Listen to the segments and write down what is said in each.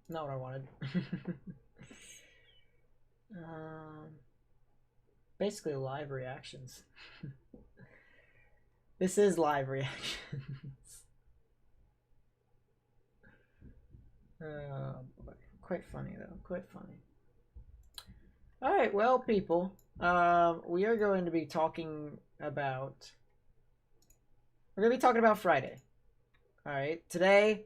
Not what I wanted. Basically live reactions. This is live reactions. Boy. Quite funny though, quite funny. Alright, well people, we are going to be talking about, Friday. Alright, today,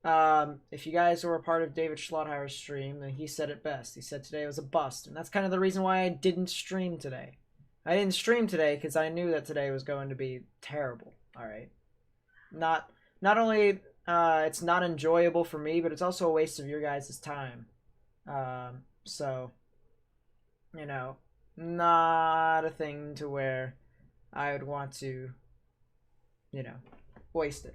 if you guys were a part of David Schlotthauer's stream, then he said it best. He said today was a bust, and that's kind of the reason why I didn't stream today. I didn't stream today because I knew that today was going to be terrible. Alright. Not only it's not enjoyable for me, but it's also a waste of your guys' time. So, you know, not a thing to where I would want to, you know, waste it.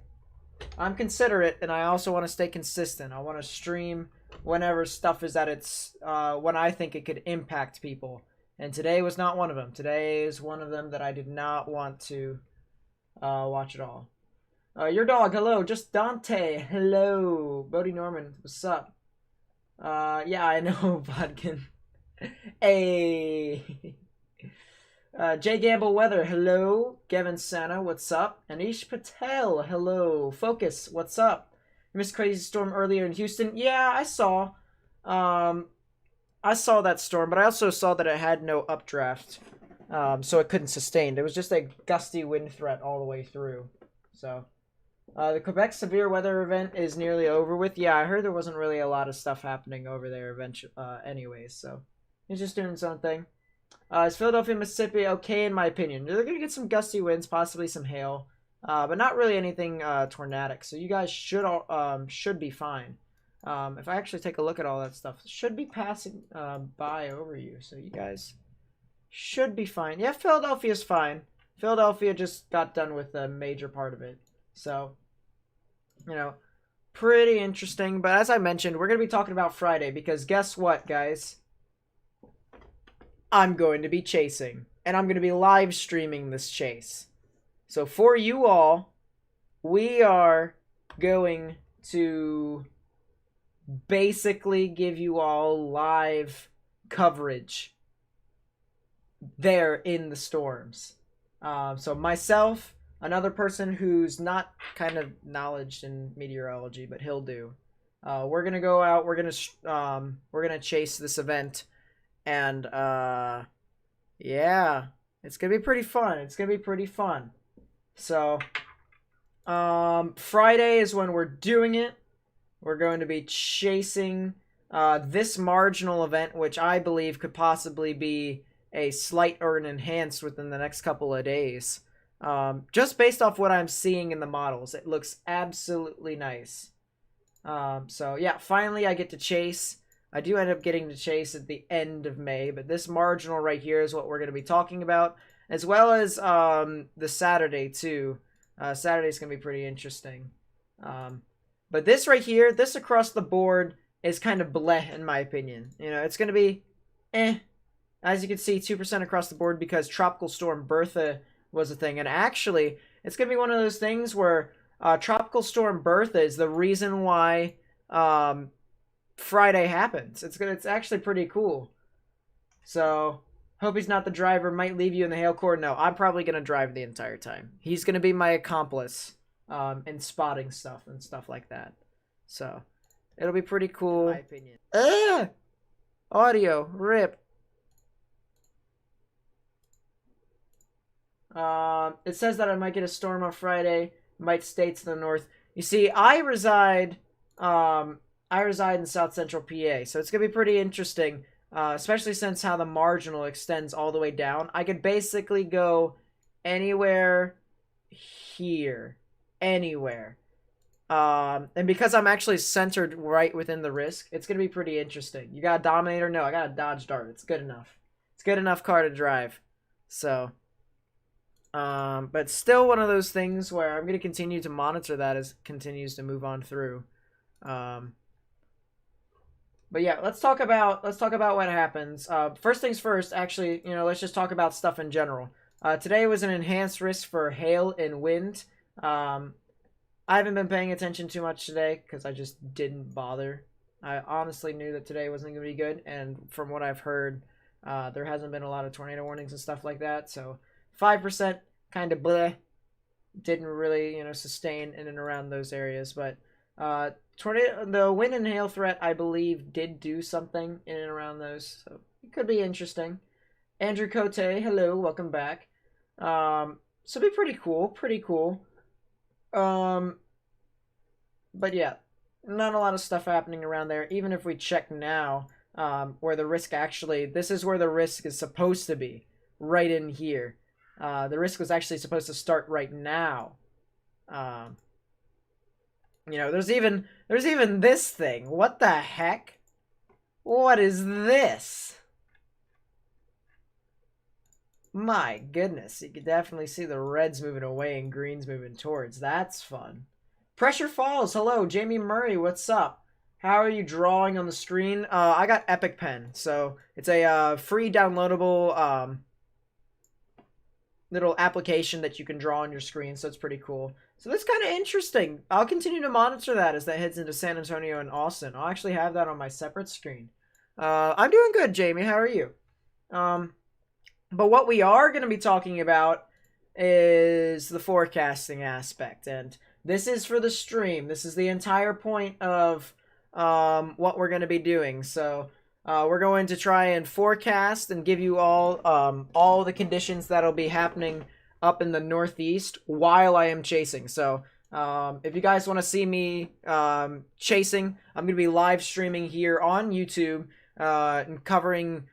I'm considerate, and I also want to stay consistent. I want to stream whenever stuff is at its, when I think it could impact people. And today was not one of them. Today is one of them that I did not want to watch at all. Your dog, hello. Just Dante, hello. Bodie Norman, what's up? Yeah, I know, Vodkin. Hey. J Gamble Weather, hello. Gavin Santa, what's up? Anish Patel, hello. Focus, what's up? Miss Crazy Storm earlier in Houston. Yeah, I saw that storm, but I also saw that it had no updraft, so it couldn't sustain. It was just a gusty wind threat all the way through. So, the Quebec severe weather event is nearly over with. Yeah, I heard there wasn't really a lot of stuff happening over there eventually, anyways, so he's just doing his own thing. Is Philadelphia, Mississippi okay in my opinion? They're going to get some gusty winds, possibly some hail, but not really anything tornadic, so you guys should be fine. If I actually take a look at all that stuff, it should be passing by over you, so you guys should be fine. Yeah, Philadelphia's fine. Philadelphia just got done with a major part of it, so, you know, pretty interesting. But as I mentioned, we're going to be talking about Friday, because guess what, guys? I'm going to be chasing, and I'm going to be live streaming this chase. So for you all, we are going to basically give you all live coverage there in the storms. So myself, another person who's not kind of knowledge in meteorology, but he'll do. We're gonna go out. We're gonna chase this event, and yeah, it's gonna be pretty fun. It's gonna be pretty fun. So, Friday is when we're doing it. We're going to be chasing this marginal event, which I believe could possibly be a slight or an enhanced within the next couple of days. Just based off what I'm seeing in the models, it looks absolutely nice. So yeah, finally I get to chase. I do end up getting to chase at the end of May, but this marginal right here is what we're going to be talking about, as well as the Saturday too. Saturday's going to be pretty interesting. But this right here, this across the board is kind of bleh in my opinion. You know, it's going to be eh. As you can see, 2% across the board because Tropical Storm Bertha was a thing. And actually, it's going to be one of those things where Tropical Storm Bertha is the reason why Friday happens. It's actually pretty cool. So, hope he's not the driver. Might leave you in the hail core. No, I'm probably going to drive the entire time. He's going to be my accomplice in spotting stuff and stuff like that. So, it'll be pretty cool. In my opinion. Audio. Rip. It says that I might get a storm on Friday. Might stay to the north. You see, I reside in South Central PA, so it's gonna be pretty interesting. Especially since how the marginal extends all the way down. I could basically go anywhere here. Anywhere. And because I'm actually centered right within the risk, it's going to be pretty interesting. You got a Dominator? No, I got a Dodge Dart. It's good enough. It's good enough car to drive. So, but still one of those things where I'm going to continue to monitor that as it continues to move on through. But yeah, let's talk about what happens. First things first, actually, you know, let's just talk about stuff in general. Today was an enhanced risk for hail and wind. I haven't been paying attention too much today because I just didn't bother. I honestly knew that today wasn't going to be good, and from what I've heard, there hasn't been a lot of tornado warnings and stuff like that. So 5% kind of bleh, didn't really sustain in and around those areas. But tornado, the wind and hail threat, I believe, did do something in and around those. So it could be interesting. Andrew Cote, hello, welcome back. So be pretty cool, pretty cool. But yeah, not a lot of stuff happening around there. Even if we check now, where the risk actually, this is where the risk is supposed to be, right in here. The risk was actually supposed to start right now. There's even this thing. What the heck? What is this? My goodness, you can definitely see the reds moving away and greens moving towards. That's fun. Pressure Falls, hello. Jamie Murray, what's up? How are you drawing on the screen? I got Epic Pen, so it's a free downloadable little application that you can draw on your screen, so it's pretty cool. So that's kind of interesting. I'll continue to monitor that as that heads into San Antonio and Austin. I'll actually have that on my separate screen. I'm doing good, Jamie. How are you? But what we are going to be talking about is the forecasting aspect. And this is for the stream. This is the entire point of what we're going to be doing. So we're going to try and forecast and give you all the conditions that'll be happening up in the Northeast while I am chasing. So if you guys want to see me chasing, I'm going to be live streaming here on YouTube and covering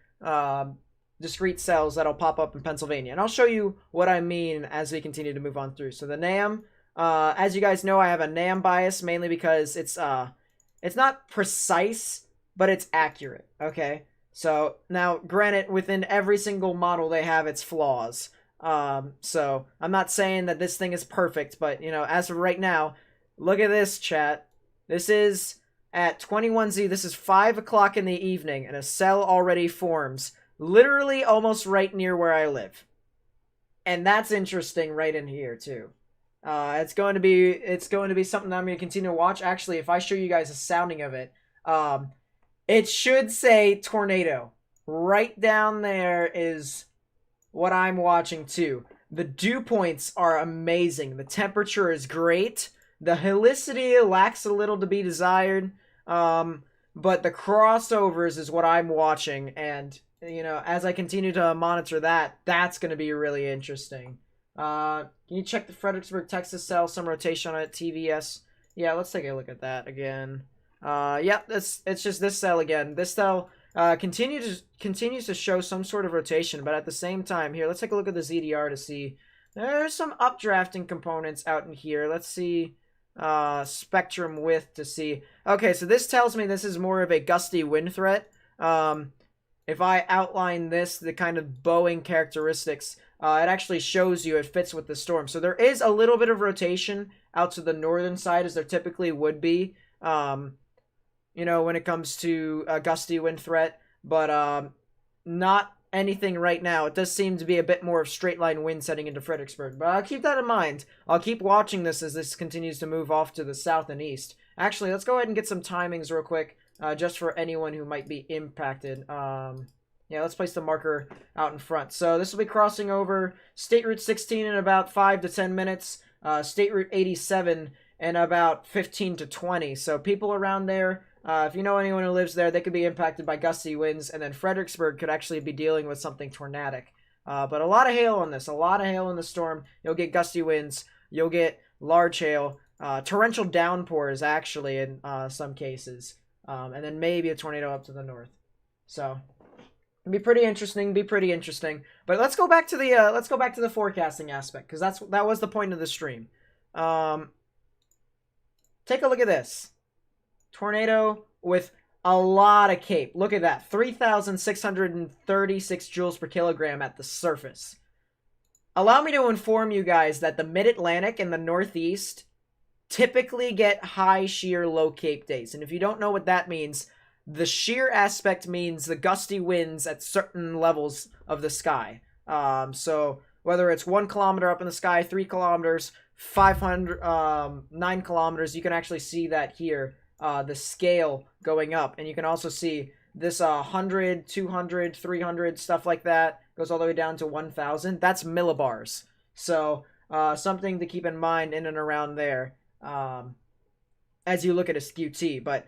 discrete cells that'll pop up in Pennsylvania. And I'll show you what I mean as we continue to move on through. So the NAM, as you guys know, I have a NAM bias mainly because it's not precise, but it's accurate, okay? So now, granted, within every single model they have its flaws. So I'm not saying that this thing is perfect, but as of right now, look at this, chat. This is at 21Z. This is 5 o'clock in the evening, and a cell already forms. Literally almost right near where I live. And that's interesting right in here too. It's going to be something that I'm going to continue to watch. Actually, if I show you guys a sounding of it, it should say tornado. Right down there is what I'm watching too. The dew points are amazing. The temperature is great. The helicity lacks a little to be desired. But the crossovers is what I'm watching, and as I continue to monitor that, that's going to be really interesting. Can you check the Fredericksburg, Texas cell, some rotation on it, TVS? Yeah, let's take a look at that again. Yeah, it's just this cell again. This cell continues to show some sort of rotation, but at the same time, here, let's take a look at the ZDR to see. There's some updrafting components out in here. Let's see spectrum width to see. Okay, so this tells me this is more of a gusty wind threat. If I outline this, the kind of bowing characteristics, it actually shows you it fits with the storm. So there is a little bit of rotation out to the northern side, as there typically would be, when it comes to a gusty wind threat, but not anything right now. It does seem to be a bit more of straight line wind setting into Fredericksburg, but I'll keep that in mind. I'll keep watching this as this continues to move off to the south and east. Actually, let's go ahead and get some timings real quick. Just for anyone who might be impacted. Yeah, let's place the marker out in front. So this will be crossing over State Route 16 in about 5 to 10 minutes. State Route 87 in about 15 to 20. So people around there, if you know anyone who lives there, they could be impacted by gusty winds. And then Fredericksburg could actually be dealing with something tornadic. But a lot of hail on this. A lot of hail in the storm. You'll get gusty winds. You'll get large hail. Torrential downpours, actually, in some cases. And then maybe a tornado up to the north. So it'd be pretty interesting. But let's go back to the forecasting aspect, because that was the point of the stream. Take a look at this. Tornado with a lot of cape. Look at that. 3,636 joules per kilogram at the surface. Allow me to inform you guys that the mid-Atlantic and the Northeast typically get high shear, low cape days. And if you don't know what that means, the shear aspect means the gusty winds at certain levels of the sky. So whether it's 1 kilometer up in the sky, 3 kilometers, 500, 9 kilometers, you can actually see that here, the scale going up. And you can also see this 100, 200, 300, stuff like that, goes all the way down to 1,000. That's millibars. So something to keep in mind in and around there as you look at a skew T. But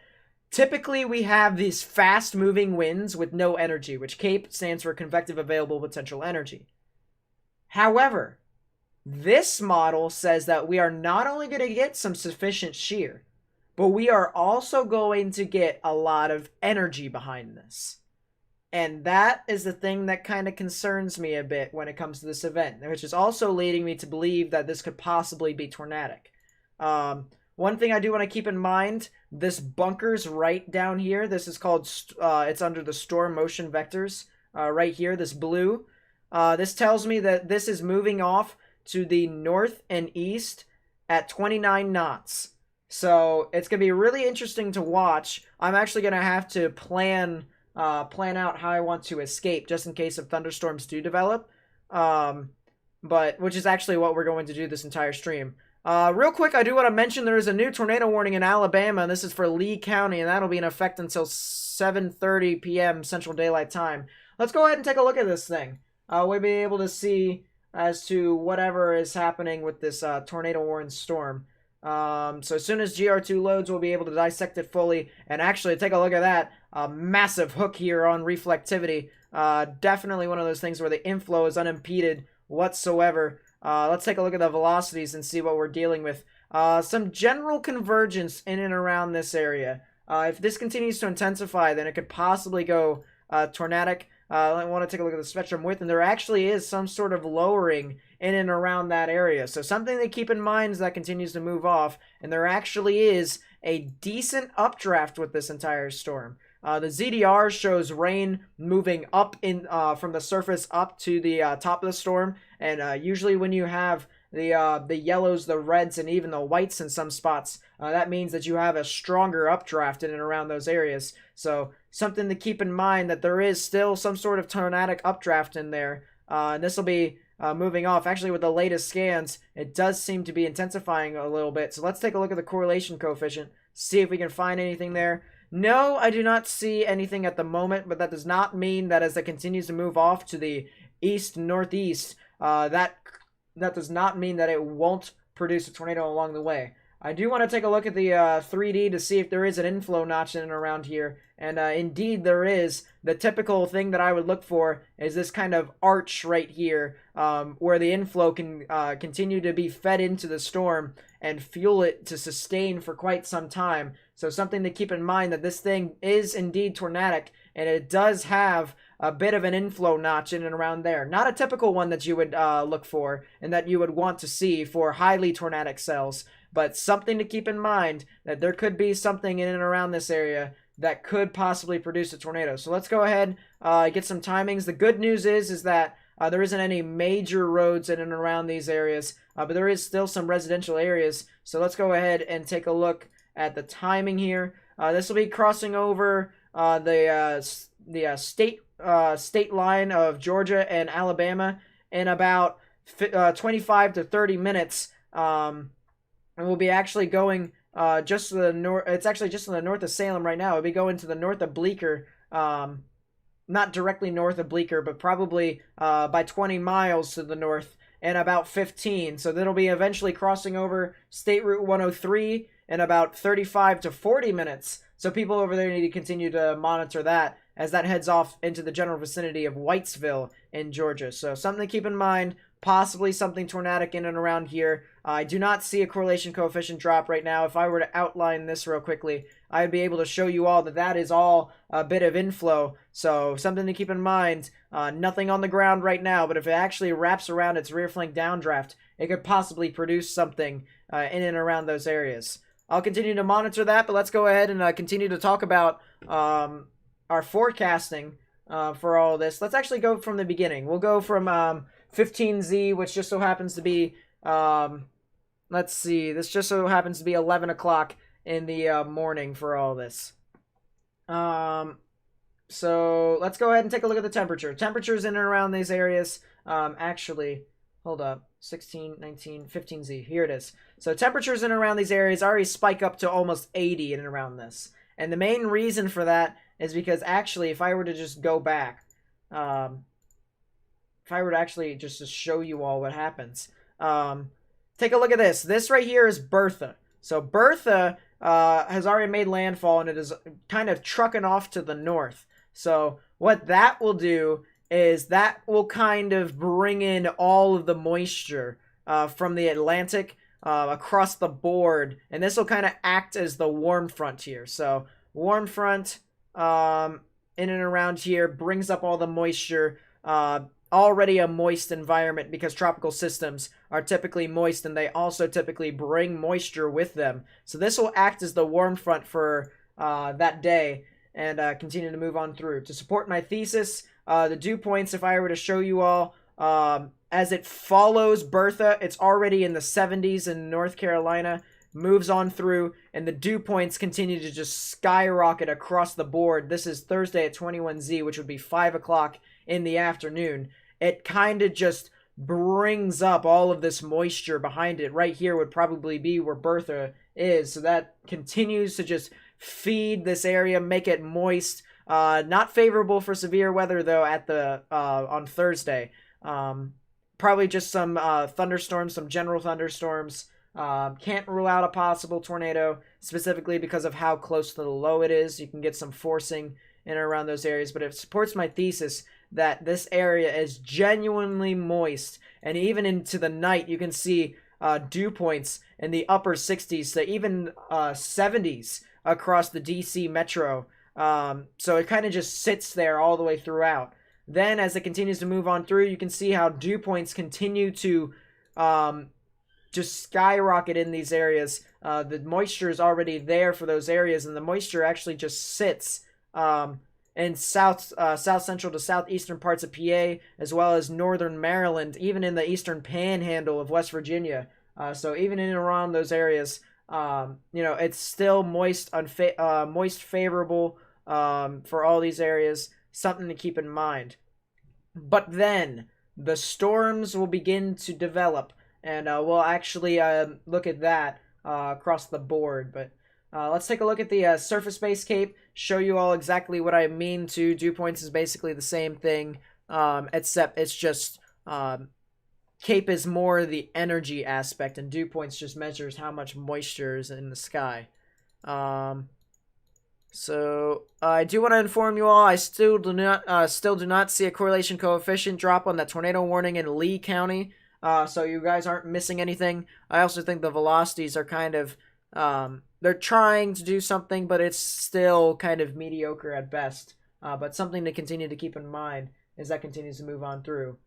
typically we have these fast moving winds with no energy, which CAPE stands for convective available potential energy. However, this model says that we are not only going to get some sufficient shear, but we are also going to get a lot of energy behind this. And that is the thing that kind of concerns me a bit when it comes to this event, which is also leading me to believe that this could possibly be tornadic. One thing I do want to keep in mind, this bunker's right down here. This is called, it's under the storm motion vectors right here, this blue. This tells me that this is moving off to the north and east at 29 knots. So it's going to be really interesting to watch. I'm actually going to have to plan out how I want to escape just in case of thunderstorms do develop. But which is actually what we're going to do this entire stream. Real quick, I do want to mention there is a new tornado warning in Alabama, and this is for Lee County, and that'll be in effect until 7:30 p.m. Central Daylight Time. Let's go ahead and take a look at this thing. We'll be able to see as to whatever is happening with this tornado warning storm. So as soon as GR2 loads, we'll be able to dissect it fully. And actually, take a look at that. A massive hook here on reflectivity. Definitely one of those things where the inflow is unimpeded whatsoever. Let's take a look at the velocities and see what we're dealing with. Some general convergence in and around this area. If this continues to intensify, then it could possibly go tornadic. I want to take a look at the spectrum width, and there actually is some sort of lowering in and around that area. So something to keep in mind as that continues to move off, and there actually is a decent updraft with this entire storm. The ZDR shows rain moving up in from the surface up to the top of the storm, and usually when you have the yellows, the reds, and even the whites in some spots, that means that you have a stronger updraft in and around those areas. So something to keep in mind that there is still some sort of tornadic updraft in there, and this will be moving off. Actually, with the latest scans, it does seem to be intensifying a little bit. So let's take a look at the correlation coefficient, see if we can find anything there. No, I do not see anything at the moment, but that does not mean that as it continues to move off to the east-northeast, that does not mean that it won't produce a tornado along the way. I do want to take a look at the 3D to see if there is an inflow notch in and around here, and indeed there is. The typical thing that I would look for is this kind of arch right here, where the inflow can continue to be fed into the storm and fuel it to sustain for quite some time. So something to keep in mind that this thing is indeed tornadic, and it does have a bit of an inflow notch in and around there. Not a typical one that you would look for and that you would want to see for highly tornadic cells, but something to keep in mind that there could be something in and around this area that could possibly produce a tornado. So let's go ahead, get some timings. The good news is that there isn't any major roads in and around these areas, but there is still some residential areas. So let's go ahead and take a look at the timing here. This will be crossing over the state line of Georgia and Alabama in about 25 to 30 minutes. And we'll be actually going just to the north. It's actually just to the north of Salem right now. We'll be going to the north of Bleecker. Not directly north of Bleecker, but probably by 20 miles to the north and about 15. So that'll be eventually crossing over State Route 103 in about 35 to 40 minutes. So people over there need to continue to monitor that as that heads off into the general vicinity of Whitesville in Georgia. So something to keep in mind, possibly something tornadic in and around here. I do not see a correlation coefficient drop right now. If I were to outline this real quickly, I would be able to show you all that that is all a bit of inflow. So something to keep in mind, nothing on the ground right now, but if it actually wraps around its rear flank downdraft, it could possibly produce something in and around those areas. I'll continue to monitor that, but let's go ahead and continue to talk about our forecasting for all this. Let's actually go from the beginning. We'll go from 15Z, which just so happens to be, let's see, this just so happens to be 11 o'clock in the morning for all this. So let's go ahead and take a look at the temperature. Temperatures in and around these areas, actually, hold up, 16, 19, 15Z. Here it is. So temperatures in and around these areas already spike up to almost 80 in and around this. And the main reason for that is because actually, if I were to just go back, if I were to actually just to show you all what happens, take a look at this. This right here is Bertha. So Bertha has already made landfall, and it is kind of trucking off to the north. So what that will do is that will kind of bring in all of the moisture from the Atlantic across the board, and this will kind of act as the warm front here. So warm front in and around here brings up all the moisture. Already a moist environment because tropical systems are typically moist, and they also typically bring moisture with them. So this will act as the warm front for that day and continue to move on through. To support my thesis, the dew points, if I were to show you all, as it follows Bertha, it's already in the 70s in North Carolina, moves on through, and the dew points continue to just skyrocket across the board. This is Thursday at 21Z, which would be 5 o'clock in the afternoon. It kind of just brings up all of this moisture behind it. Right here would probably be where Bertha is, so that continues to just feed this area, make it moist. Not favorable for severe weather though at the on Thursday. Probably just some thunderstorms, some general thunderstorms. Can't rule out a possible tornado, specifically because of how close to the low it is. You can get some forcing in and around those areas, but it supports my thesis that this area is genuinely moist, and even into the night you can see dew points in the upper 60s to even 70s across the DC metro. So it kind of just sits there all the way throughout. Then as it continues to move on through, you can see how dew points continue to just skyrocket in these areas. The moisture is already there for those areas, and the moisture actually just sits in south central to southeastern parts of PA, as well as northern Maryland, even in the eastern panhandle of West Virginia. So even in and around those areas, it's still moist, moist favorable for all these areas. Something to keep in mind. But then the storms will begin to develop, and we'll actually look at that across the board. But let's take a look at the surface-based CAPE, show you all exactly what I mean to dew points is basically the same thing, except it's just CAPE is more the energy aspect, and dew points just measures how much moisture is in the sky. So I do want to inform you all, I still do not see a correlation coefficient drop on that tornado warning in Lee County. So you guys aren't missing anything. I also think the velocities are kind of they're trying to do something, but it's still kind of mediocre at best. But something to continue to keep in mind as that continues to move on through.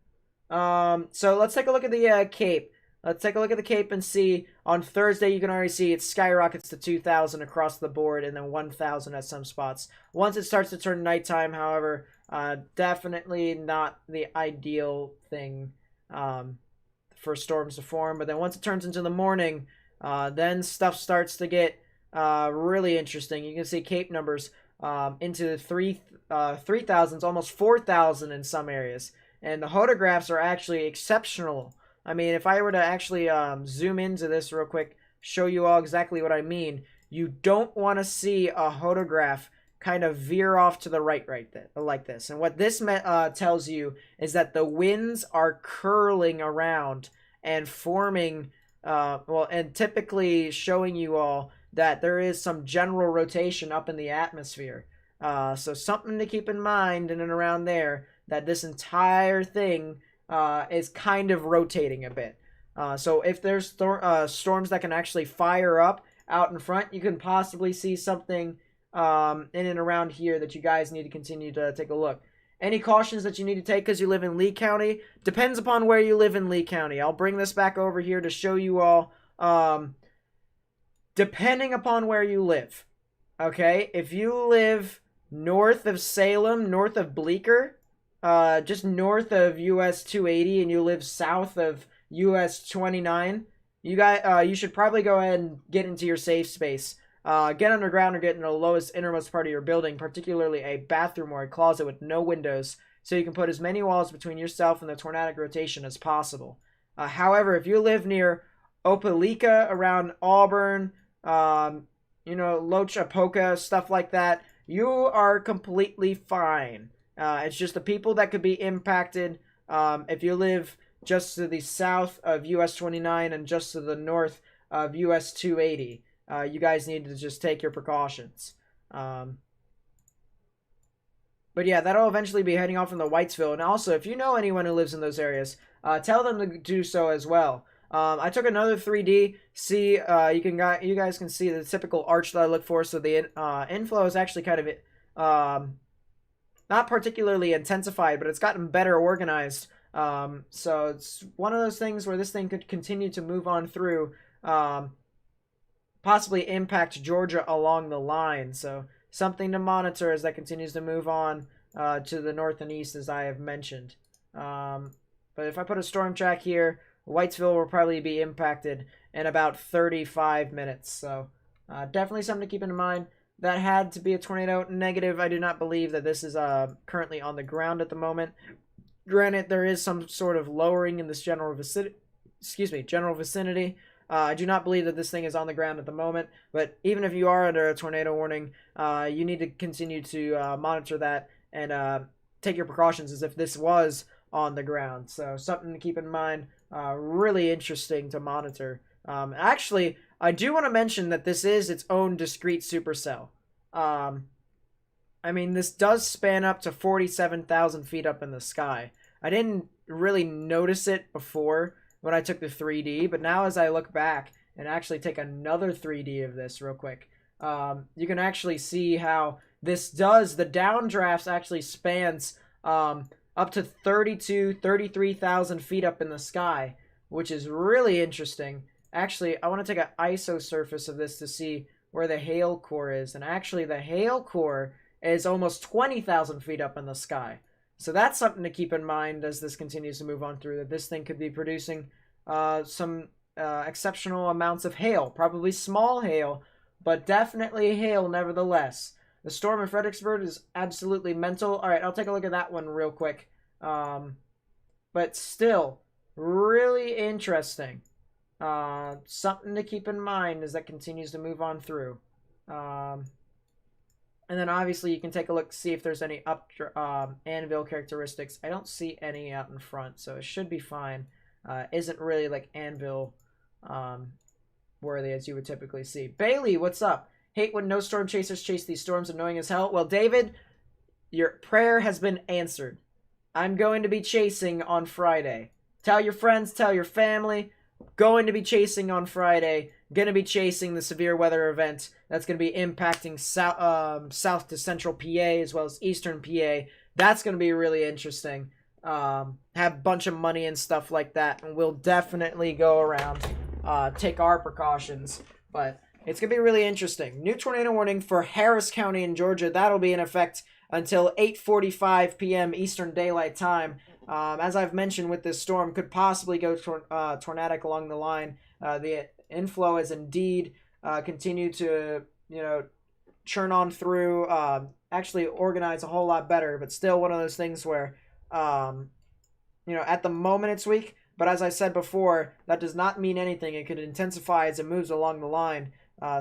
So let's take a look at the CAPE. Let's take a look at the CAPE and see. On Thursday, you can already see it skyrockets to 2,000 across the board, and then 1,000 at some spots. Once it starts to turn nighttime, however, definitely not the ideal thing for storms to form. But then once it turns into the morning, then stuff starts to get really interesting. You can see CAPE numbers into the 3,000s, almost 4,000 in some areas. And the photographs are actually exceptional. I mean, if I were to actually zoom into this real quick, show you all exactly what I mean, you don't want to see a photograph kind of veer off to the right like this. And what this tells you is that the winds are curling around and forming, and typically showing you all that there is some general rotation up in the atmosphere. So something to keep in mind in and around there, that this entire thing is kind of rotating a bit. So if there's storms that can actually fire up out in front, you can possibly see something in and around here that you guys need to continue to take a look. Any cautions that you need to take because you live in Lee County? Depends upon where you live in Lee County. I'll bring this back over here to show you all. Depending upon where you live. Okay? If you live north of Salem, north of Bleecker, just north of US 280, and you live south of US 29, you should probably go ahead and get into your safe space. Get underground or get in the lowest innermost part of your building, particularly a bathroom or a closet with no windows, so you can put as many walls between yourself and the tornadic rotation as possible. However, if you live near Opelika, around Auburn, Lochapoka, stuff like that, you are completely fine. It's just the people that could be impacted. If you live just to the south of US 29 and just to the north of US 280, you guys need to just take your precautions. But yeah, that'll eventually be heading off in the Whitesville. And also, if you know anyone who lives in those areas, tell them to do so as well. I took another 3D. See, you guys can see the typical arch that I look for. So the inflow is actually kind of not particularly intensified, but it's gotten better organized. So it's one of those things where this thing could continue to move on through, possibly impact Georgia along the line. So something to monitor as that continues to move on to the north and east, as I have mentioned. But if I put a storm track here, Whitesville will probably be impacted in about 35 minutes. So definitely something to keep in mind. That had to be a tornado. Negative, I do not believe that this is currently on the ground at the moment. Granted, there is some sort of lowering in this general vicinity. I do not believe that this thing is on the ground at the moment, but even if you are under a tornado warning, you need to continue to monitor that and take your precautions as if this was on the ground. So something to keep in mind. Really interesting to monitor. Actually, I do want to mention that this is its own discrete supercell. I mean, this does span up to 47,000 feet up in the sky. I didn't really notice it before when I took the 3D, but now as I look back and actually take another 3D of this real quick, you can actually see how this does, the downdrafts actually spans up to 33,000 feet up in the sky, which is really interesting. Actually, I want to take an ISO surface of this to see where the hail core is, and actually the hail core is almost 20,000 feet up in the sky. So that's something to keep in mind as this continues to move on through, that this thing could be producing some exceptional amounts of hail. Probably small hail, but definitely hail nevertheless. The storm in Fredericksburg is absolutely mental. All right, I'll take a look at that one real quick. But still, really interesting. Something to keep in mind as that continues to move on through. And then obviously you can take a look, see if there's any anvil characteristics. I don't see any out in front, so it should be fine. Isn't really like anvil worthy as you would typically see. Bailey, what's up? Hate when no storm chasers chase these storms, annoying as hell. Well, David, your prayer has been answered. I'm going to be chasing on Friday. Tell your friends, tell your family. Going to be chasing on Friday. Going to be chasing the severe weather event that's going to be impacting south to central PA as well as eastern PA. That's going to be really interesting. Have a bunch of money and stuff like that, and we'll definitely go around, take our precautions. But it's going to be really interesting. New tornado warning for Harris County in Georgia. That'll be in effect until 8:45 p.m. Eastern Daylight Time. As I've mentioned with this storm, could possibly go tornadic along the line. The inflow has indeed continued to, churn on through, actually organize a whole lot better, but still one of those things where, at the moment it's weak, but as I said before, that does not mean anything. It could intensify as it moves along the line.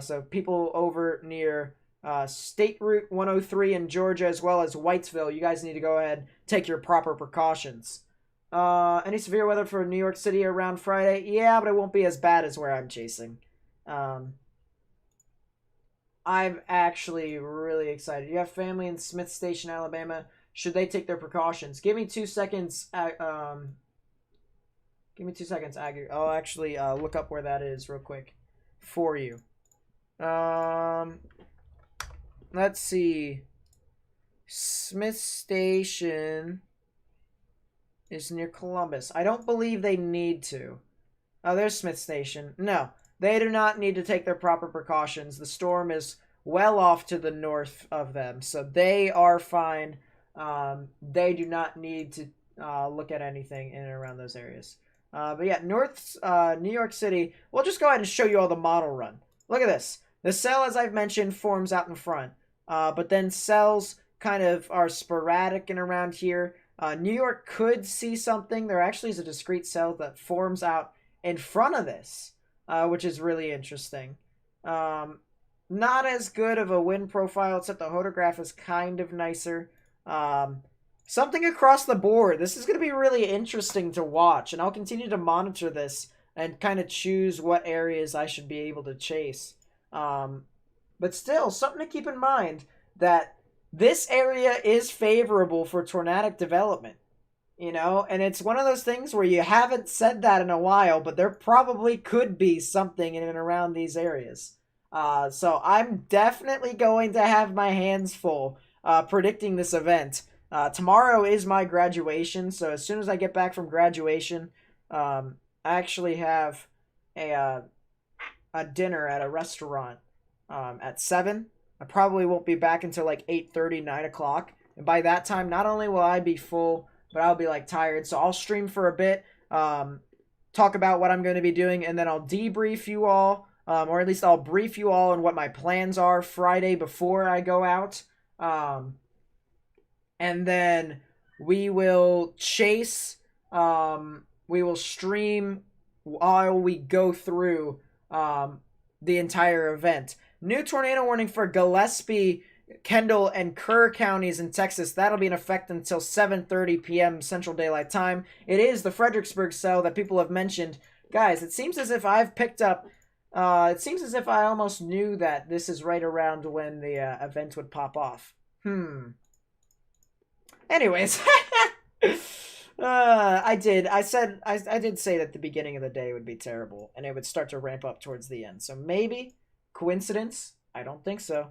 So people over near State Route 103 in Georgia as well as Whitesville, you guys need to go ahead, take your proper precautions. Any severe weather for New York City around Friday? Yeah, but it won't be as bad as where I'm chasing. I'm actually really excited. You have family in Smith Station, Alabama. Should they take their precautions? Give me 2 seconds. Give me 2 seconds, Aggie. I'll actually look up where that is real quick for you. Let's see. Smith Station is near Columbus. I don't believe they need to. Oh, there's Smith Station. No, they do not need to take their proper precautions. The storm is well off to the north of them, so they are fine. They do not need to look at anything in and around those areas. But yeah, New York City, we'll just go ahead and show you all the model run. Look at this. The cell, as I've mentioned, forms out in front. But then cells kind of are sporadic and around here. New York could see something. There actually is a discrete cell that forms out in front of this, which is really interesting. Not as good of a wind profile, except the photograph is kind of nicer. Something across the board. This is going to be really interesting to watch, and I'll continue to monitor this and kind of choose what areas I should be able to chase. But still, something to keep in mind that this area is favorable for tornadic development. You know, and it's one of those things where you haven't said that in a while, but there probably could be something in and around these areas. So I'm definitely going to have my hands full predicting this event. Tomorrow is my graduation, so as soon as I get back from graduation, I actually have a dinner at a restaurant at 7. I probably won't be back until like 8:30, 9 o'clock. And by that time, not only will I be full, but I'll be like tired. So I'll stream for a bit, talk about what I'm going to be doing, and then I'll debrief you all, or at least I'll brief you all on what my plans are Friday before I go out. And then we will chase, we will stream while we go through the entire event. New tornado warning for Gillespie, Kendall, and Kerr counties in Texas. That'll be in effect until 7:30 p.m. Central Daylight Time. It is the Fredericksburg cell that people have mentioned. Guys, it seems as if I've picked up... it seems as if I almost knew that this is right around when the event would pop off. Anyways. I did say that the beginning of the day would be terrible, and it would start to ramp up towards the end. So maybe... coincidence? I don't think so.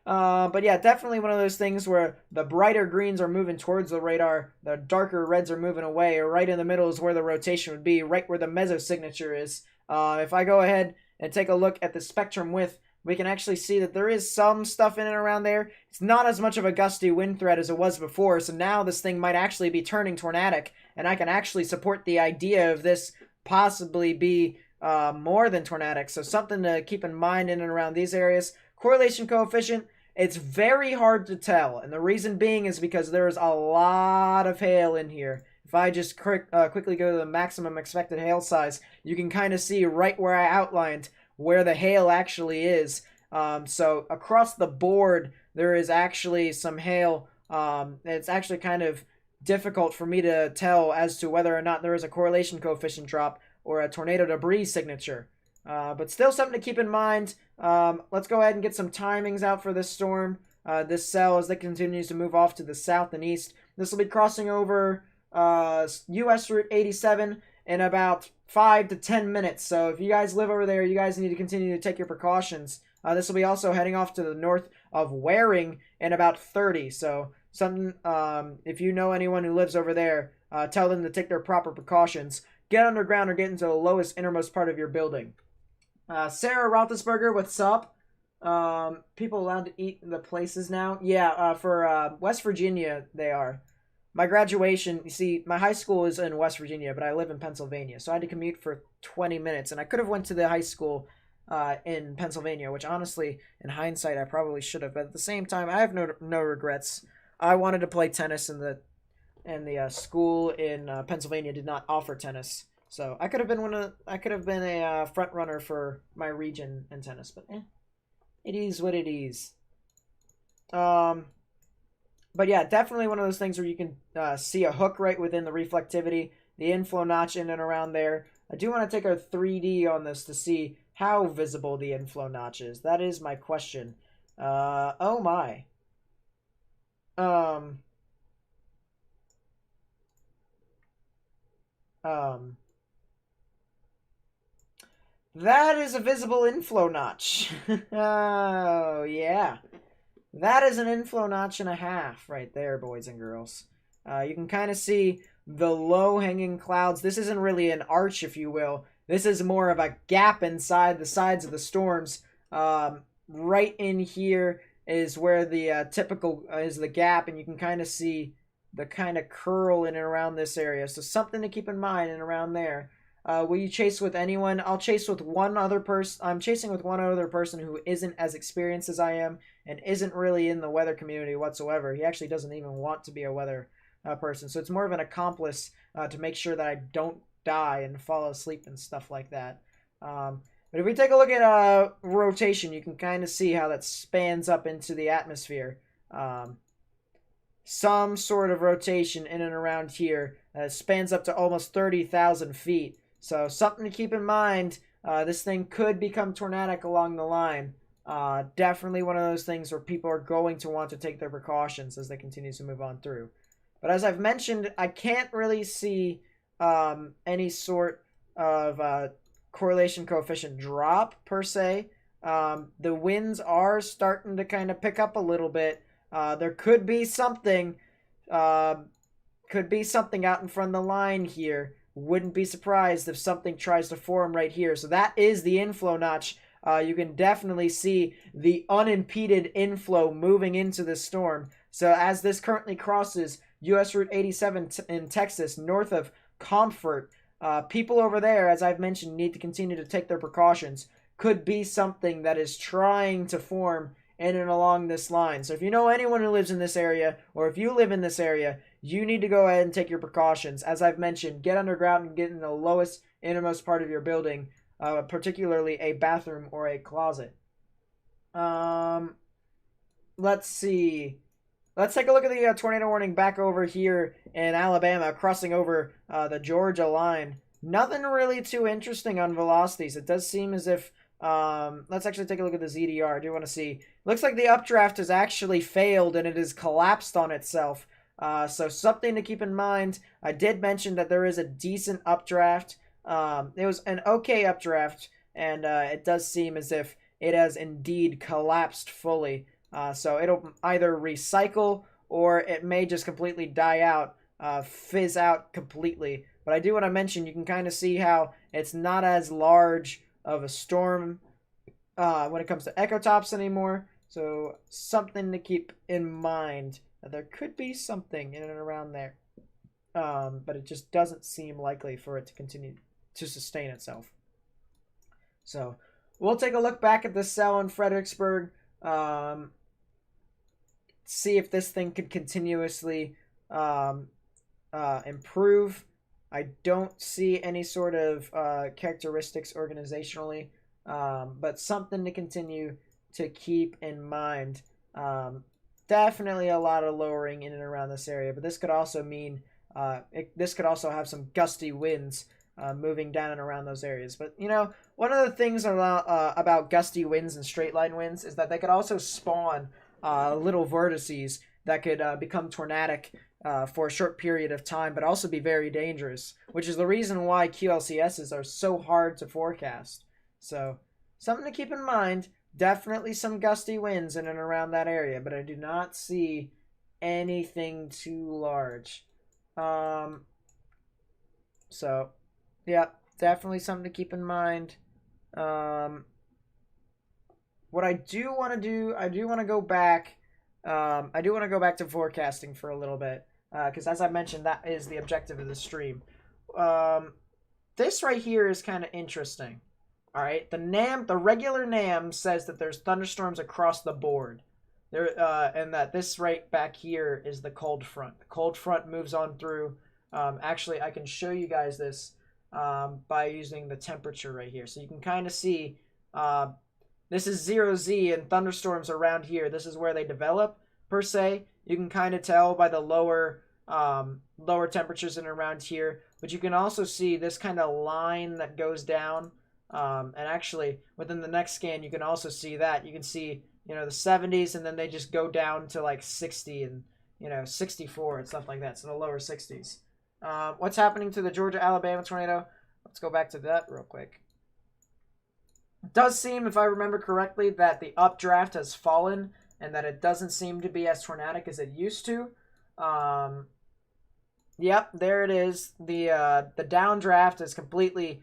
But yeah, definitely one of those things where the brighter greens are moving towards the radar, the darker reds are moving away. Right in the middle is where the rotation would be, right where the mesosignature is. If I go ahead and take a look at the spectrum width, we can actually see that there is some stuff in and around there. It's not as much of a gusty wind threat as it was before, so now this thing might actually be turning tornadic, and I can actually support the idea of this possibly be more than tornadic. So something to keep in mind in and around these areas. Correlation coefficient, it's very hard to tell, and the reason being is because there's a lot of hail in here. If I just quickly go to the maximum expected hail size, you can kind of see right where I outlined where the hail actually is. So across the board, there is actually some hail. It's actually kind of difficult for me to tell as to whether or not there is a correlation coefficient drop or a tornado debris signature. But still something to keep in mind. Let's go ahead and get some timings out for this storm. This cell, as it continues to move off to the south and east. This will be crossing over US Route 87 in about 5 to 10 minutes. So if you guys live over there, you guys need to continue to take your precautions. This will be also heading off to the north of Waring in about 30. So something, if you know anyone who lives over there, tell them to take their proper precautions. Get underground or get into the lowest innermost part of your building. Sarah Roethlisberger, what's up? People allowed to eat in the places now? Yeah, for West Virginia, they are. My graduation, you see, my high school is in West Virginia, but I live in Pennsylvania. So I had to commute for 20 minutes, and I could have went to the high school in Pennsylvania, which honestly, in hindsight, I probably should have. But at the same time, I have no regrets. I wanted to play tennis, and the school in Pennsylvania did not offer tennis. So I could have been a front runner for my region in tennis, but it is what it is. But yeah, definitely one of those things where you can see a hook right within the reflectivity, the inflow notch in and around there. I do want to take a 3D on this to see how visible the inflow notch is. That is my question. Oh my. That is a visible inflow notch. Oh, yeah. That is an inflow notch and a half right there, boys and girls. You can kind of see the low-hanging clouds. This isn't really an arch, if you will. This is more of a gap inside the sides of the storms. Right in here is where the typical is the gap, and you can kind of see the kind of curl in and around this area. So something to keep in mind and around there. Will you chase with anyone? I'll chase with one other person. I'm chasing with one other person who isn't as experienced as I am and isn't really in the weather community whatsoever. He actually doesn't even want to be a weather person. So it's more of an accomplice to make sure that I don't die and fall asleep and stuff like that. But if we take a look at rotation, you can kind of see how that spans up into the atmosphere. Some sort of rotation in and around here spans up to almost 30,000 feet. So something to keep in mind. This thing could become tornadic along the line. Definitely one of those things where people are going to want to take their precautions as they continue to move on through. But as I've mentioned, I can't really see any sort of correlation coefficient drop per se. The winds are starting to kind of pick up a little bit. There could be something out in front of the line here. Wouldn't be surprised if something tries to form right here. So that is the inflow notch. You can definitely see the unimpeded inflow moving into this storm. So as this currently crosses US Route 87 in Texas, north of Comfort, people over there, as I've mentioned, need to continue to take their precautions. Could be something that is trying to form in and along this line. So if you know anyone who lives in this area, or if you live in this area, you need to go ahead and take your precautions. As I've mentioned, get underground and get in the lowest, innermost part of your building, particularly a bathroom or a closet. Let's see. Let's take a look at the tornado warning back over here in Alabama, crossing over the Georgia line. Nothing really too interesting on velocities. It does seem as if, let's actually take a look at the ZDR. I do want to see. Looks like the updraft has actually failed and it has collapsed on itself. So something to keep in mind. I did mention that there is a decent updraft. It was an okay updraft, and it does seem as if it has indeed collapsed fully. So it'll either recycle or it may just completely die out, fizz out completely. But I do want to mention, you can kind of see how it's not as large of a storm when it comes to ecotops anymore. So something to keep in mind. There could be something in and around there. But it just doesn't seem likely for it to continue to sustain itself. So we'll take a look back at this cell in Fredericksburg. See if this thing could continuously improve. I don't see any sort of characteristics organizationally, but something to continue to keep in mind. Definitely a lot of lowering in and around this area, but this could also mean this could also have some gusty winds moving down and around those areas. But you know, one of the things about gusty winds and straight line winds is that they could also spawn little vortices that could become tornadic for a short period of time, but also be very dangerous, which is the reason why QLCSs are so hard to forecast. So something to keep in mind. Definitely some gusty winds in and around that area, but I do not see anything too large. So, yeah, definitely something to keep in mind. What I do want to do, I do want to go back. I do want to go back to forecasting for a little bit, because as I mentioned, that is the objective of the stream. This right here is kind of interesting. All right, the regular NAM says that there's thunderstorms across the board. And that this right back here is the cold front. The cold front moves on through. Actually, I can show you guys this by using the temperature right here. So you can kind of see this is 0Z and thunderstorms around here. This is where they develop, per se. You can kind of tell by the lower temperatures in around here. But you can also see this kind of line that goes down. And actually, within the next scan, you can also see that. You can see, you know, the 70s, and then they just go down to like 60 and, you know, 64 and stuff like that. So the lower 60s. What's happening to the Georgia-Alabama tornado? Let's go back to that real quick. It does seem, if I remember correctly, that the updraft has fallen and that it doesn't seem to be as tornadic as it used to. Yep, there it is. The downdraft is completely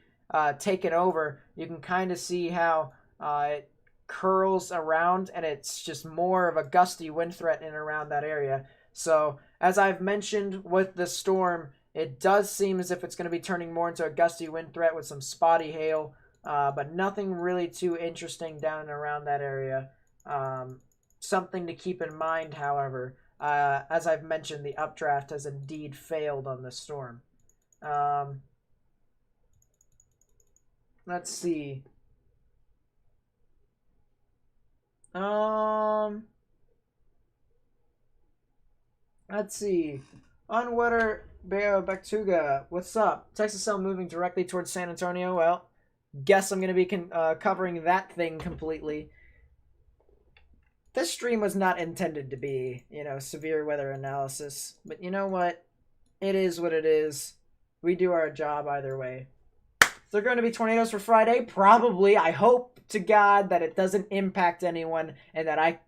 taken over. You can kind of see how it curls around, and it's just more of a gusty wind threat in and around that area. So as I've mentioned with the storm, It does seem as if it's going to be turning more into a gusty wind threat with some spotty hail, but nothing really too interesting down and around that area. Something to keep in mind, however, as I've mentioned, the updraft has indeed failed on this storm. Let's see. Let's see. Unwetter Beo Bectuga, what's up? Texas cell moving directly towards San Antonio. Well, guess I'm going to be covering that thing completely. This stream was not intended to be, severe weather analysis. But you know what? It is what it is. We do our job either way. Is there going to be tornadoes for Friday? Probably. I hope to God that it doesn't impact anyone and that I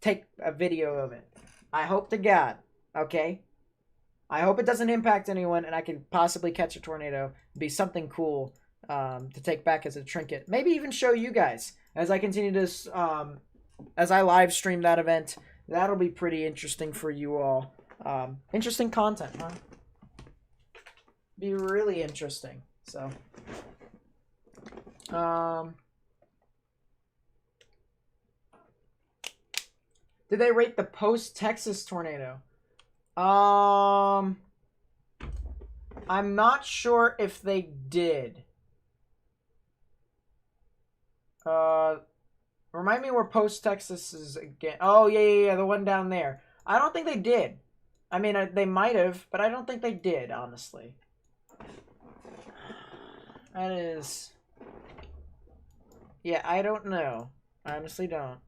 take a video of it. I hope to God. Okay? I hope it doesn't impact anyone and I can possibly catch a tornado. It'd be something cool to take back as a trinket. Maybe even show you guys as I continue to, as I live stream that event. That'll be pretty interesting for you all. Interesting content, huh? Be really interesting. So, did they rate the post-Texas tornado? I'm not sure if they did. Remind me where post-Texas is again. Oh, yeah, the one down there. I don't think they did. I mean, they might have, but I don't think they did, honestly. That is... Yeah, I don't know. I honestly don't.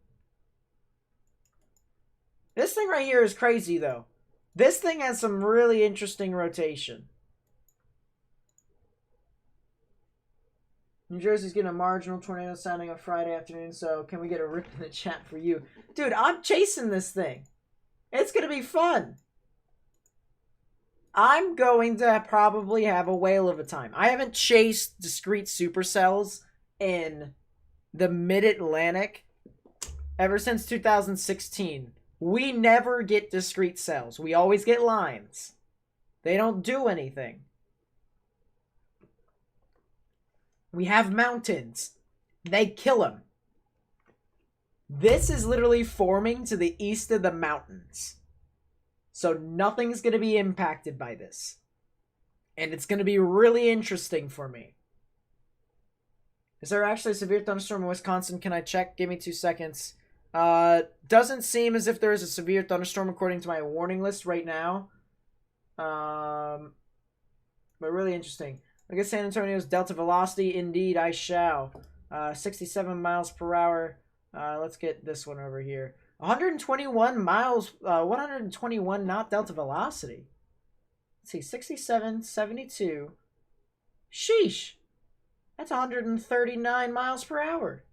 This thing right here is crazy, though. This thing has some really interesting rotation. New Jersey's getting a marginal tornado sounding on Friday afternoon, so can we get a rip in the chat for you? Dude, I'm chasing this thing. It's going to be fun. I'm going to probably have a whale of a time. I haven't chased discrete supercells in the mid-Atlantic ever since 2016. We never get discrete cells. We always get lines. They don't do anything. We have mountains. They kill them. This is literally forming to the east of the mountains. So nothing's going to be impacted by this. And it's going to be really interesting for me. Is there actually a severe thunderstorm in Wisconsin? Can I check? Give me 2 seconds. Doesn't seem as if there is a severe thunderstorm according to my warning list right now. But really interesting. Look at San Antonio's delta velocity. Indeed, I shall. 67 miles per hour. Let's get this one over here. 121 miles, 121 knot delta velocity. Let's see, 67, 72. Sheesh. That's 139 miles per hour.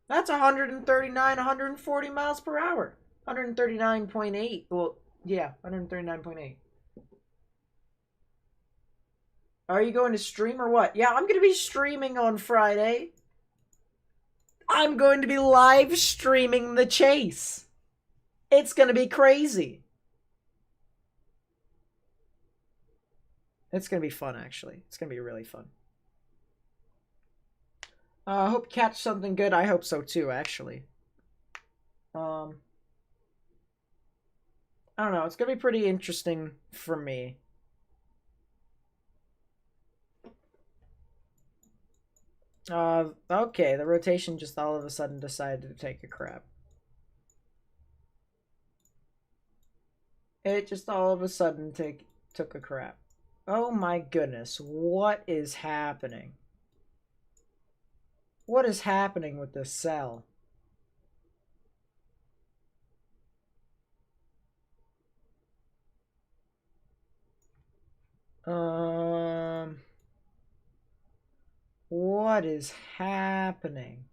That's 139, 140 miles per hour. 139.8. Well, yeah, 139.8. Are you going to stream or what? Yeah, I'm going to be streaming on Friday. I'm going to be live streaming the chase. It's going to be crazy. It's going to be fun, actually. It's going to be really fun. I hope catch something good. I hope so, too, actually. I don't know. It's going to be pretty interesting for me. Okay, the rotation just all of a sudden decided to take a crap. It just all of a sudden took a crap. Oh my goodness, what is happening? What is happening with this cell? What is happening?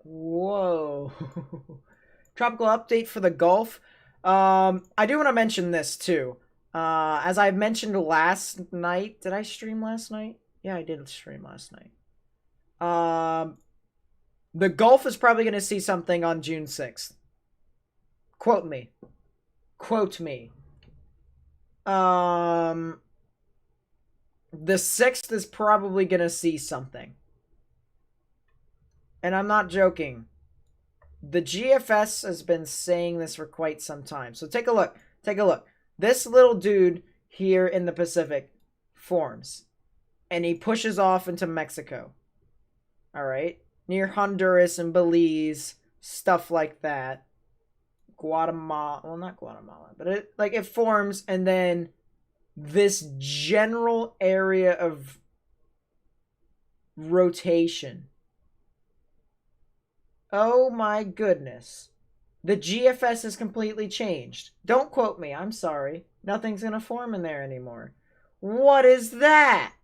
Whoa. Tropical update for the Gulf. I do want to mention this too. As I mentioned last night, did I stream last night? Yeah, I did stream last night. The Gulf is probably going to see something on June 6th. Quote me. Quote me. The 6th is probably going to see something. And I'm not joking. The GFS has been saying this for quite some time. So take a look. Take a look. This little dude here in the Pacific forms. And he pushes off into Mexico. Alright? Near Honduras and Belize. Stuff like that. Guatemala. Well, not Guatemala. But it forms, and then this general area of rotation. Oh my goodness. The GFS has completely changed. Don't quote me. I'm sorry. Nothing's going to form in there anymore. What is that?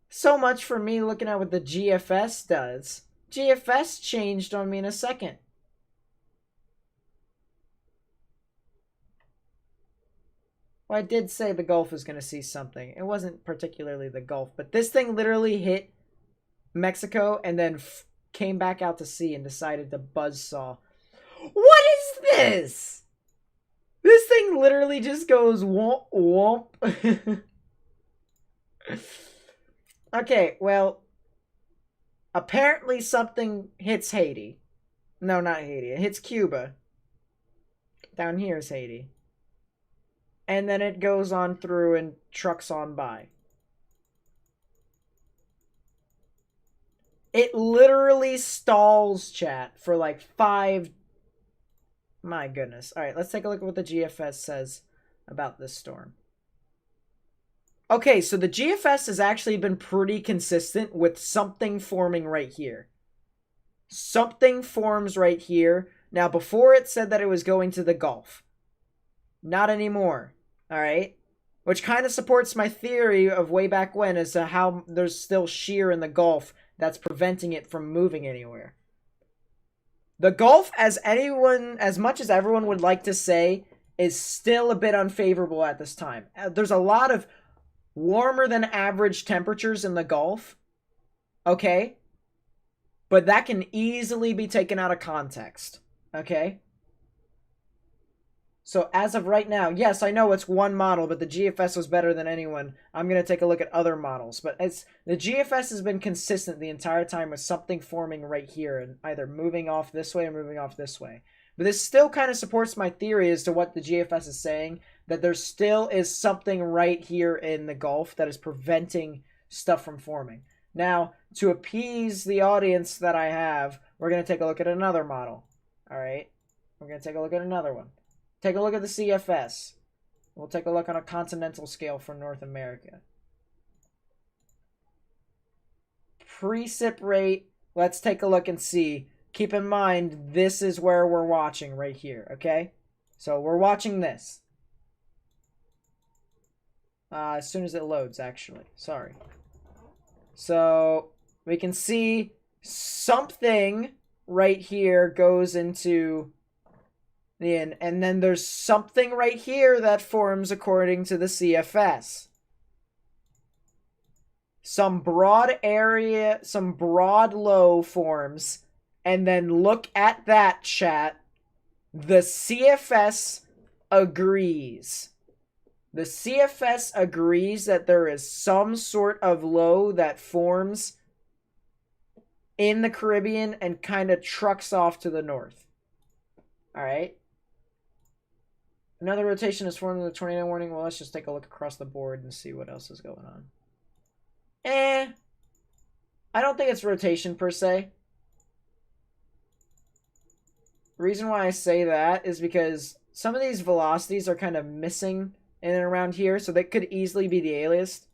So much for me looking at what the GFS does. GFS changed on me in a second. Well, I did say the Gulf was going to see something. It wasn't particularly the Gulf, but this thing literally hit Mexico and then came back out to sea and decided to buzzsaw. What is this? This thing literally just goes womp womp. Okay, well, apparently something hits Haiti. No, not Haiti. It hits Cuba. Down here is Haiti. And then it goes on through and trucks on by. It literally stalls, chat, for like 5... My goodness. All right, let's take a look at what the GFS says about this storm. Okay, so the GFS has actually been pretty consistent with something forming right here. Something forms right here. Now, before it said that it was going to the Gulf. Not anymore. All right? Which kind of supports my theory of way back when as to how there's still shear in the Gulf that's preventing it from moving anywhere. The Gulf, as much as everyone would like to say, is still a bit unfavorable at this time. There's a lot of warmer than average temperatures in the Gulf. Okay? But that can easily be taken out of context. Okay? So as of right now, yes, I know it's one model, but the GFS was better than anyone. I'm going to take a look at other models. But the GFS has been consistent the entire time with something forming right here and either moving off this way or moving off this way. But this still kind of supports my theory as to what the GFS is saying, that there still is something right here in the Gulf that is preventing stuff from forming. Now, to appease the audience that I have, we're going to take a look at another model. All right? We're going to take a look at another one. Take a look at the CFS. We'll take a look on a continental scale for North America. Precip rate, let's take a look and see. Keep in mind, this is where we're watching right here, okay? So we're watching this. As soon as it loads, actually. Sorry. So we can see something right here goes into the end, and then there's something right here that forms according to the CFS. Some broad area, some broad low forms, and then look at that, chat. The CFS agrees. The CFS agrees that there is some sort of low that forms in the Caribbean and kind of trucks off to the north. All right. Another rotation is formed in the 29 warning. Well, let's just take a look across the board and see what else is going on. I don't think it's rotation per se. The reason why I say that is because some of these velocities are kind of missing in and around here, so that could easily be the alias.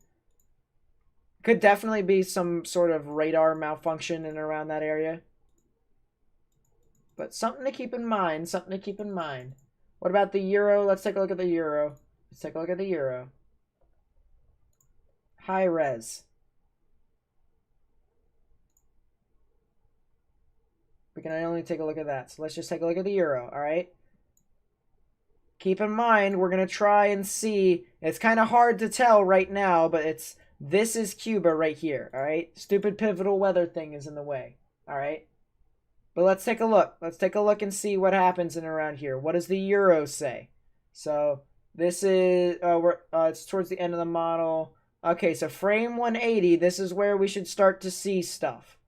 Could definitely be some sort of radar malfunction in and around that area. But something to keep in mind, something to keep in mind. What about the Euro? Let's take a look at the Euro. Let's take a look at the Euro. High res. We can only take a look at that. So let's just take a look at the Euro, all right? Keep in mind, we're going to try and see. It's kind of hard to tell right now, but it's This is Cuba right here, all right? Stupid pivotal weather thing is in the way, all right? But let's take a look. Let's take a look and see what happens in around here. What does the Euro say? So this is, it's towards the end of the model. Okay, so frame 180, this is where we should start to see stuff.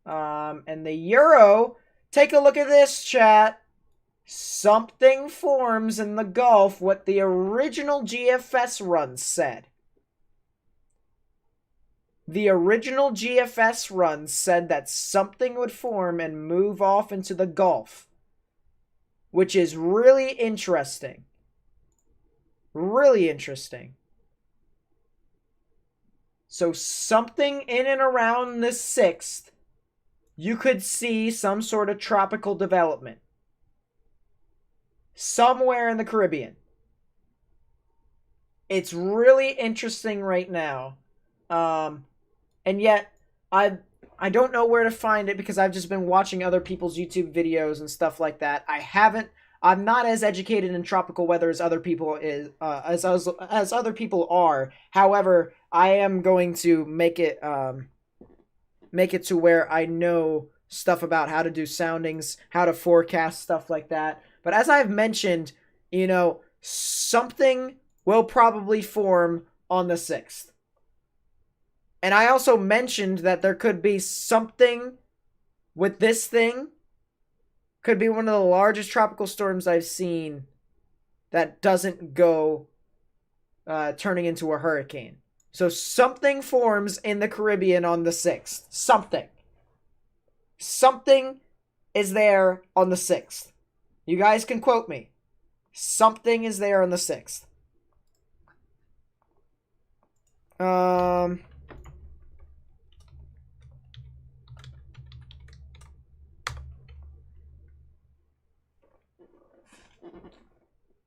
And the Euro, take a look at this, chat. Something forms in the Gulf, what the original GFS run said. The original GFS run said that something would form and move off into the Gulf, which is really interesting. Really interesting. So something in and around the 6th, you could see some sort of tropical development. Somewhere in the Caribbean. It's really interesting right now. And yet, I don't know where to find it because I've just been watching other people's YouTube videos and stuff like that. I'm not as educated in tropical weather as other people as other people are. However, I am going to make it to where I know stuff about how to do soundings, how to forecast stuff like that. But as I've mentioned, you know, something will probably form on the 6th. And I also mentioned that there could be something with this thing. Could be one of the largest tropical storms I've seen that doesn't go turning into a hurricane. So something forms in the Caribbean on the 6th. Something. Something is there on the 6th. You guys can quote me. Something is there on the 6th.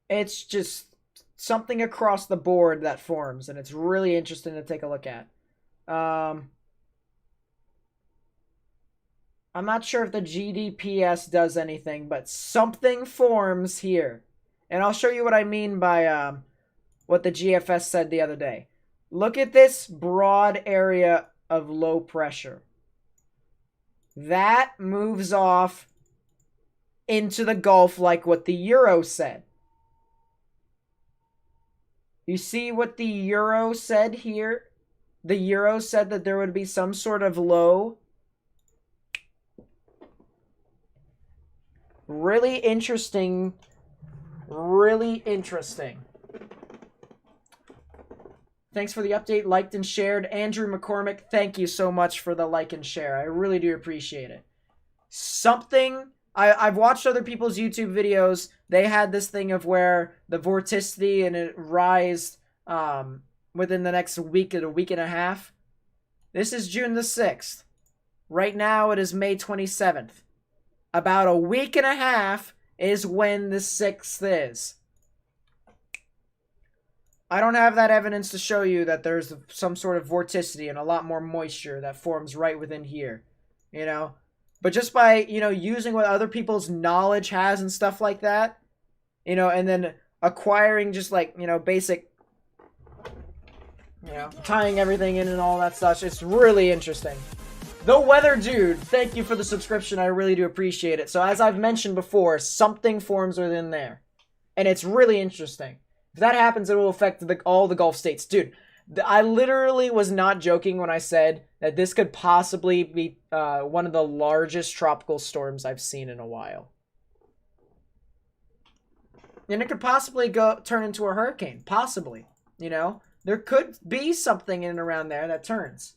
It's just something across the board that forms, and it's really interesting to take a look at. I'm not sure if the GDPS does anything, but something forms here. And I'll show you what I mean by what the GFS said the other day. Look at this broad area of low pressure. That moves off into the Gulf like what the Euro said. You see what the Euro said here? The Euro said that there would be some sort of low. Really interesting. Really interesting. Thanks for the update, liked and shared. Andrew McCormick, thank you so much for the like and share. I really do appreciate it. Something, I've watched other people's YouTube videos. They had this thing of where the vorticity and it rised within the next week to a week and a half. This is June the 6th. Right now it is May 27th. About a week and a half is when the 6th is. I don't have that evidence to show you that there's some sort of vorticity and a lot more moisture that forms right within here, you know? But just by, you know, using what other people's knowledge has and stuff like that, you know, and then acquiring just like, you know, basic, you know, tying everything in and all that stuff, it's really interesting. The Weather Dude, thank you for the subscription. I really do appreciate it. So as I've mentioned before, something forms within there. And it's really interesting. If that happens, it will affect all the Gulf states. Dude, I literally was not joking when I said that this could possibly be one of the largest tropical storms I've seen in a while. And it could possibly turn into a hurricane. Possibly. You know? There could be something in and around there that turns.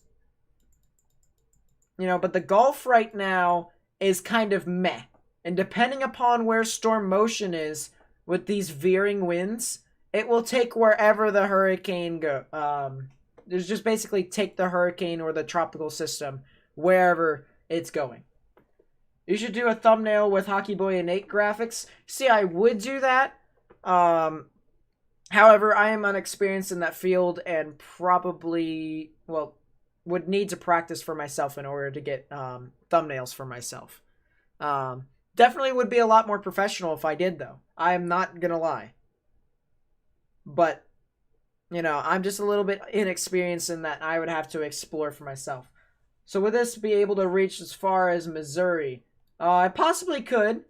You know, but the Gulf right now is kind of meh. And depending upon where storm motion is with these veering winds, it will take wherever the hurricane go. There's just basically take the hurricane or the tropical system wherever it's going. You should do a thumbnail with Hockey Boy Innate graphics. See, I would do that. However, I am unexperienced in that field and probably, well, would need to practice for myself in order to get thumbnails for myself. Definitely would be a lot more professional if I did, though. I am not gonna lie. But You know, I'm just a little bit inexperienced in that. I would have to explore for myself. So would this be able to reach as far as Missouri? I possibly could.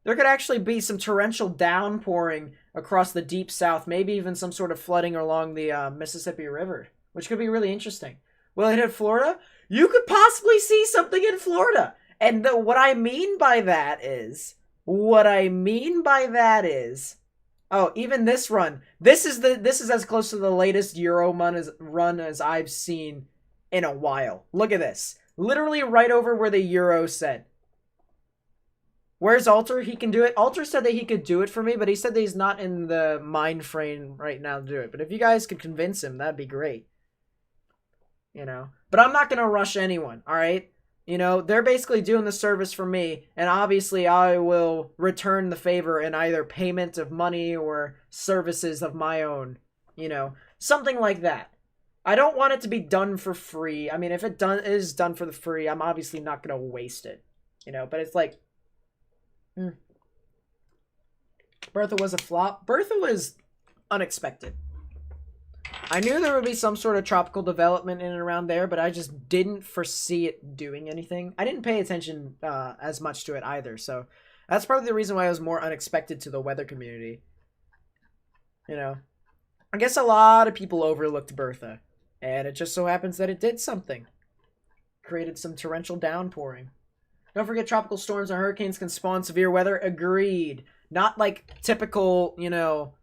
There could actually be some torrential downpouring across the deep south, maybe even some sort of flooding along the Mississippi River, which could be really interesting. Will it hit Florida? You could possibly see something in Florida. And what I mean by that is, oh, even this run. This is as close to the latest Euro run as I've seen in a while. Look at this. Literally right over where the Euro said. Where's Alter? He can do it. Alter said that he could do it for me, but he said that he's not in the mind frame right now to do it. But if you guys could convince him, that'd be great. You know? But I'm not going to rush anyone, alright? You know, they're basically doing the service for me, and obviously I will return the favor in either payment of money or services of my own. You know? Something like that. I don't want it to be done for free. I mean, if it is done for the free, I'm obviously not going to waste it. You know? But it's like... Bertha was a flop. Bertha was unexpected. I knew there would be some sort of tropical development in and around there, but I just didn't foresee it doing anything. I didn't pay attention as much to it either, so that's probably the reason why it was more unexpected to the weather community. You know, I guess a lot of people overlooked Bertha, and it just so happens that it did something. Created some torrential downpouring. Don't forget, tropical storms and hurricanes can spawn severe weather. Agreed. Not like typical, you know,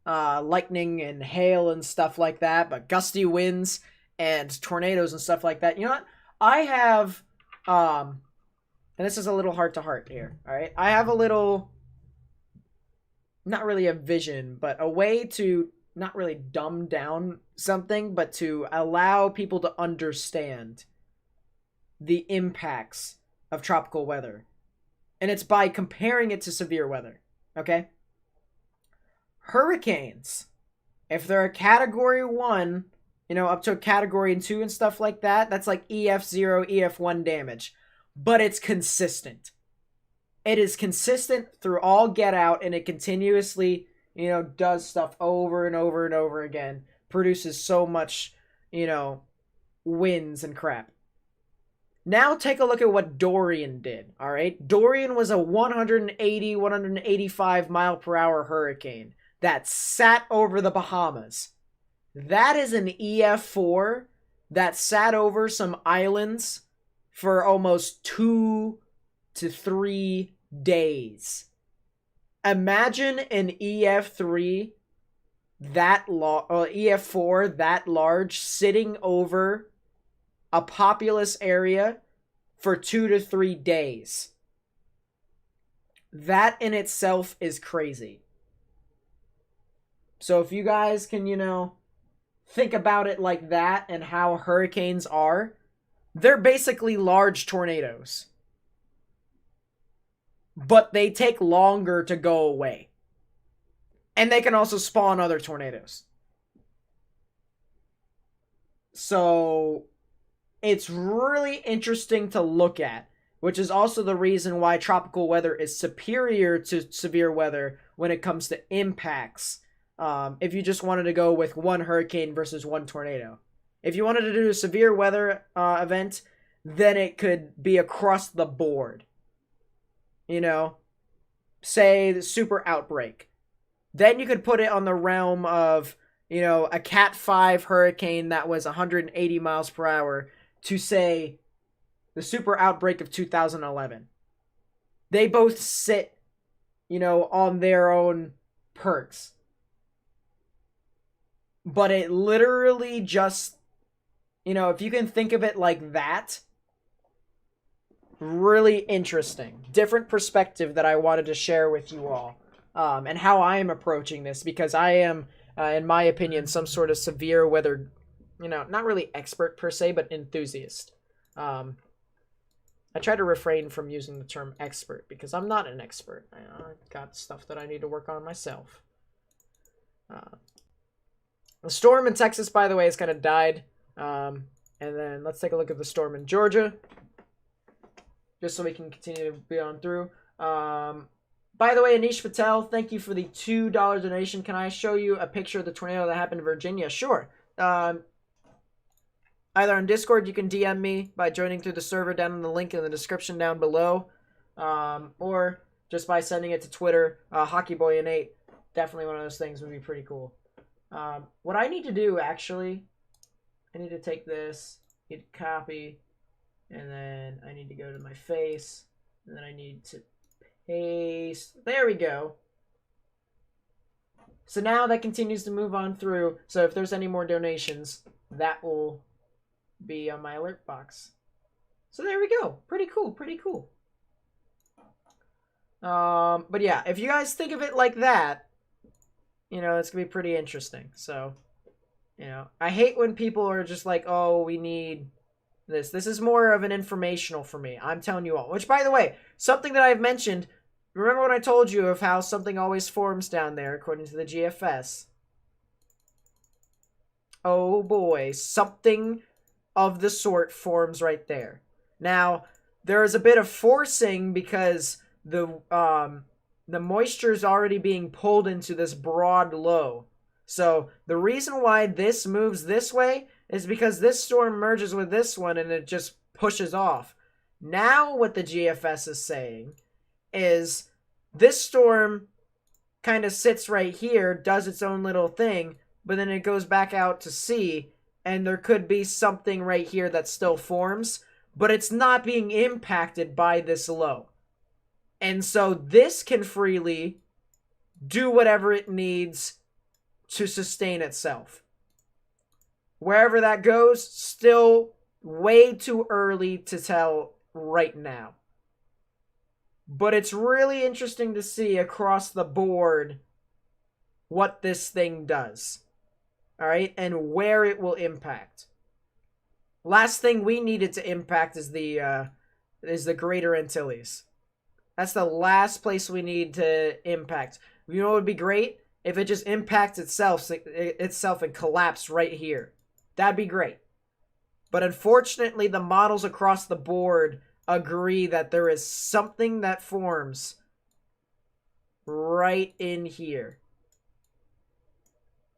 lightning and hail and stuff like that, but gusty winds and tornadoes and stuff like that. You know what? I have, and this is a little heart-to-heart here, all right? I have a little, not really a vision, but a way to not really dumb down something, but to allow people to understand the impacts of tropical weather. And it's by comparing it to severe weather. Okay? Hurricanes. If they're a category 1, you know, up to a category 2 and stuff like that, that's like EF0, EF1 damage. But it's consistent. It is consistent through all get out, and it continuously, you know, does stuff over and over and over again. Produces so much, you know, winds and crap. Now take a look at what Dorian did, all right? Dorian was a 180, 185 mile per hour hurricane that sat over the Bahamas. That is an EF4 that sat over some islands for almost 2 to 3 days. Imagine an EF3 EF4 that large sitting over a populous area for 2 to 3 days. That in itself is crazy. So if you guys can, you know, think about it like that and how hurricanes are, they're basically large tornadoes. But they take longer to go away. And they can also spawn other tornadoes. So it's really interesting to look at, which is also the reason why tropical weather is superior to severe weather when it comes to impacts. If you just wanted to go with one hurricane versus one tornado. If you wanted to do a severe weather event, then it could be across the board. You know, say the super outbreak. Then you could put it on the realm of, you know, a Cat 5 hurricane that was 180 miles per hour to, say, the super outbreak of 2011. They both sit, you know, on their own perks. But it literally just, you know, if you can think of it like that, really interesting. Different perspective that I wanted to share with you all. And how I am approaching this, because I am, in my opinion, some sort of severe weather, you know, not really expert per se, but enthusiast. I try to refrain from using the term expert because I'm not an expert. I've got stuff that I need to work on myself. The storm in Texas, by the way, has kind of died. And then let's take a look at the storm in Georgia, just so we can continue to be on through. By the way, Anish Patel, thank you for the $2 donation. Can I show you a picture of the tornado that happened in Virginia? Sure. Either on Discord, you can DM me by joining through the server down in the link in the description down below, or just by sending it to Twitter. HockeyBoy8, definitely one of those things would be pretty cool. What I need to do, actually, I need to take this, hit copy, and then I need to go to my face, and then I need to paste. There we go. So now that continues to move on through. So if there's any more donations, that will be on my alert box. So there we go. Pretty cool. Pretty cool. But yeah, if you guys think of it like that, you know, it's gonna be pretty interesting. So, you know, I hate when people are just like, oh, we need this. This is more of an informational for me. I'm telling you all. Which, by the way, something that I've mentioned. Remember when I told you of how something always forms down there, according to the GFS? Oh boy, something of the sort forms right there. Now, there is a bit of forcing because the moisture is already being pulled into this broad low. So the reason why this moves this way is because this storm merges with this one and it just pushes off. Now what the GFS is saying is this storm kind of sits right here, does its own little thing, but then it goes back out to sea, and there could be something right here that still forms, but it's not being impacted by this low. And so this can freely do whatever it needs to sustain itself. Wherever that goes, still way too early to tell right now. But it's really interesting to see across the board what this thing does. All right, and where it will impact. Last thing we needed to impact is the Greater Antilles. That's the last place we need to impact. You know what would be great? If it just impacts itself and collapsed right here. That'd be great. But unfortunately, the models across the board agree that there is something that forms right in here.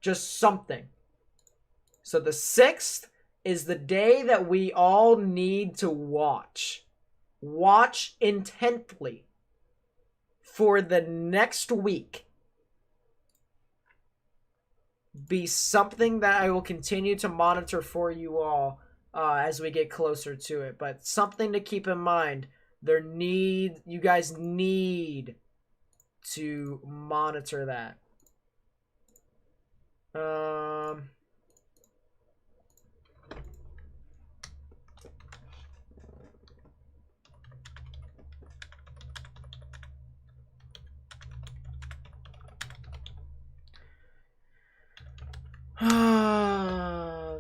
Just something. So the 6th is the day that we all need to watch. Watch intently for the next week. Be something that I will continue to monitor for you all as we get closer to it. But something to keep in mind. You guys need to monitor that.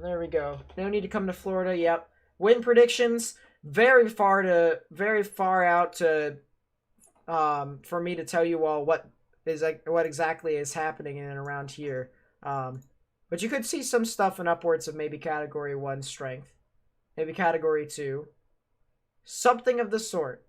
There we go. No need to come to Florida. Yep. Wind predictions very far out to for me to tell you all what exactly is happening in and around here. But you could see some stuff in upwards of maybe category 1 strength, maybe category 2, something of the sort.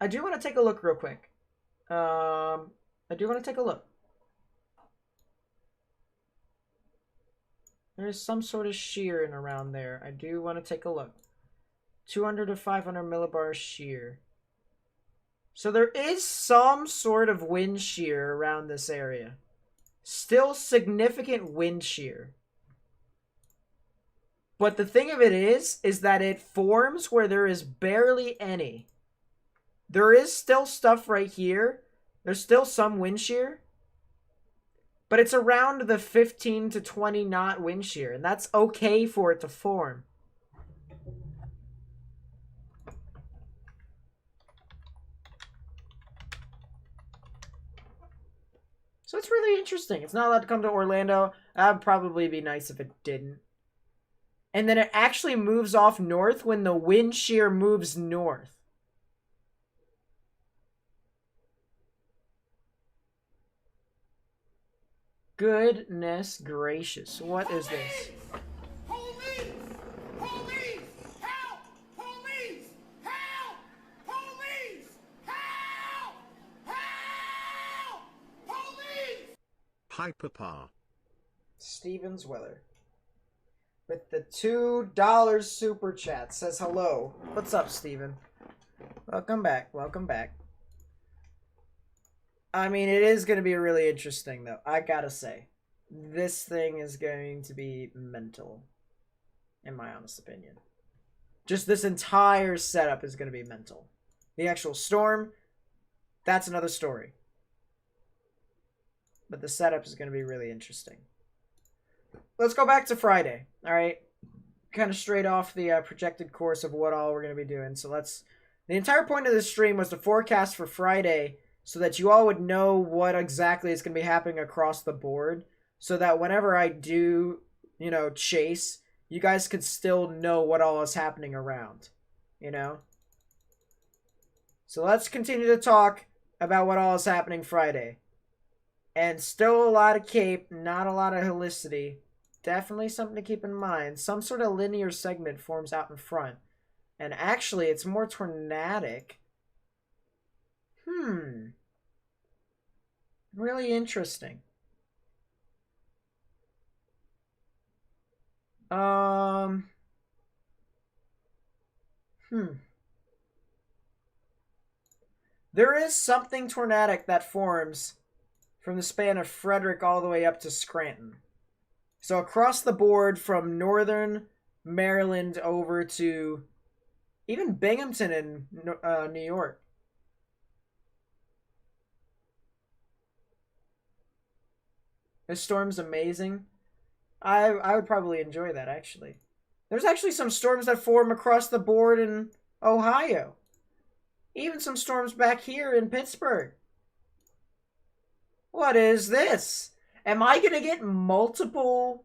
I do want to take a look real quick. I do want to take a look. There's some sort of shear in around there. I do want to take a look. 200 to 500 millibar shear. So there is some sort of wind shear around this area. Still significant wind shear. But the thing of it is that it forms where there is barely any. There is still stuff right here. There's still some wind shear. But it's around the 15 to 20 knot wind shear. And that's okay for it to form. So it's really interesting. It's not allowed to come to Orlando. That would probably be nice if it didn't. And then it actually moves off north when the wind shear moves north. Goodness gracious. What is this? Police! Police! Help! Police! Help! Police! Help! Help! Police! Hi, Papa. Steven's Weather. With the $2 super chat says hello. What's up, Steven? Welcome back. Welcome back. I mean, it is going to be really interesting, though. I gotta say. This thing is going to be mental. In my honest opinion. Just this entire setup is going to be mental. The actual storm, that's another story. But the setup is going to be really interesting. Let's go back to Friday, all right? Kind of straight off the projected course of what all we're going to be doing. So let's... The entire point of this stream was to forecast for Friday so that you all would know what exactly is going to be happening across the board. So that whenever I do, you know, chase, you guys could still know what all is happening around, you know? So let's continue to talk about what all is happening Friday. And still a lot of cape, not a lot of helicity. Definitely something to keep in mind. Some sort of linear segment forms out in front. And actually, it's more tornadic. Really interesting. There is something tornadic that forms from the span of Frederick all the way up to Scranton. So across the board from northern Maryland over to even Binghamton in New York. This storm's amazing. I would probably enjoy that, actually. There's actually some storms that form across the board in Ohio. Even some storms back here in Pittsburgh. What is this? Am I going to get multiple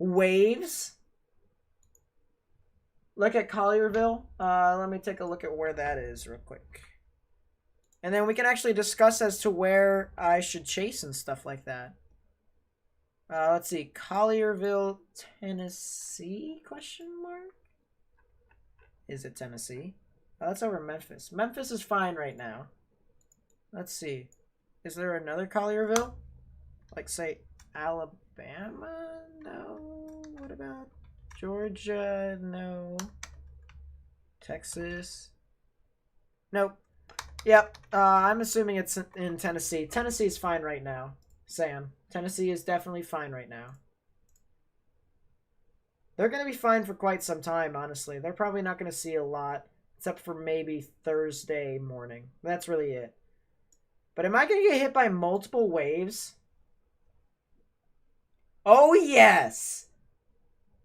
waves? Look at Collierville. Let me take a look at where that is real quick. And then we can actually discuss as to where I should chase and stuff like that. Let's see. Collierville, Tennessee? Question mark? Is it Tennessee? Oh, that's over Memphis. Memphis is fine right now. Let's see. Is there another Collierville? Like, say, Alabama? No. What about Georgia? No. Texas? Nope. Yep. I'm assuming it's in Tennessee. Tennessee is fine right now. Sam. Tennessee is definitely fine right now. They're going to be fine for quite some time, honestly. They're probably not going to see a lot, except for maybe Thursday morning. That's really it. But am I going to get hit by multiple waves? Oh, yes!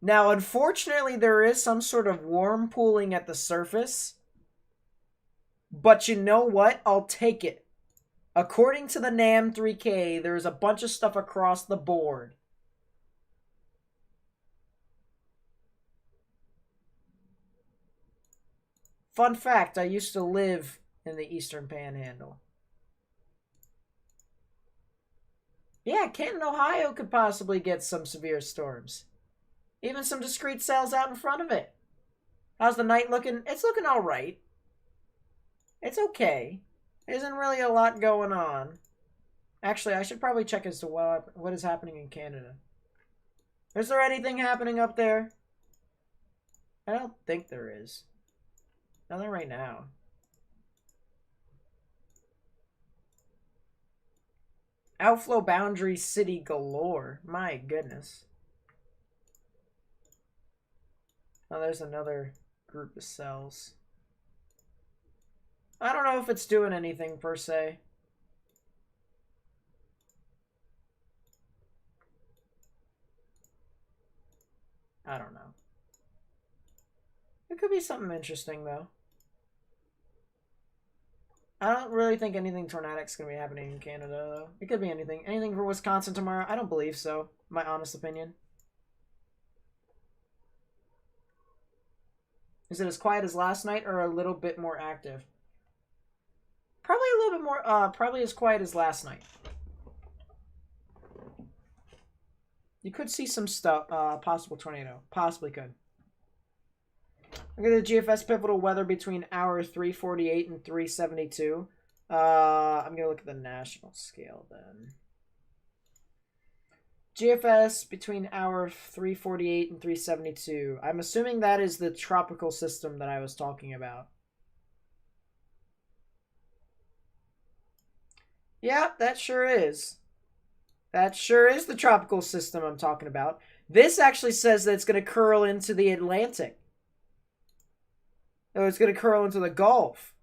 Now, unfortunately, there is some sort of warm pooling at the surface. But you know what? I'll take it. According to the NAM 3K, there's a bunch of stuff across the board. Fun fact, I used to live in the Eastern Panhandle. Yeah, Canton, Ohio could possibly get some severe storms. Even some discrete cells out in front of it. How's the night looking? It's looking all right. It's okay. Isn't really a lot going on. Actually, I should probably check as to what is happening in Canada. Is there anything happening up there? I don't think there is. Nothing right now. Outflow boundary city galore. My goodness. Oh, there's another group of cells. I don't know if it's doing anything per se. I don't know. It could be something interesting, though. I don't really think anything tornadic's going to be happening in Canada, though. It could be anything. Anything for Wisconsin tomorrow? I don't believe so. My honest opinion. Is it as quiet as last night or a little bit more active? Probably a little bit more, probably as quiet as last night. You could see some stuff, possible tornado. Possibly could. Look at the GFS pivotal weather between hour 348 and 372. I'm going to look at the national scale then. GFS between hour 348 and 372. I'm assuming that is the tropical system that I was talking about. Yeah, that sure is. That sure is the tropical system I'm talking about. This actually says that it's going to curl into the Atlantic. Oh, it's going to curl into the Gulf.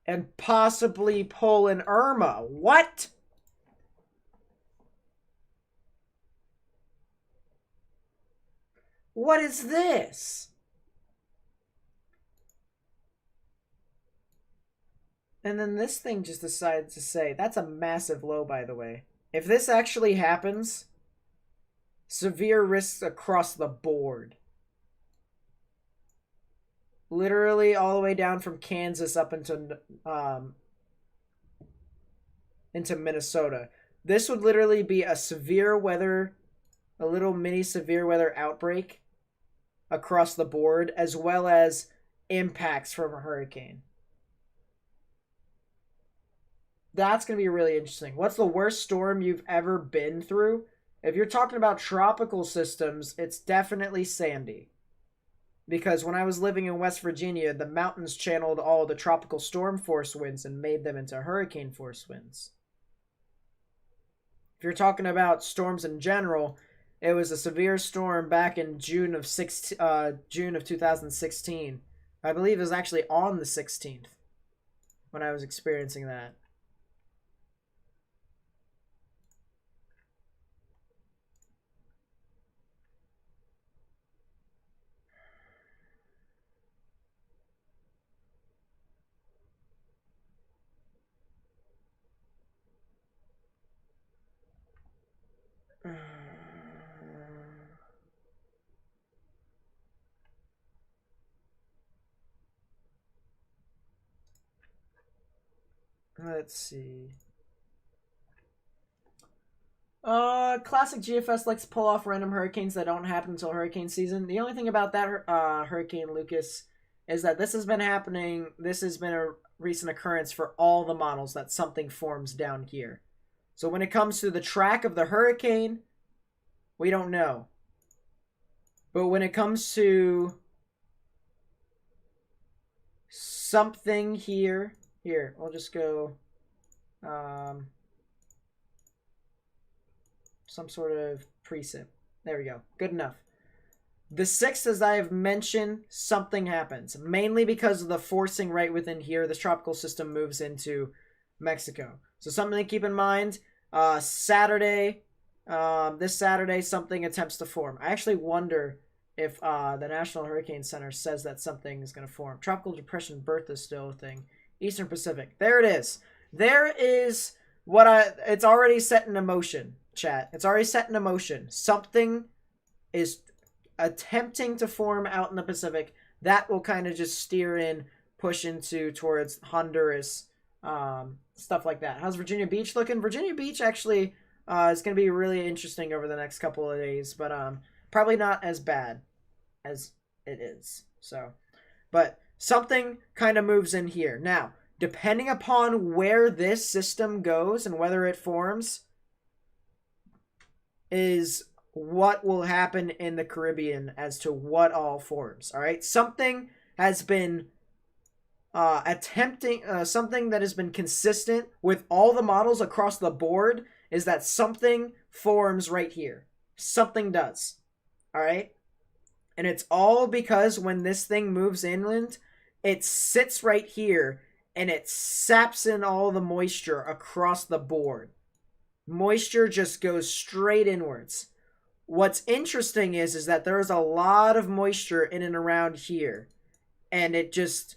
And possibly pull an Irma. What? What is this? And then this thing just decides to say, that's a massive low, by the way. If this actually happens, severe risks across the board. Literally all the way down from Kansas up into Minnesota. This would literally be a severe weather, a little mini severe weather outbreak across the board, as well as impacts from a hurricane. That's going to be really interesting. What's the worst storm you've ever been through? If you're talking about tropical systems, it's definitely Sandy. Because when I was living in West Virginia, the mountains channeled all the tropical storm force winds and made them into hurricane force winds. If you're talking about storms in general, it was a severe storm back in June of 2016. I believe it was actually on the 16th when I was experiencing that. Let's see. Classic GFS likes to pull off random hurricanes that don't happen until hurricane season. The only thing about that hurricane, Lucas, is that this has been happening. This has been a recent occurrence for all the models that something forms down here. So when it comes to the track of the hurricane, we don't know. But when it comes to something here, I'll just go some sort of precip. There we go. Good enough. The 6th, as I have mentioned, something happens. Mainly because of the forcing right within here. This tropical system moves into Mexico. So something to keep in mind. Saturday, this Saturday, something attempts to form. I actually wonder if the National Hurricane Center says that something is going to form. Tropical Depression Bertha is still a thing. Eastern Pacific. There it is. There is it's already set in motion, chat. It's already set in motion. Something is attempting to form out in the Pacific. That will kind of just steer in, push into towards Honduras, stuff like that. How's Virginia Beach looking? Virginia Beach actually is going to be really interesting over the next couple of days, but probably not as bad as it is. So, but something kind of moves in here. Now, depending upon where this system goes and whether it forms is what will happen in the Caribbean as to what all forms. All right. Something has been something that has been consistent with all the models across the board is that something forms right here. Something does. All right. And it's all because when this thing moves inland, it sits right here and it saps in all the moisture across the board. Moisture just goes straight inwards. What's interesting is that there's a lot of moisture in and around here, and it just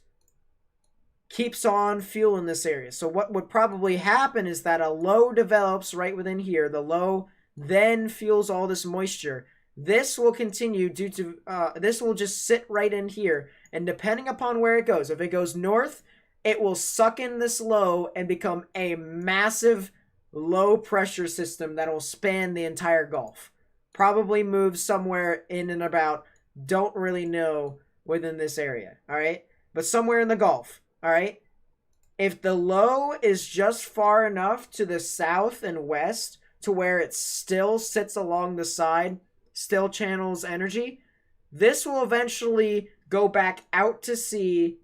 keeps on fueling this area. So what would probably happen is that a low develops right within here. The low then fuels all this moisture. This will continue due to this will just sit right in here, and depending upon where it goes, if it goes north, it will suck in this low and become a massive low pressure system that will span the entire Gulf. Probably move somewhere in and about, don't really know within this area, all right? But somewhere in the Gulf, all right? If the low is just far enough to the south and west to where it still sits along the side, still channels energy, this will eventually go back out to sea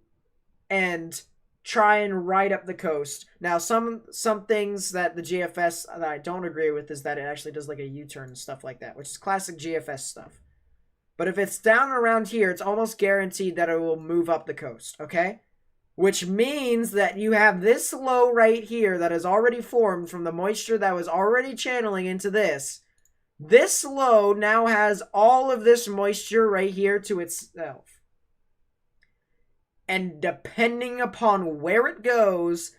and try and ride up the coast. Now, some things that the GFS that I don't agree with is that it actually does like a U-turn and stuff like that, which is classic GFS stuff. But if it's down around here, it's almost guaranteed that it will move up the coast, okay? Which means that you have this low right here that has already formed from the moisture that was already channeling into this. This low now has all of this moisture right here to itself. And depending upon where it goes,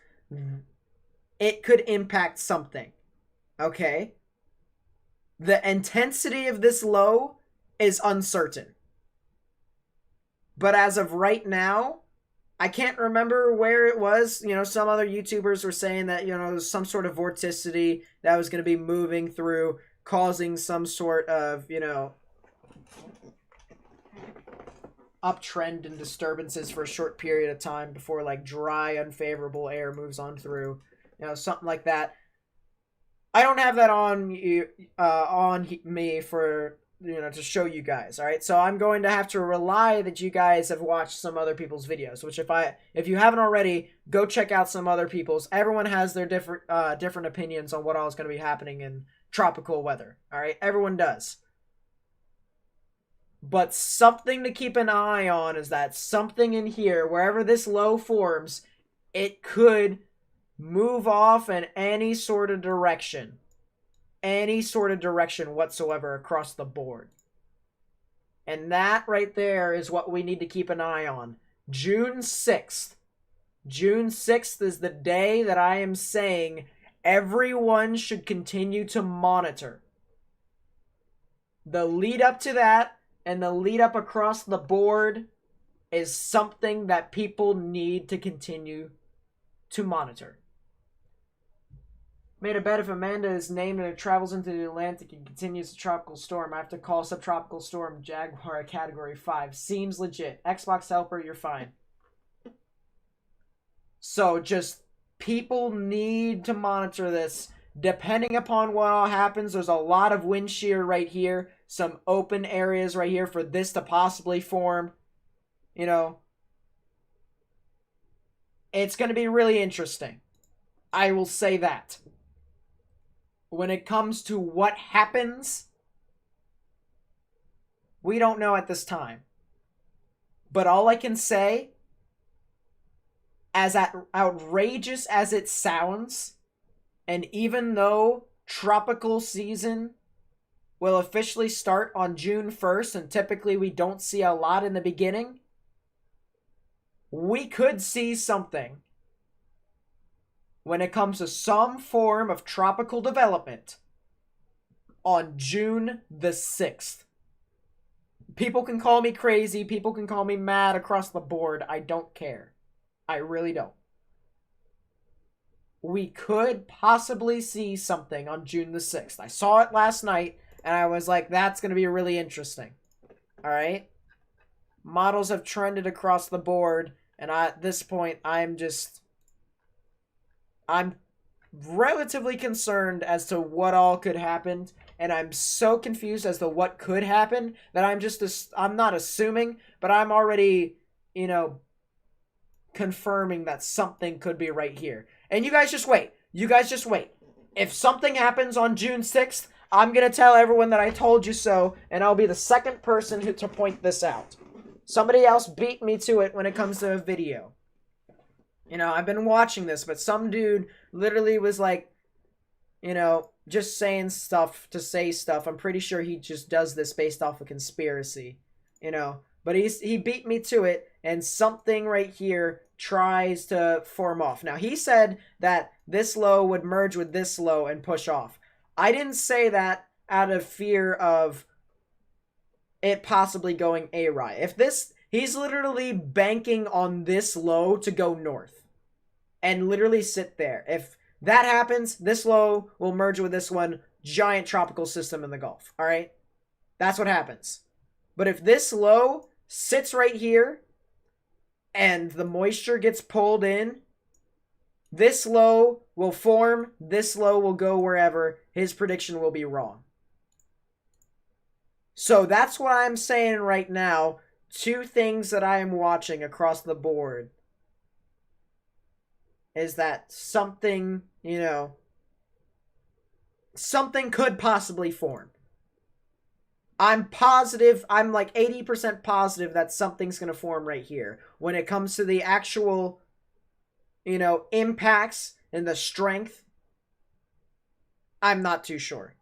it could impact something. Okay? The intensity of this low is uncertain. But as of right now, I can't remember where it was. You know, some other YouTubers were saying that, you know, there's some sort of vorticity that was going to be moving through, causing some sort of, you know, uptrend and disturbances for a short period of time before, like, dry, unfavorable air moves on through. You know, something like that. I don't have that on me for, you know, to show you guys, all right? So I'm going to have to rely that you guys have watched some other people's videos, which if you haven't already, go check out some other people's. Everyone has their different opinions on what all is going to be happening in tropical weather, all right? Everyone does. But something to keep an eye on is that something in here, wherever this low forms, it could move off in any sort of direction. Any sort of direction whatsoever across the board. And that right there is what we need to keep an eye on. June 6th. June 6th is the day that I am saying everyone should continue to monitor. The lead up to that and the lead up across the board is something that people need to continue to monitor. Made a bet if Amanda is named and it travels into the Atlantic and continues a tropical storm, I have to call subtropical storm Jaguar a category 5. Seems legit. Xbox helper, you're fine. So just people need to monitor this. Depending upon what all happens, there's a lot of wind shear right here. Some open areas right here for this to possibly form. You know, it's going to be really interesting. I will say that. When it comes to what happens, we don't know at this time. But all I can say, as outrageous as it sounds, and even though tropical season will officially start on June 1st, and typically we don't see a lot in the beginning, we could see something when it comes to some form of tropical development on June the 6th. People can call me crazy. People can call me mad across the board. I don't care. I really don't. We could possibly see something on June the 6th. I saw it last night, and I was like, that's going to be really interesting. All right? Models have trended across the board, and at this point, I'm relatively concerned as to what all could happen, and I'm so confused as to what could happen that I'm not assuming, but I'm already, you know, confirming that something could be right here. And you guys just wait. If something happens on June 6th, I'm going to tell everyone that I told you so, and I'll be the second person to point this out. Somebody else beat me to it when it comes to a video. You know, I've been watching this, but some dude literally was like, you know, just saying stuff to say stuff. I'm pretty sure he just does this based off a conspiracy, you know. But he beat me to it, and something right here tries to form off. Now, he said that this low would merge with this low and push off. I didn't say that out of fear of it possibly going awry. He's literally banking on this low to go north and literally sit there. If That happens, this low will merge with this one, giant tropical system in the Gulf. All right? That's what happens. But if this low sits right here and the moisture gets pulled in, this low will form, this low will go wherever. His prediction will be wrong. So that's what I'm saying right now. Two things that I am watching across the board is that something, something could possibly form. I'm positive, I'm like 80% positive that something's going to form right here. When it comes to the actual, impacts and the strength, I'm not too sure.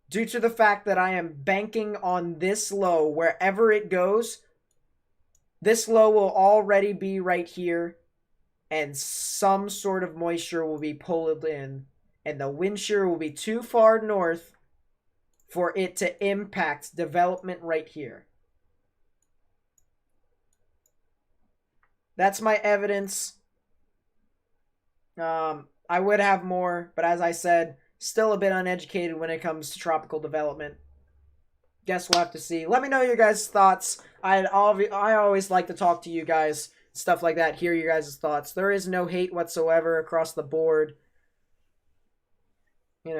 Due to the fact that I am banking on this low, wherever it goes, this low will already be right here, and some sort of moisture will be pulled in, and the wind shear will be too far north for it to impact development right here. That's my evidence. I would have more, but as I said, still a bit uneducated when it comes to tropical development. Guess we'll have to see. Let me know your guys' thoughts. I always like to talk to you guys, stuff like that, hear your guys' thoughts. There is no hate whatsoever across the board. And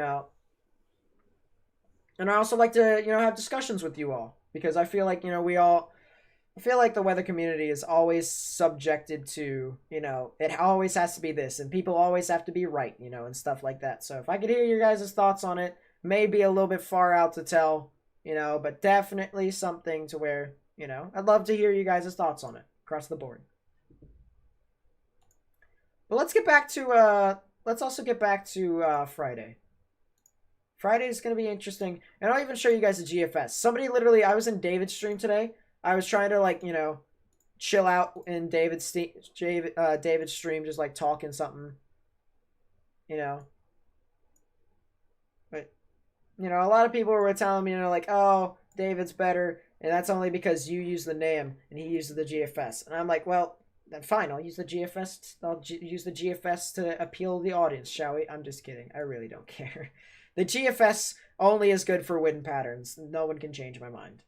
I also like to, have discussions with you all. Because I feel like, I feel like the weather community is always subjected to, it always has to be this, and people always have to be right, and stuff like that. So if I could hear your guys' thoughts on it, maybe a little bit far out to tell, but definitely something to where, I'd love to hear you guys' thoughts on it across the board. But let's get back to, let's also get back to Friday. Friday is going to be interesting, and I'll even show you guys the GFS. Somebody literally, I was in David's stream today. I was trying to, chill out in David's stream, just, talking something, But, a lot of people were telling me, oh, David's better, and that's only because you use the name, and he uses the GFS. And I'm like, well, then fine, I'll use the GFS. I'll use the GFS to appeal to the audience, shall we? I'm just kidding. I really don't care. The GFS only is good for wind patterns. No one can change my mind.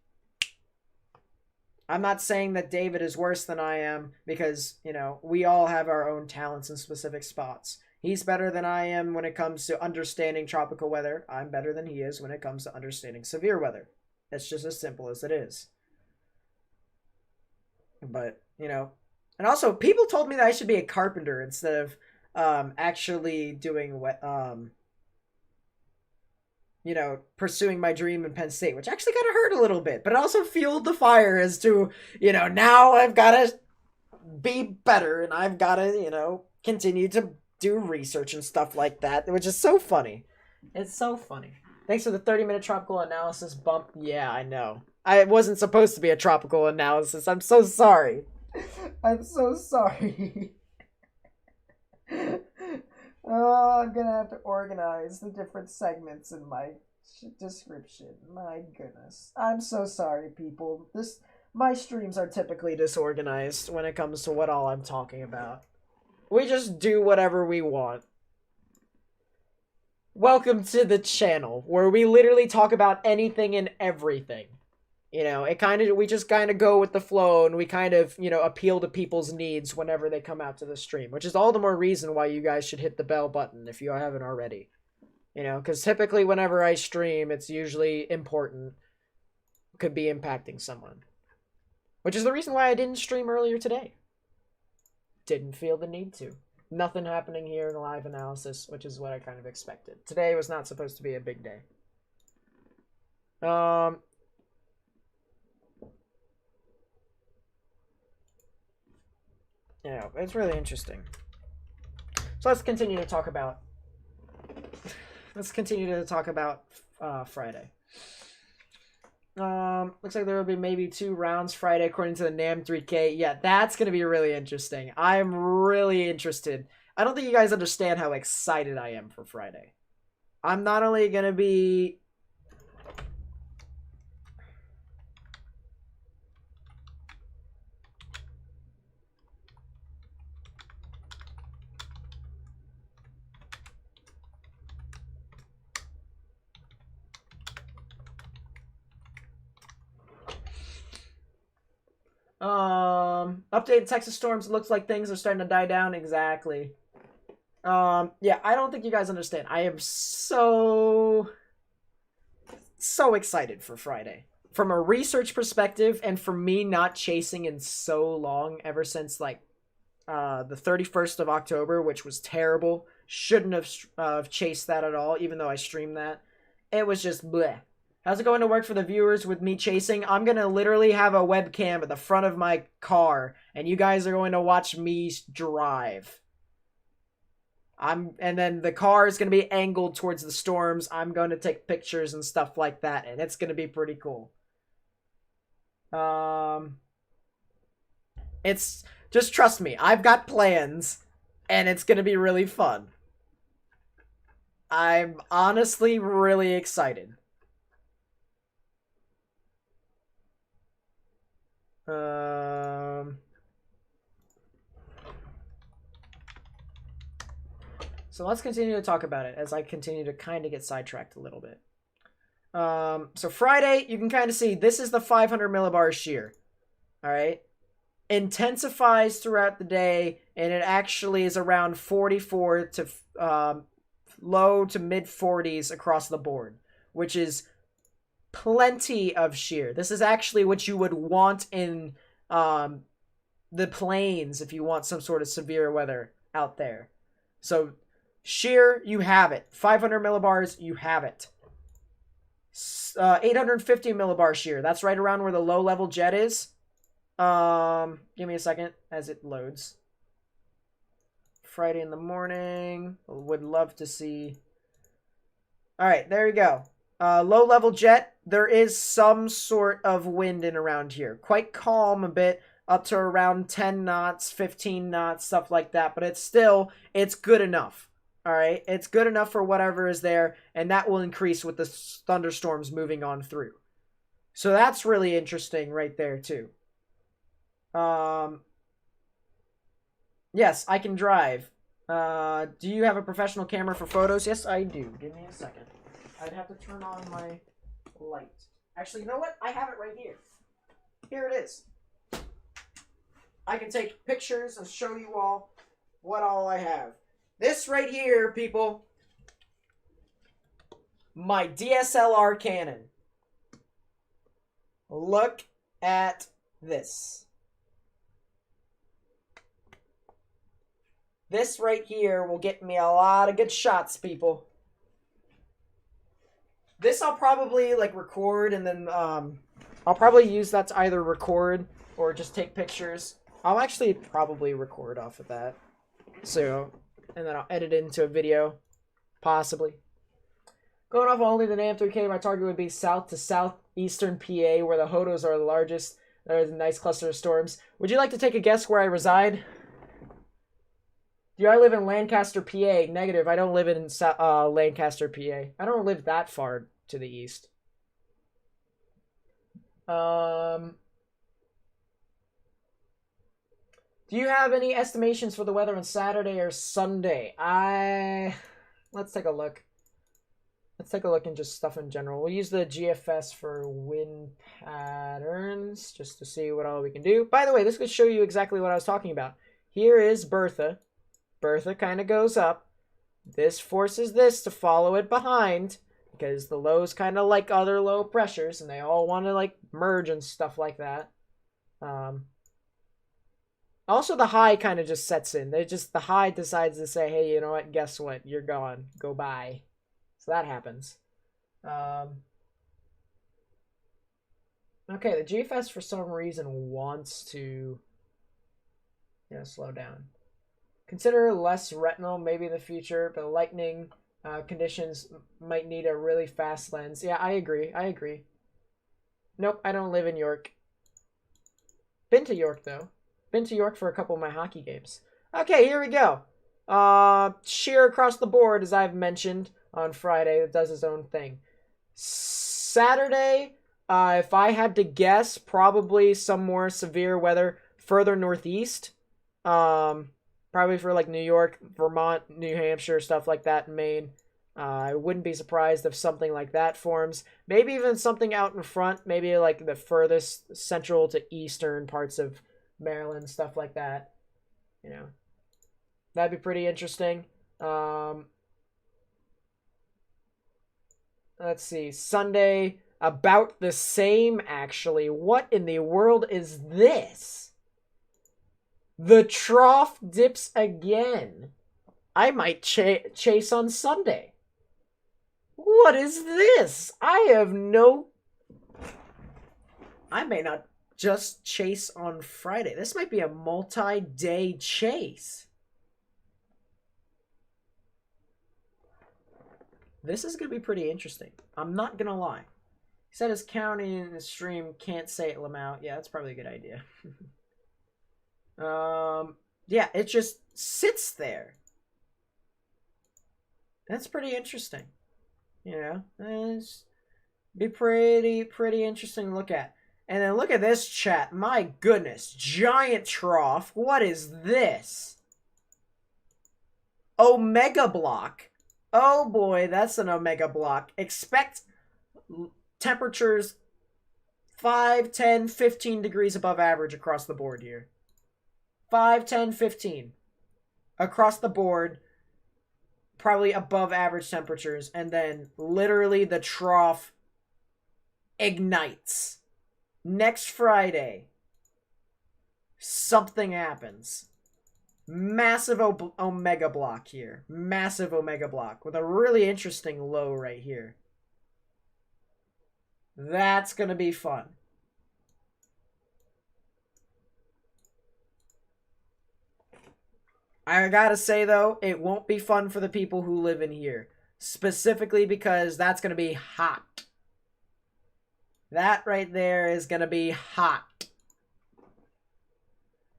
I'm not saying that David is worse than I am because, we all have our own talents in specific spots. He's better than I am when it comes to understanding tropical weather. I'm better than he is when it comes to understanding severe weather. It's just as simple as it is. But, and also people told me that I should be a carpenter instead of actually doing pursuing my dream in Penn State, which actually kind of hurt a little bit, but it also fueled the fire as to, now I've got to be better and I've got to, continue to do research and stuff like that, which is so funny. It's so funny. Thanks for the 30-minute tropical analysis bump. Yeah, I know. It wasn't supposed to be a tropical analysis. I'm so sorry. I'm so sorry. Oh, I'm gonna have to organize the different segments in my description. My goodness. I'm so sorry, people. My streams are typically disorganized when it comes to what all I'm talking about. We just do whatever we want. Welcome to the channel, where we literally talk about anything and everything. We just kind of go with the flow, and we kind of, appeal to people's needs whenever they come out to the stream, which is all the more reason why you guys should hit the bell button if you haven't already. Because typically whenever I stream, it's usually important, could be impacting someone. Which is the reason why I didn't stream earlier today. Didn't feel the need to. Nothing happening here in the live analysis, which is what I kind of expected. Today was not supposed to be a big day. It's really interesting. So let's continue to talk about Friday. Looks like there will be maybe 2 rounds Friday according to the NAM 3K. Yeah, that's going to be really interesting. I'm really interested. I don't think you guys understand how excited I am for Friday. I'm not only going to be... Updated Texas storms. Looks like things are starting to die down. Exactly. Yeah, I don't think you guys understand. I am so excited for Friday. From a research perspective, and for me not chasing in so long, ever since like the 31st of October, which was terrible. Shouldn't have chased that at all, even though I streamed that. It was just bleh. How's it going to work for the viewers with me chasing? I'm going to literally have a webcam at the front of my car, and you guys are going to watch me drive. And then the car is going to be angled towards the storms. I'm going to take pictures and stuff like that, and it's going to be pretty cool. It's just trust me. I've got plans, and it's going to be really fun. I'm honestly really excited. So let's continue to talk about it as I continue to kind of get sidetracked a little bit. So Friday, you can kind of see this is the 500 millibar shear. All right. Intensifies throughout the day, and it actually is around 44 to low to mid 40s across the board, which is plenty of shear. This is actually what you would want in the plains if you want some sort of severe weather out there. So shear, you have it. 500 millibars, you have it. 850 millibar shear. That's right around where the low level jet is. Give me a second as it loads. Friday in the morning. Would love to see. All right, there you go. Low level jet. There is some sort of wind in around here. Quite calm a bit, up to around 10 knots, 15 knots, stuff like that. But it's good enough. All right, it's good enough for whatever is there, and that will increase with the thunderstorms moving on through. So that's really interesting right there too. Yes, I can drive. Do you have a professional camera for photos? Yes, I do. Give me a second. I'd have to turn on my light. Actually, you know what? I have it right here. Here it is. I can take pictures and show you all what all I have. This right here, people. My DSLR Canon. Look at this. This right here will get me a lot of good shots, people. This I'll probably like record, and then I'll probably use that to either record or just take pictures. I'll actually probably record off of that. So, and then I'll edit it into a video, possibly. Going off only the AM3K, my target would be south to southeastern PA, where the Hodos are the largest. There's a nice cluster of storms. Would you like to take a guess where I reside? Do I live in Lancaster, PA? Negative. I don't live in Lancaster, PA. I don't live that far to the east. Do you have any estimations for the weather on Saturday or Sunday? Let's take a look. Let's take a look in just stuff in general. We'll use the GFS for wind patterns just to see what all we can do. By the way, this could show you exactly what I was talking about. Here is Bertha. Bertha kind of goes up. This forces this to follow it behind because the lows kind of like other low pressures, and they all want to like merge and stuff like that. Also, the high kind of just sets in. The high decides to say, hey, you know what? Guess what? You're gone. Go bye. So that happens. Okay, the GFS for some reason wants to slow down. Consider less retinal maybe in the future, but lightning conditions might need a really fast lens. Yeah, I agree. Nope, I don't live in York. Been to York, though. Been to York for a couple of my hockey games. Okay, here we go. Sheer across the board, as I've mentioned on Friday. It does its own thing. Saturday, if I had to guess, probably some more severe weather further northeast. Probably for like New York, Vermont, New Hampshire, stuff like that, Maine. I wouldn't be surprised if something like that forms. Maybe even something out in front, maybe like the furthest central to eastern parts of Maryland, stuff like that. You know, that'd be pretty interesting. Let's see, Sunday, about the same, actually. What in the world is this? The trough dips again. I might chase on Sunday. What is this? I may not just chase on Friday. This might be a multi-day chase. This is going to be pretty interesting. I'm not going to lie. He said his county in the stream can't say it, Lamau. Yeah, that's probably a good idea. Yeah, it just sits there. That's pretty interesting. You know, it's be pretty interesting to look at. And then look at this chat. My goodness, giant trough. What is this? Omega block. Oh boy, that's an omega block. Expect temperatures 5, 10, 15 degrees above average across the board here. 5, 10, 15. Across the board, probably above average temperatures. And then literally the trough ignites. Next Friday, something happens. Massive omega block here. Massive omega block with a really interesting low right here. That's going to be fun. I gotta say, though, it won't be fun for the people who live in here. Specifically because that's going to be hot. That right there is going to be hot.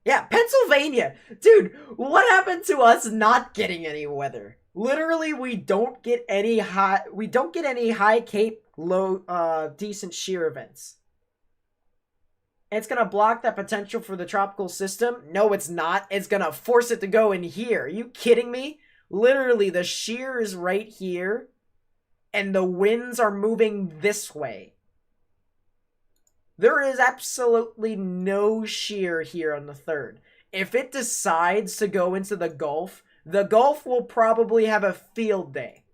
Yeah, Pennsylvania. Dude, what happened to us not getting any weather? Literally, we don't get any high cape, low, decent shear events. It's going to block that potential for the tropical system. No, it's not. It's going to force it to go in here. Are you kidding me? Literally, the shear is right here, and the winds are moving this way. There is absolutely no shear here on the 3rd. If it decides to go into the Gulf will probably have a field day.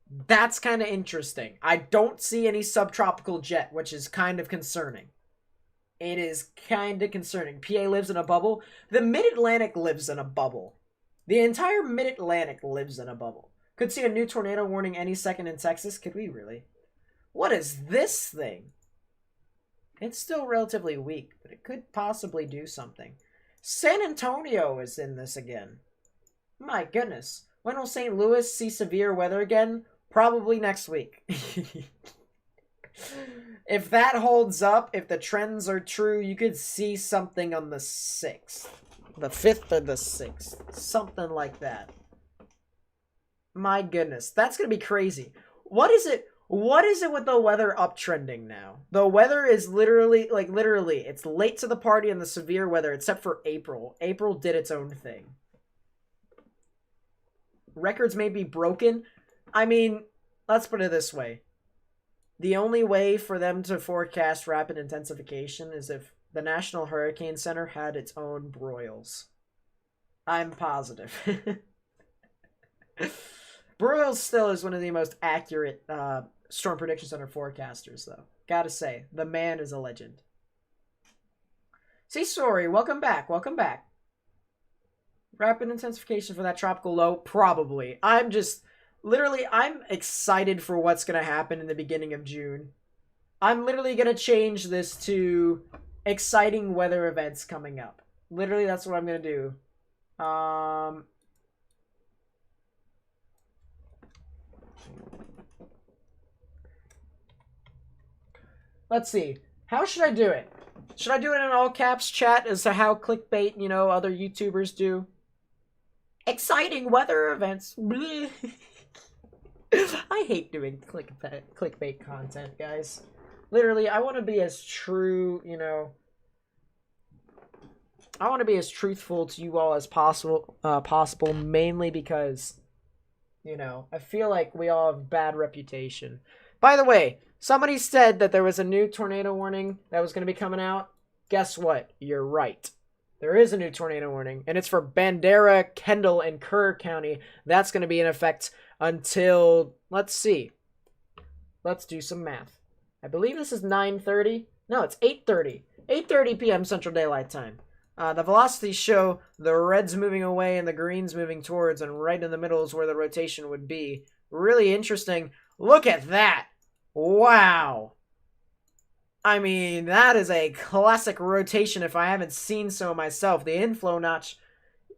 That's kind of interesting. I don't see any subtropical jet, which is kind of concerning. It is kind of concerning. PA lives in a bubble. The Mid-Atlantic lives in a bubble. The entire Mid-Atlantic lives in a bubble. Could see a new tornado warning any second in Texas. Could we really? What is this thing? It's still relatively weak, but it could possibly do something. San Antonio is in this again. My goodness. When will St. Louis see severe weather again? Probably next week. If that holds up, if the trends are true, you could see something on the 6th. The 5th or the 6th. Something like that. My goodness. That's going to be crazy. What is it with the weather uptrending now? The weather is literally, it's late to the party in the severe weather, except for April. April did its own thing. Records may be broken. I mean, let's put it this way. The only way for them to forecast rapid intensification is if the National Hurricane Center had its own broils. I'm positive. Broyles still is one of the most accurate Storm Prediction Center forecasters, though. Gotta say, the man is a legend. See, sorry, welcome back, welcome back. Rapid intensification for that tropical low? Probably. I'm excited for what's going to happen in the beginning of June. I'm literally going to change this to exciting weather events coming up. Literally, that's what I'm going to do. Let's see. How should I do it? Should I do it in all caps chat as to how clickbait, other YouTubers do? Exciting weather events. I hate doing clickbait content, guys. Literally, I want to be as true, I want to be as truthful to you all as possible, mainly because, I feel like we all have bad reputation. By the way, somebody said that there was a new tornado warning that was going to be coming out. Guess what? You're right. There is a new tornado warning, and it's for Bandera, Kendall, and Kerr County. That's going to be in effect until, let's see. Let's do some math. I believe this is 9:30. No, it's 8:30. 8:30 p.m. Central Daylight Time. The velocities show the reds moving away and the greens moving towards, and right in the middle is where the rotation would be. Really interesting. Look at that. Wow. I mean, that is a classic rotation if I haven't seen so myself. The inflow notch,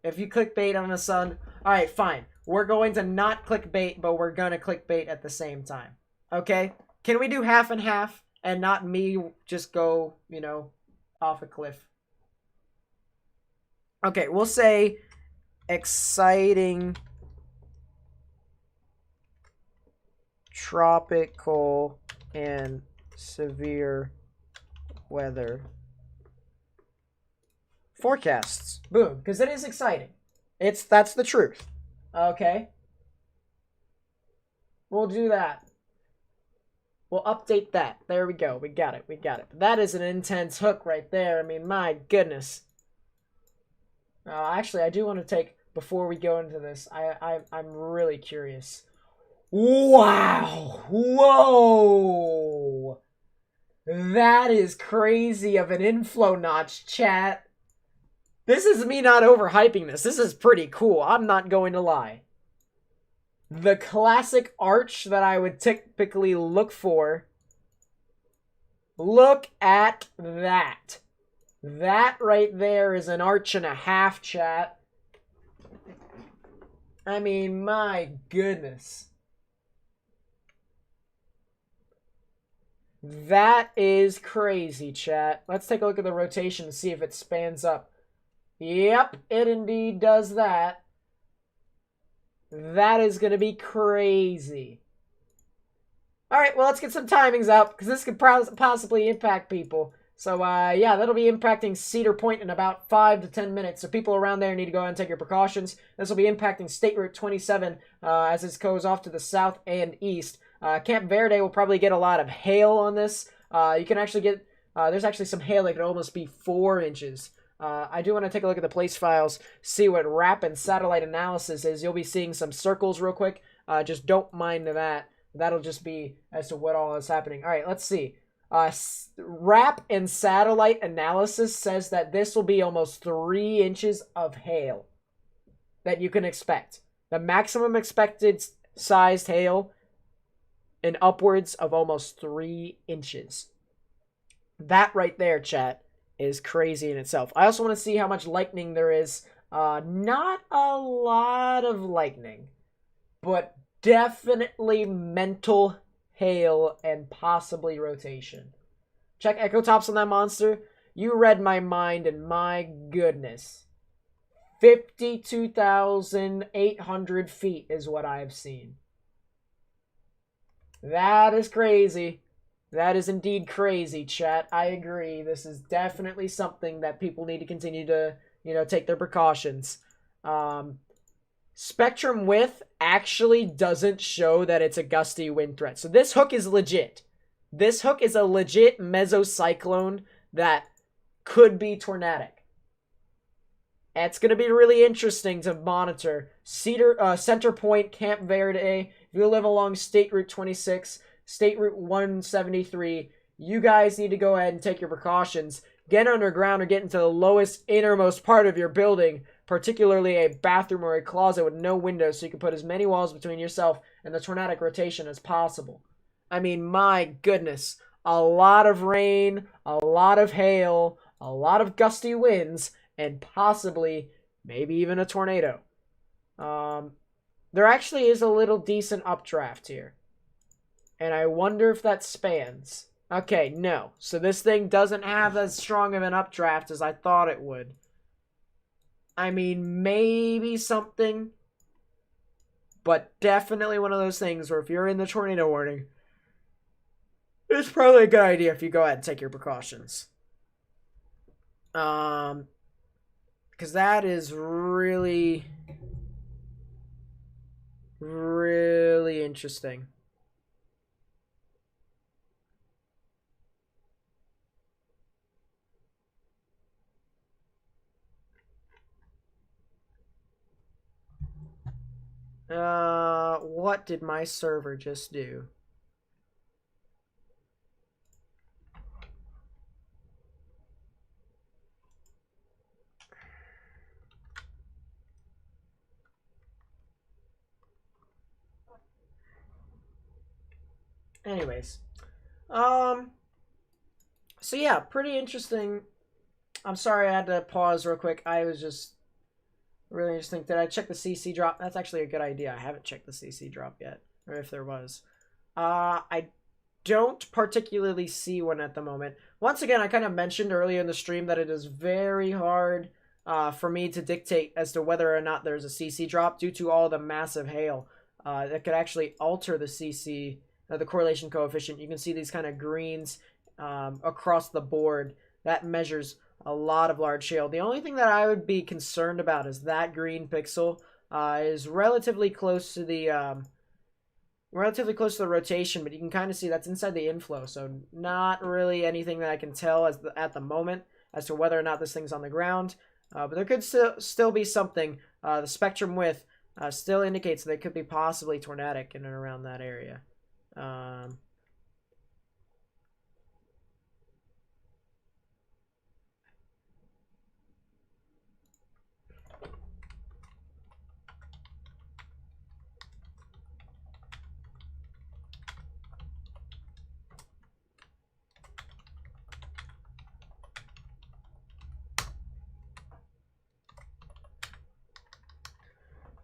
if you clickbait on the sun, alright, fine. We're going to not clickbait, but we're going to clickbait at the same time. Okay? Can we do half and half and not me just go, off a cliff? Okay, we'll say exciting tropical and severe weather forecasts. Boom, because it is exciting. That's the truth. Okay? We'll do that. We'll update that. There we go. We got it. That is an intense hook right there. I mean, my goodness. Actually, I do want to take, before we go into this, I'm really curious. Wow! Whoa! That is crazy of an inflow notch, chat. This is me not overhyping this. This is pretty cool. I'm not going to lie. The classic arch that I would typically look for. Look at that. That right there is an arch and a half, chat. I mean, my goodness. That is crazy, chat. Let's take a look at the rotation and see if it spans up. Yep, it indeed does that. That is going to be crazy. Alright, well, let's get some timings out, because this could possibly impact people. So, yeah, that'll be impacting Cedar Point in about 5 to 10 minutes. So people around there need to go ahead and take your precautions. This will be impacting State Route 27 as it goes off to the south and east. Camp Verde will probably get a lot of hail on this. You can actually get, there's actually some hail that could almost be 4 inches. I do want to take a look at the place files, see what RAP and satellite analysis is. You'll be seeing some circles real quick. Just don't mind that. That'll just be as to what all is happening. All right, let's see. RAP and satellite analysis says that this will be almost 3 inches of hail that you can expect. The maximum expected sized hail in upwards of almost 3 inches. That right there, chat, is crazy in itself. I also want to see how much lightning there is. Not a lot of lightning, but definitely mental hail and possibly rotation. Check echo tops on that monster. You read my mind, and my goodness. 52,800 feet is what I've seen. That is crazy. That is indeed crazy, chat. I agree. This is definitely something that people need to continue to, take their precautions. Spectrum width actually doesn't show that it's a gusty wind threat. So this hook is legit. This hook is a legit mesocyclone that could be tornadic. It's going to be really interesting to monitor. Center Point, Camp Verde. If you live along State Route 26, State Route 173, you guys need to go ahead and take your precautions. Get underground or get into the lowest, innermost part of your building, particularly a bathroom or a closet with no windows, so you can put as many walls between yourself and the tornadic rotation as possible. I mean, my goodness. A lot of rain, a lot of hail, a lot of gusty winds, and possibly, maybe even a tornado. There actually is a little decent updraft here. And I wonder if that spans. Okay, no. So this thing doesn't have as strong of an updraft as I thought it would. I mean, maybe something. But definitely one of those things where if you're in the tornado warning, it's probably a good idea if you go ahead and take your precautions. Because that is really, really interesting. What did my server just do? Anyways, so yeah, pretty interesting. I'm sorry I had to pause real quick. I was just really interesting. Did I check the CC drop? That's actually a good idea. I haven't checked the CC drop yet, or if there was. I don't particularly see one at the moment. Once again, I kind of mentioned earlier in the stream that it is very hard for me to dictate as to whether or not there's a CC drop due to all the massive hail that could actually alter the CC, the correlation coefficient. You can see these kind of greens across the board. That measures a lot of large hail. The only thing that I would be concerned about is that green pixel is relatively close to the rotation, but you can kind of see that's inside the inflow, so not really anything that I can tell at the moment as to whether or not this thing's on the ground, but there could still be something. The spectrum width still indicates that it could be possibly tornadic in and around that area.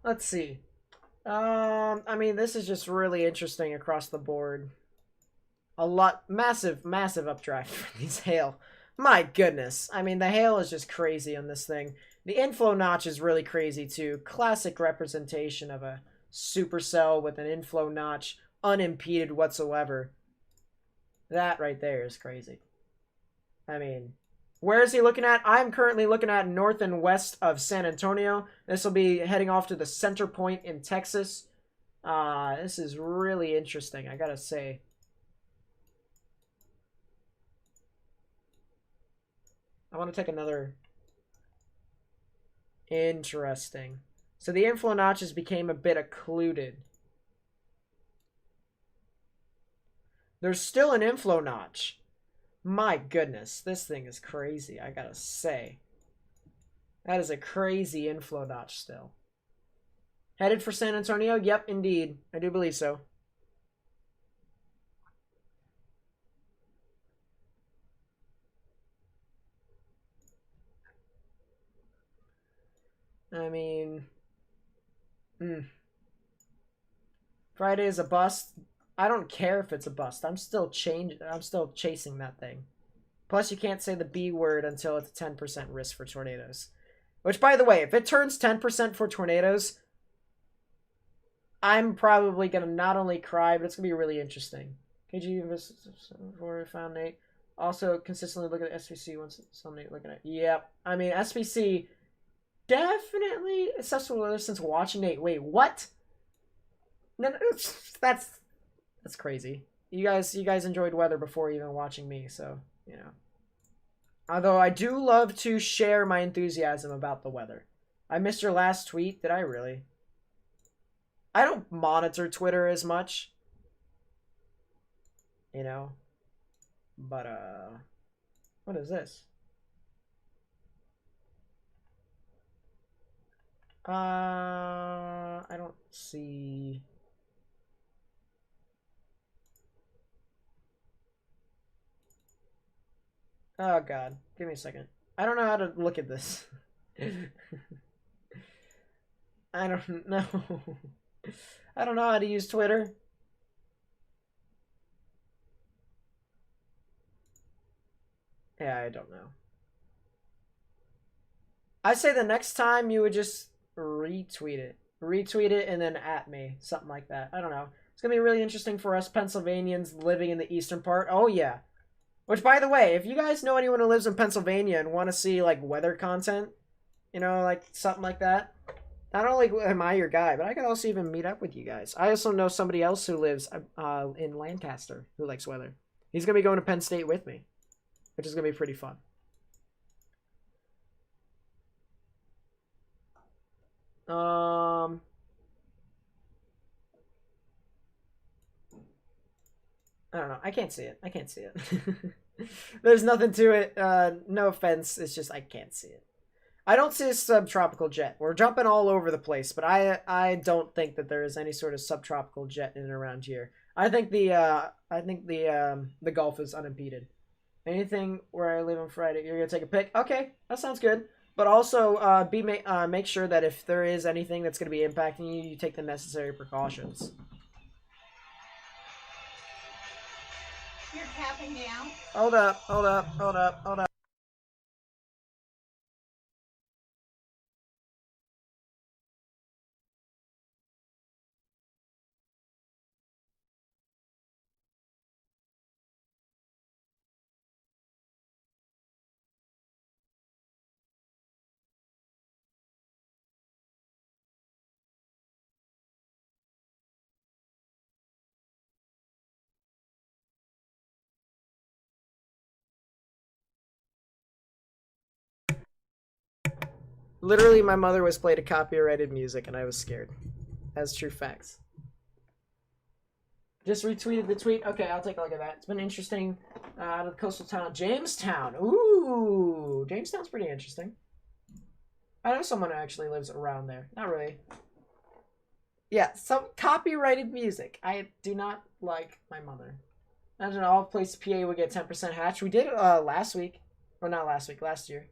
Let's see. I mean, this is just really interesting across the board. A lot, massive updraft for these hail. My goodness. I mean, the hail is just crazy on this thing. The inflow notch is really crazy too. Classic representation of a supercell with an inflow notch, unimpeded whatsoever. That right there is crazy. I mean, where is he looking at? I'm currently looking at north and west of San Antonio. This will be heading off to the center point in Texas. This is really interesting, I gotta say. I want to take another. Interesting. So the inflow notches became a bit occluded. There's still an inflow notch. My goodness, this thing is crazy, I gotta say. That is a crazy inflow notch still. Headed for San Antonio? Yep, indeed. I do believe so. I mean, Friday is a bust. I don't care if it's a bust. I'm still chasing that thing. Plus, you can't say the B word until it's a 10% risk for tornadoes. Which, by the way, if it turns 10% for tornadoes, I'm probably gonna not only cry, but it's gonna be really interesting. KG for found Nate. Also, consistently look at SVC once some Nate looking at. Yep. I mean, SVC definitely accessible weather since watching Nate. Wait, what? No, that's crazy. You guys enjoyed weather before even watching me, so you know. Although I do love to share my enthusiasm about the weather. I missed your last tweet. Did I really? I don't monitor Twitter as much, you know. But what is this? I don't see. Oh god, give me a second. I don't know how to look at this. I don't know. I don't know how to use Twitter. Yeah, I don't know. I say the next time you would just retweet it. Retweet it and then at me. Something like that. I don't know. It's going to be really interesting for us Pennsylvanians living in the eastern part. Oh, yeah. Which, by the way, if you guys know anyone who lives in Pennsylvania and want to see, like, weather content, You know, like something like that. Not only am I your guy, but I could also even meet up with you guys. I also know somebody else who lives in Lancaster who likes weather. He's gonna be going to Penn State with me, which is gonna be pretty fun. I don't know. I can't see it. I can't see it. There's nothing to it. No offense. It's just I can't see it. I don't see a subtropical jet. We're jumping all over the place, but I don't think that there is any sort of subtropical jet in and around here. I think the Gulf is unimpeded. Anything where I live on Friday, you're gonna take a pic. Okay, that sounds good. But also, make sure that if there is anything that's gonna be impacting you, you take the necessary precautions. You're tapping down. Hold up, hold up, hold up, hold up. Literally, my mother was played a copyrighted music, and I was scared. That's true facts. Just retweeted the tweet. Okay, I'll take a look at that. It's been interesting. Out of the coastal town of Jamestown. Ooh, Jamestown's pretty interesting. I know someone who actually lives around there. Not really. Yeah, some copyrighted music. I do not like my mother. Imagine all places PA would get 10% hatch. We did it last week. Or not last week, last year.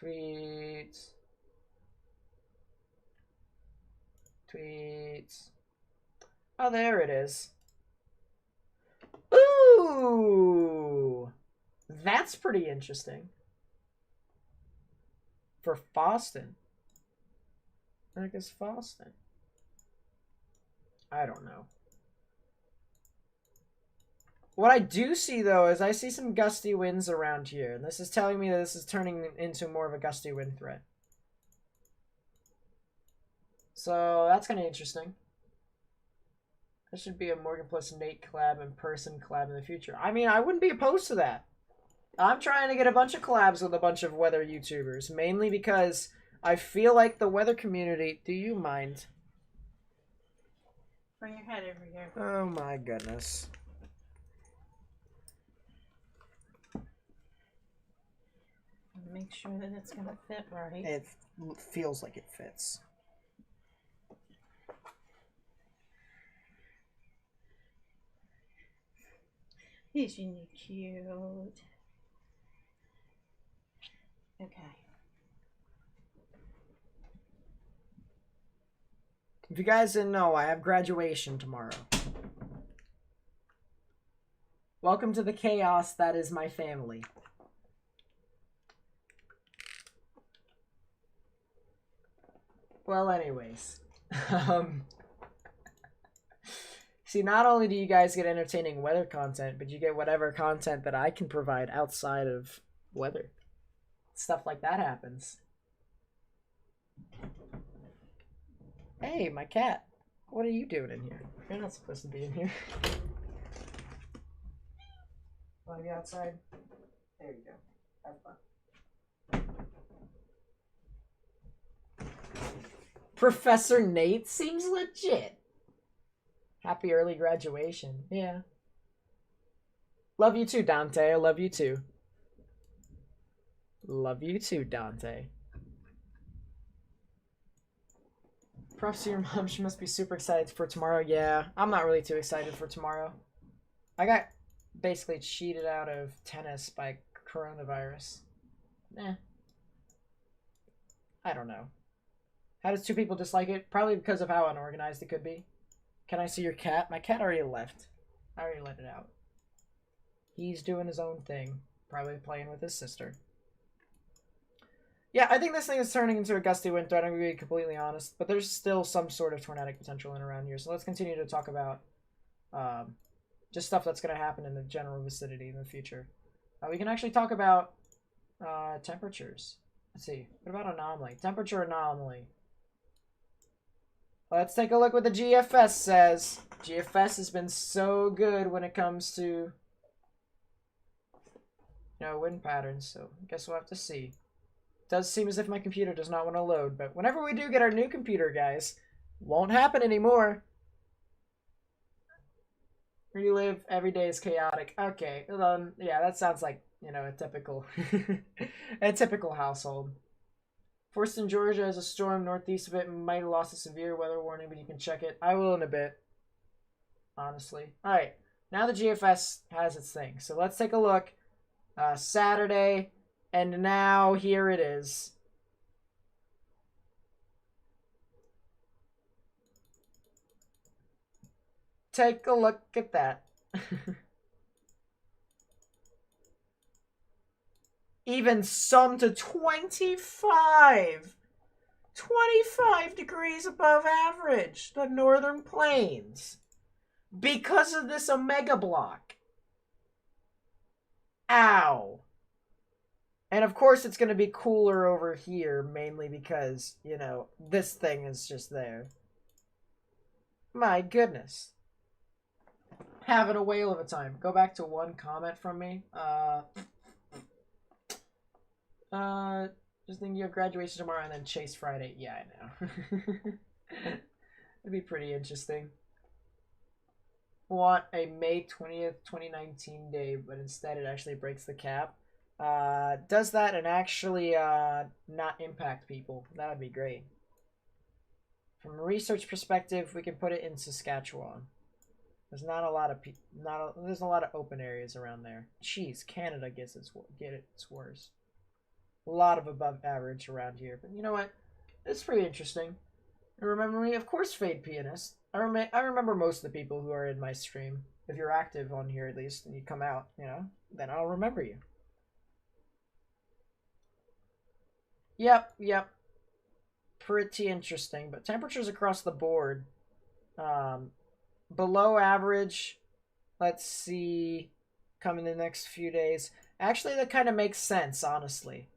Tweets. Tweets. Oh, there it is. Ooh! That's pretty interesting. For Boston. I guess Boston. I don't know. What I do see, though, is I see some gusty winds around here. And this is telling me that this is turning into more of a gusty wind threat. So that's kind of interesting. There should be a Morgan plus Nate collab in person collab in the future. I mean, I wouldn't be opposed to that. I'm trying to get a bunch of collabs with a bunch of weather YouTubers, mainly because I feel like the weather community... Do you mind? Bring your head over here. Oh my goodness. Make sure that it's going to fit right. It feels like it fits. Isn't he cute? Okay. If you guys didn't know, I have graduation tomorrow. Welcome to the chaos that is my family. Well, anyways. See, not only do you guys get entertaining weather content, but you get whatever content that I can provide outside of weather. Stuff like that happens. Hey, my cat. What are you doing in here? You're not supposed to be in here. Want to be outside? There you go. Have fun. Professor Nate seems legit. Happy early graduation. Yeah. Love you too, Dante. I love you too. Love you too, Dante. Props to your mom. She must be super excited for tomorrow. Yeah, I'm not really too excited for tomorrow. I got basically cheated out of tennis by coronavirus. I don't know. How does two people dislike it? Probably because of how unorganized it could be. Can I see your cat? My cat already left. I already let it out. He's doing his own thing. Probably playing with his sister. Yeah, I think this thing is turning into a gusty wind threat, I'm going to be completely honest. But there's still some sort of tornadic potential in around here. So let's continue to talk about Just stuff that's going to happen in the general vicinity in the future. We can actually talk about temperatures. Let's see. What about anomaly? Temperature anomaly. Let's take a look what the GFS says. GFS has been so good when it comes to wind patterns, so I guess we'll have to see. It does seem as if my computer does not want to load, but whenever we do get our new computer, guys, won't happen anymore. Relive every day is chaotic. Okay, yeah, that sounds like a typical a typical household. Forston, Georgia has a storm northeast of it and might have lost a severe weather warning, but you can check it. I will in a bit. Honestly. Alright, now the GFS has its thing. So let's take a look. Saturday, and now here it is. Take a look at that. Even some to 25. 25 degrees above average. The northern plains. Because of this omega block. Ow. And of course it's going to be cooler over here, mainly because, this thing is just there. My goodness. Having a whale of a time. Go back to one comment from me. Just think you have graduation tomorrow and then Chase Friday. Yeah, I know. It'd be pretty interesting. Want a May 20th, 2019 day, but instead it actually breaks the cap. Does that and actually not impact people. That would be great. From a research perspective, we can put it in Saskatchewan. There's not a lot of there's a lot of open areas around there. Jeez, Canada gets its worse. A lot of above average around here, but you know what? It's pretty interesting. And remember me, of course, Fade Pianist. I remember most of the people who are in my stream. If you're active on here at least, and you come out, then I'll remember you. Yep. Pretty interesting, but temperatures across the board. Below average, let's see, coming in the next few days. Actually, that kind of makes sense, honestly.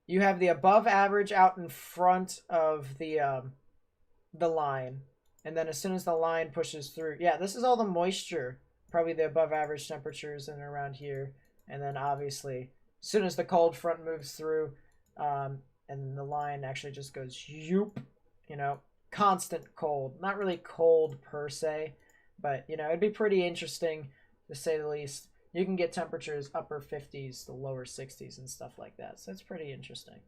You have the above average out in front of the line. And then as soon as the line pushes through, yeah, this is all the moisture. Probably the above average temperatures in and around here. And then obviously, as soon as the cold front moves through, and the line actually just goes yoop, constant cold. Not really cold per se, but it'd be pretty interesting to say the least. You can get temperatures upper 50s to lower 60s and stuff like that. So it's pretty interesting.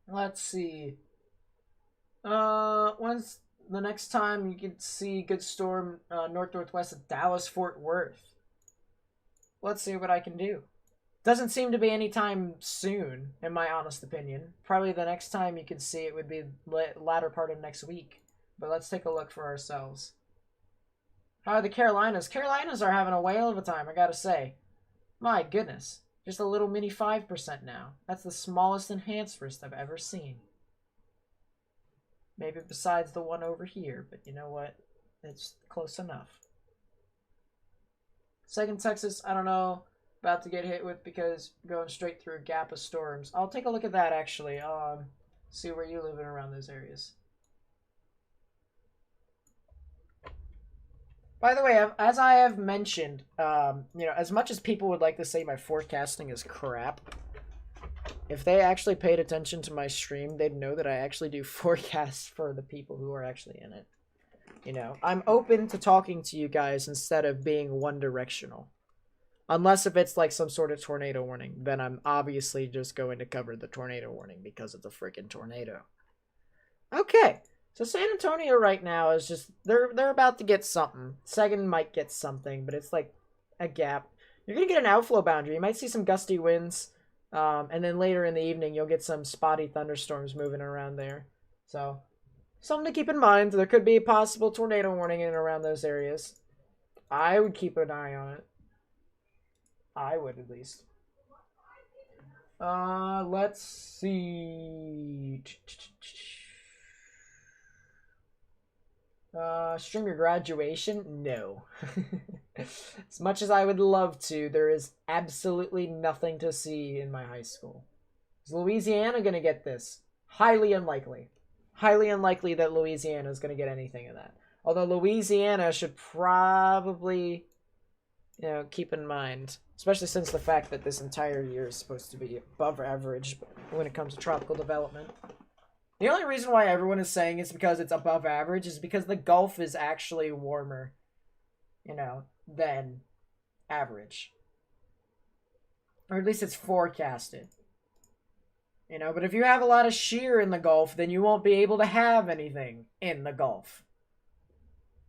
Let's see. When's the next time you can see good storm northwest of Dallas Fort Worth? Let's see what I can do. Doesn't seem to be anytime soon, in my honest opinion. Probably the next time you can see it would be latter part of next week. But let's take a look for ourselves. How are the Carolinas? Carolinas are having a whale of a time, I gotta say. My goodness. Just a little mini 5% now. That's the smallest enhanced wrist I've ever seen. Maybe besides the one over here, but you know what? It's close enough. Second Texas, I don't know. About to get hit with because going straight through a gap of storms. I'll take a look at that actually. See where you live in around those areas. By the way, as I have mentioned, as much as people would like to say my forecasting is crap, if they actually paid attention to my stream, they'd know that I actually do forecasts for the people who are actually in it. I'm open to talking to you guys instead of being one-directional. Unless if it's like some sort of tornado warning, then I'm obviously just going to cover the tornado warning because it's a freaking tornado. Okay. So San Antonio right now is just they're about to get something. Seguin might get something, but it's like a gap. You're gonna get an outflow boundary. You might see some gusty winds, and then later in the evening you'll get some spotty thunderstorms moving around there. So something to keep in mind. There could be a possible tornado warning in and around those areas. I would keep an eye on it. I would, at least. Let's see. Stream your graduation? No. As much as I would love to, there is absolutely nothing to see in my high school. Is Louisiana gonna get this? Highly unlikely. Highly unlikely that Louisiana is gonna get anything of that. Although Louisiana should probably, keep in mind, especially since the fact that this entire year is supposed to be above average when it comes to tropical development. The only reason why everyone is saying it's because it's above average is because the Gulf is actually warmer, than average. Or at least it's forecasted. But if you have a lot of shear in the Gulf, then you won't be able to have anything in the Gulf.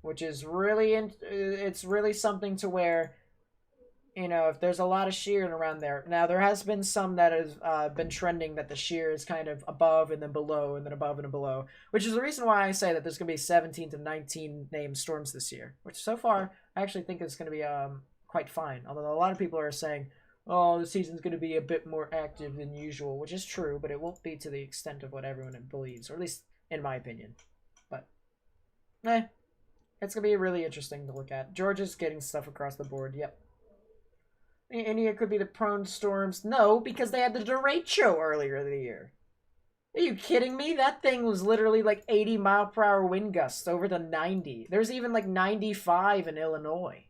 Which is really, it's really something to where, if there's a lot of shear around there. Now, there has been some that has been trending that the shear is kind of above and then below and then above and below, which is the reason why I say that there's going to be 17 to 19 named storms this year, which so far I actually think is going to be quite fine. Although a lot of people are saying, oh, the season's going to be a bit more active than usual, which is true, but it won't be to the extent of what everyone believes, or at least in my opinion. But, it's going to be really interesting to look at. Georgia's getting stuff across the board, yep. India could be the prone storms. No, because they had the derecho earlier in the year. Are you kidding me? That thing was literally like 80 mile per hour wind gusts over to 90. There's even like 95 in Illinois.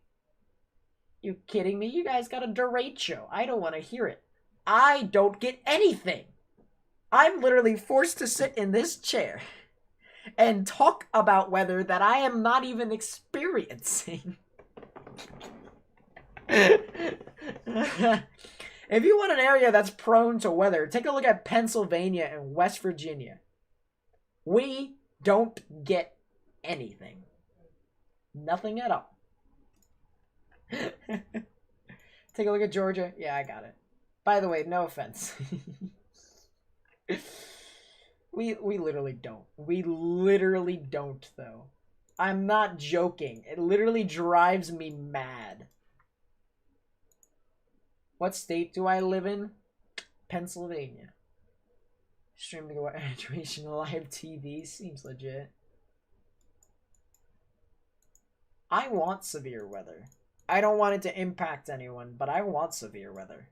You kidding me? You guys got a derecho. I don't want to hear it. I don't get anything. I'm literally forced to sit in this chair and talk about weather that I am not even experiencing. If you want an area that's prone to weather, take a look at Pennsylvania and West Virginia. We don't get anything. Nothing at all. Take a look at Georgia. Yeah, I got it. By the way, no offense. We literally don't. We literally don't, though. I'm not joking. It literally drives me mad. What state do I live in? Pennsylvania. Streaming graduation live TV seems legit. I want severe weather. I don't want it to impact anyone, but I want severe weather.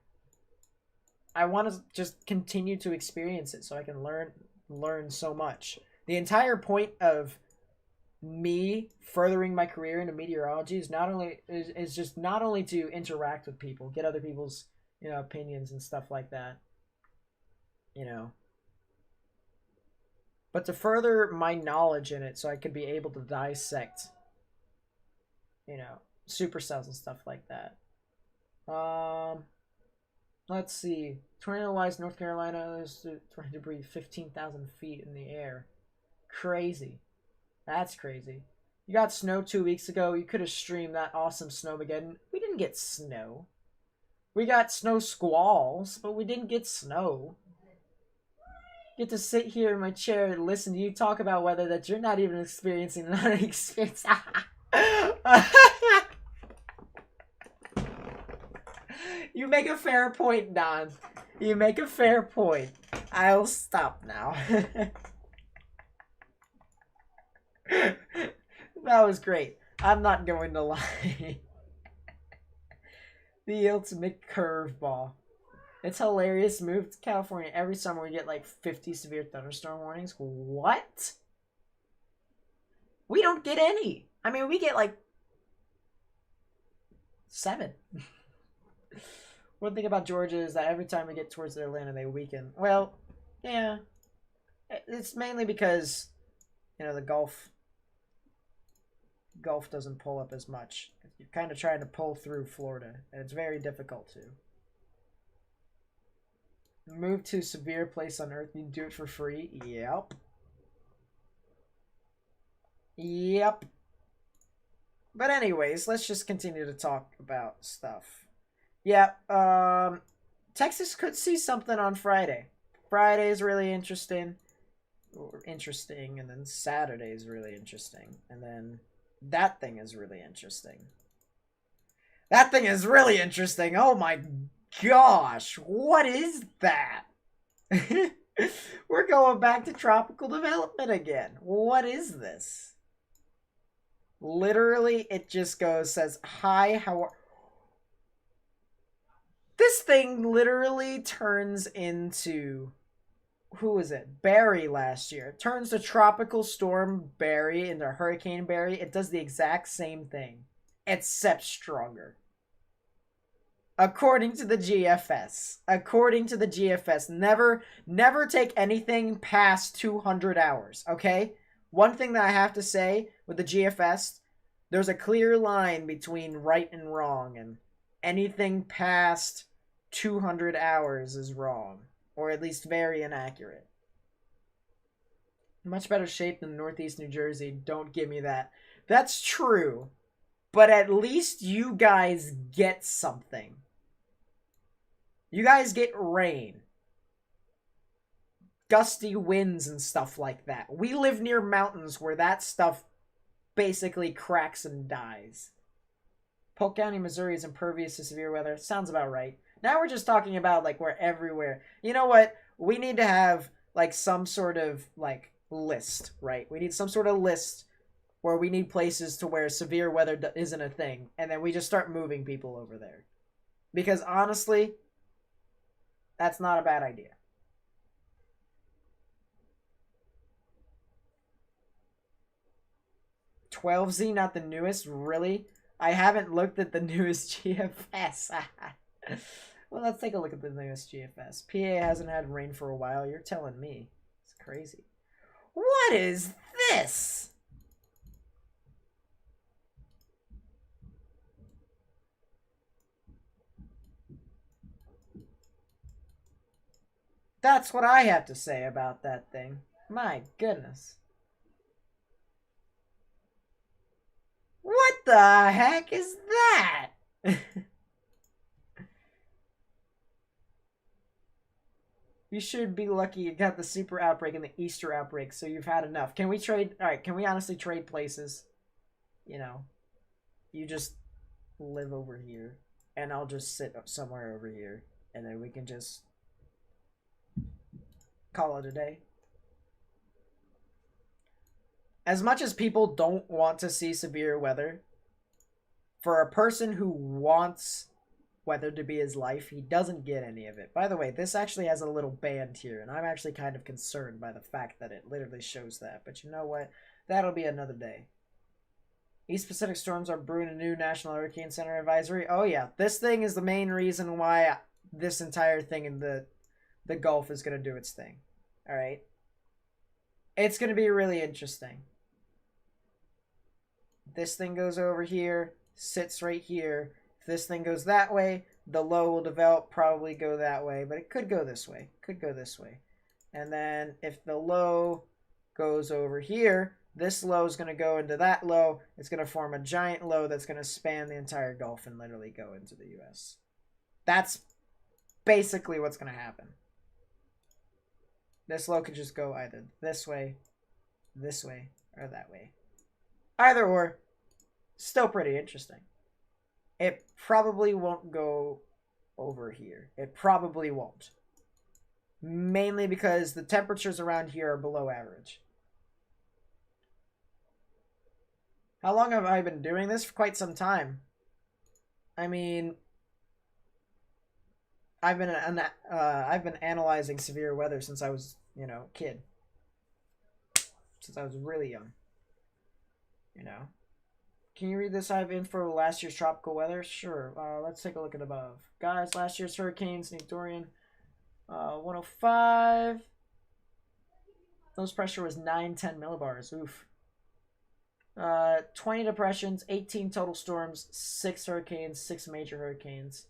I want to just continue to experience it so I can learn so much. The entire point of me furthering my career into meteorology is just not only to interact with people, get other people's opinions and stuff like that, but to further my knowledge in it so I could be able to dissect supercells and stuff like that. Let's see. Tornado-wise, North Carolina is trying to breathe 15,000 feet in the air. Crazy. That's crazy. You got snow 2 weeks ago. You could have streamed that awesome snowmageddon. We didn't get snow. We got snow squalls, but we didn't get snow. Get to sit here in my chair and listen to you talk about weather that you're not even experiencing. You make a fair point, Don. You make a fair point. I'll stop now. That was great. I'm not going to lie. The ultimate curveball. It's hilarious. Move to California every summer. We get like 50 severe thunderstorm warnings. What? We don't get any. I mean, we get like 7. One thing about Georgia is that every time we get towards Atlanta, they weaken. Well, yeah. It's mainly because, the Gulf doesn't pull up as much. You're kind of trying to pull through Florida, and it's very difficult to. Move to severe place on Earth, you do it for free? Yep. Yep. But anyways, let's just continue to talk about stuff. Yeah, Texas could see something on Friday. Friday is really interesting. interesting, and then Saturday is really interesting, and then that thing is really interesting. That thing is really interesting. Oh my gosh, what is that? We're going back to tropical development again. What is this? Literally, it just says, hi, how are... This thing literally turns into... Who is it? Barry last year. It turns to Tropical Storm Barry into Hurricane Barry. It does the exact same thing, except stronger. According to the GFS. According to the GFS. Never take anything past 200 hours, okay? One thing that I have to say with the GFS, there's a clear line between right and wrong, and anything past 200 hours is wrong, or at least very inaccurate. Much better shape than Northeast New Jersey. Don't give me that. That's true, but at least you guys get something. You guys get rain, gusty winds, and stuff like that. We live near mountains where that stuff basically cracks and dies. Polk County, Missouri is impervious to severe weather. Sounds about right. Now we're just talking about, like, we're everywhere. You know what? We need to have, like, some sort of, like, list, right? We need some sort of list where we need places to where severe weather isn't a thing. And then we just start moving people over there. Because, honestly, that's not a bad idea. $12Z, not the newest? Really? I haven't looked at the newest GFS. Well, let's take a look at the newest GFS. PA hasn't had rain for a while. You're telling me. It's crazy. What is this? That's what I have to say about that thing. My goodness. What the heck is that? You should be lucky you got the super outbreak and the Easter outbreak, so you've had enough. Can we trade? Alright, can we honestly trade places? You know, you just live over here, and I'll just sit somewhere over here, and then we can just call it a day. As much as people don't want to see severe weather, for a person who wants weather to be his life, he doesn't get any of it. By the way, this actually has a little band here, and I'm actually kind of concerned by the fact that it literally shows that. But you know what? That'll be another day. East Pacific storms are brewing a new National Hurricane Center advisory. Oh yeah, this thing is the main reason why this entire thing in the Gulf is going to do its thing. All right? It's going to be really interesting. This thing goes over here, sits right here. If this thing goes that way, the low will develop, probably go that way, but it could go this way. Could go this way. And then if the low goes over here, this low is going to go into that low. It's going to form a giant low that's going to span the entire Gulf and literally go into the U.S. That's basically what's going to happen. This low could just go either this way, or that way. Either or, still pretty interesting. It probably won't go over here. It probably won't. Mainly because the temperatures around here are below average. How long have I been doing this? For quite some time. I mean, I've been analyzing severe weather since I was, a kid. Since I was really young. Can you read this? I have info for last year's tropical weather? Sure. Let's take a look at above. Guys, last year's hurricanes, Dorian, 105. Nose pressure was 910 millibars. Oof. 20 depressions, 18 total storms, 6 hurricanes, 6 major hurricanes.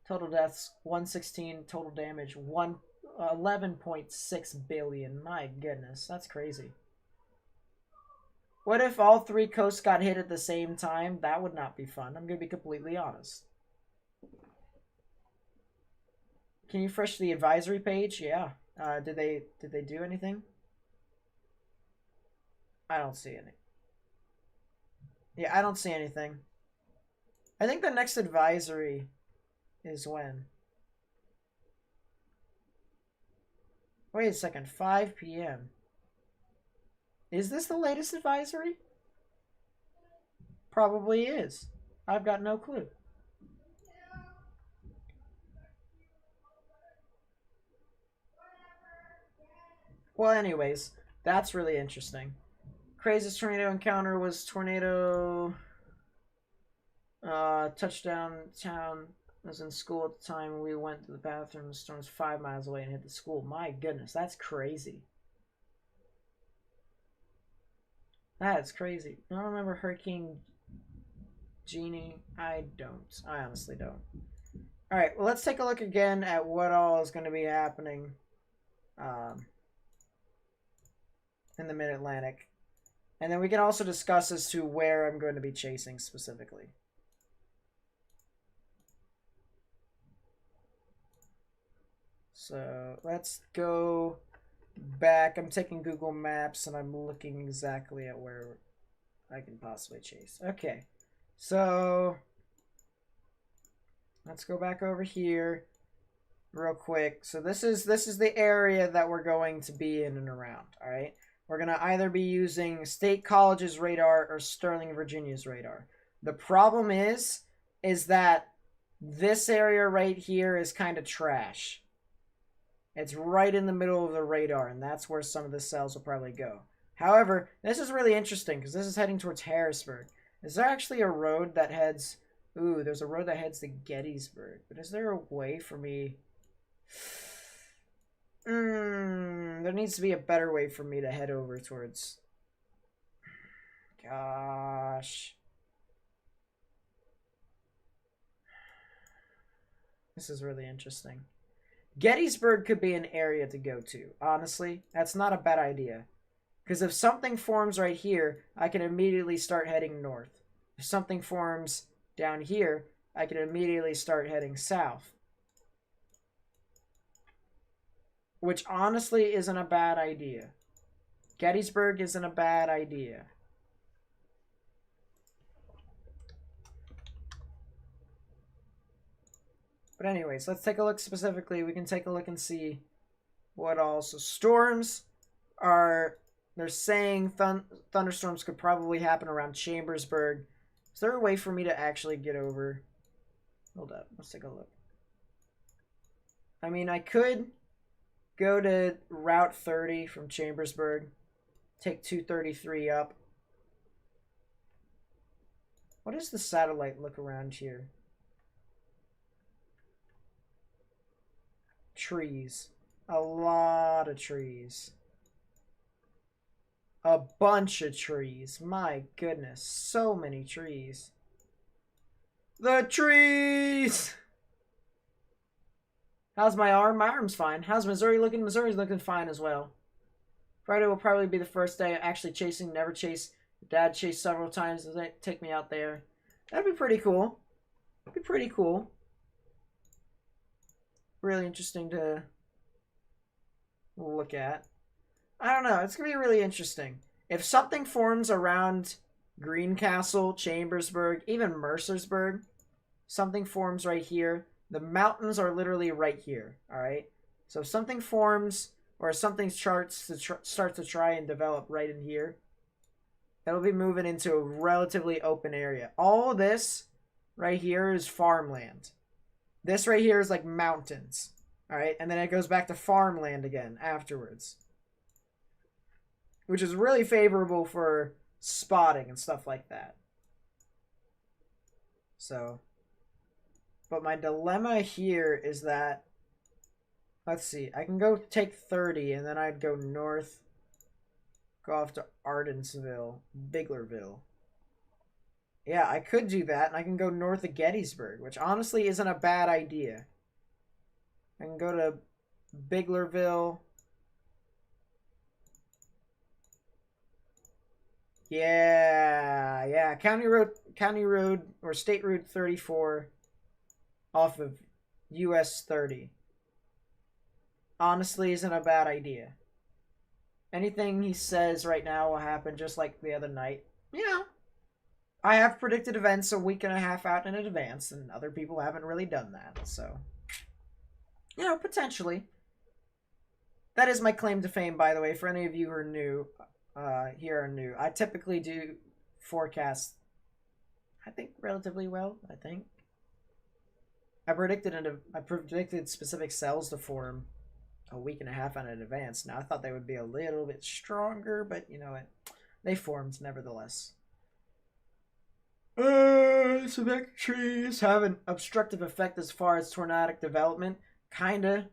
Total deaths, 116. Total damage, 11.6 billion. My goodness, that's crazy. What if all 3 coasts got hit at the same time? That would not be fun. I'm going to be completely honest. Can you refresh the advisory page? Yeah. Did they do anything? I don't see any. Yeah, I don't see anything. I think the next advisory is when? Wait a second, 5 p.m. Is this the latest advisory? Probably is. I've got no clue. Well, anyways, that's really interesting. Craziest tornado encounter was tornado touchdown town. I was in school at the time. We went to the bathroom. The storm was 5 miles away and hit the school. My goodness, that's crazy. That's crazy. I don't remember Hurricane Genie. I don't. I honestly don't. Alright, well, let's take a look again at what all is going to be happening in the Mid-Atlantic. And then we can also discuss as to where I'm going to be chasing specifically. So let's go back. I'm taking Google Maps and I'm looking exactly at where I can possibly chase. Okay, so let's go back over here real quick. So this is the area that we're going to be in and around. All right, we're gonna either be using State College's radar or Sterling, Virginia's radar. The problem is that this area right here is kind of trash. It's right in the middle of the radar, and that's where some of the cells will probably go. However, this is really interesting because this is heading towards Harrisburg. Is there actually a road that heads... Ooh, there's a road that heads to Gettysburg. But is there a way for me... there needs to be a better way for me to head over towards... Gosh. This is really interesting. Gettysburg could be an area to go to. Honestly, that's not a bad idea. Because if something forms right here, I can immediately start heading north. If something forms down here, I can immediately start heading south. Which honestly isn't a bad idea. Gettysburg isn't a bad idea. But anyways, let's take a look specifically. We can take a look and see what all. So storms are, they're saying thunderstorms could probably happen around Chambersburg. Is there a way for me to actually get over? Hold up, let's take a look. I mean, I could go to Route 30 from Chambersburg, take 233 up. What does the satellite look around here? Trees. A lot of trees. A bunch of trees. My goodness. So many trees. The trees! How's my arm? My arm's fine. How's Missouri looking? Missouri's looking fine as well. Friday will probably be the first day actually chasing. Never chase. Dad chased several times. Does that take me out there? That'd be pretty cool. That'd be pretty cool. Really interesting to look at. I don't know. It's going to be really interesting. If something forms around Greencastle, Chambersburg, even Mercersburg, something forms right here. The mountains are literally right here. All right. So if something forms or something starts to try and develop right in here, it'll be moving into a relatively open area. All of this right here is farmland. This right here is like mountains. All right. And then it goes back to farmland again afterwards, which is really favorable for spotting and stuff like that. So, but my dilemma here is that, let's see, I can go take 30 and then I'd go north, go off to Ardensville, Biglerville. Yeah, I could do that, and I can go north of Gettysburg, which honestly isn't a bad idea. I can go to Biglerville. Yeah, County Road or State Route 34 off of US 30. Honestly isn't a bad idea. anything he says right now will happen just like the other night. You know, I have predicted events a week and a half out in advance, and other people haven't really done that. So, you know, potentially. That is my claim to fame, by the way. For any of you who are new, I typically do forecasts, I think, relatively well. I think I predicted specific cells to form a week and a half in advance. Now I thought they would be a little bit stronger, but you know what? They formed nevertheless. Symmetric trees have an obstructive effect as far as tornadic development. Kinda.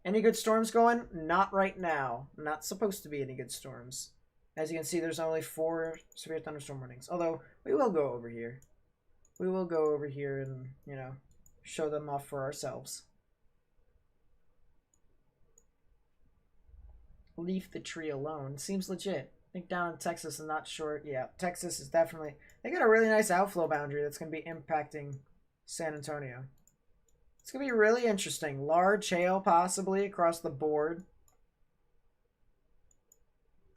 Any good storms going? Not right now. Not supposed to be any good storms. As you can see, there's only 4 severe thunderstorm warnings. Although, we will go over here. We will go over here and, you know, show them off for ourselves. Leave the tree alone. Seems legit. I think down in Texas, I'm not sure. Yeah, Texas is definitely... They got a really nice outflow boundary that's going to be impacting San Antonio. It's going to be really interesting. Large hail, possibly, across the board.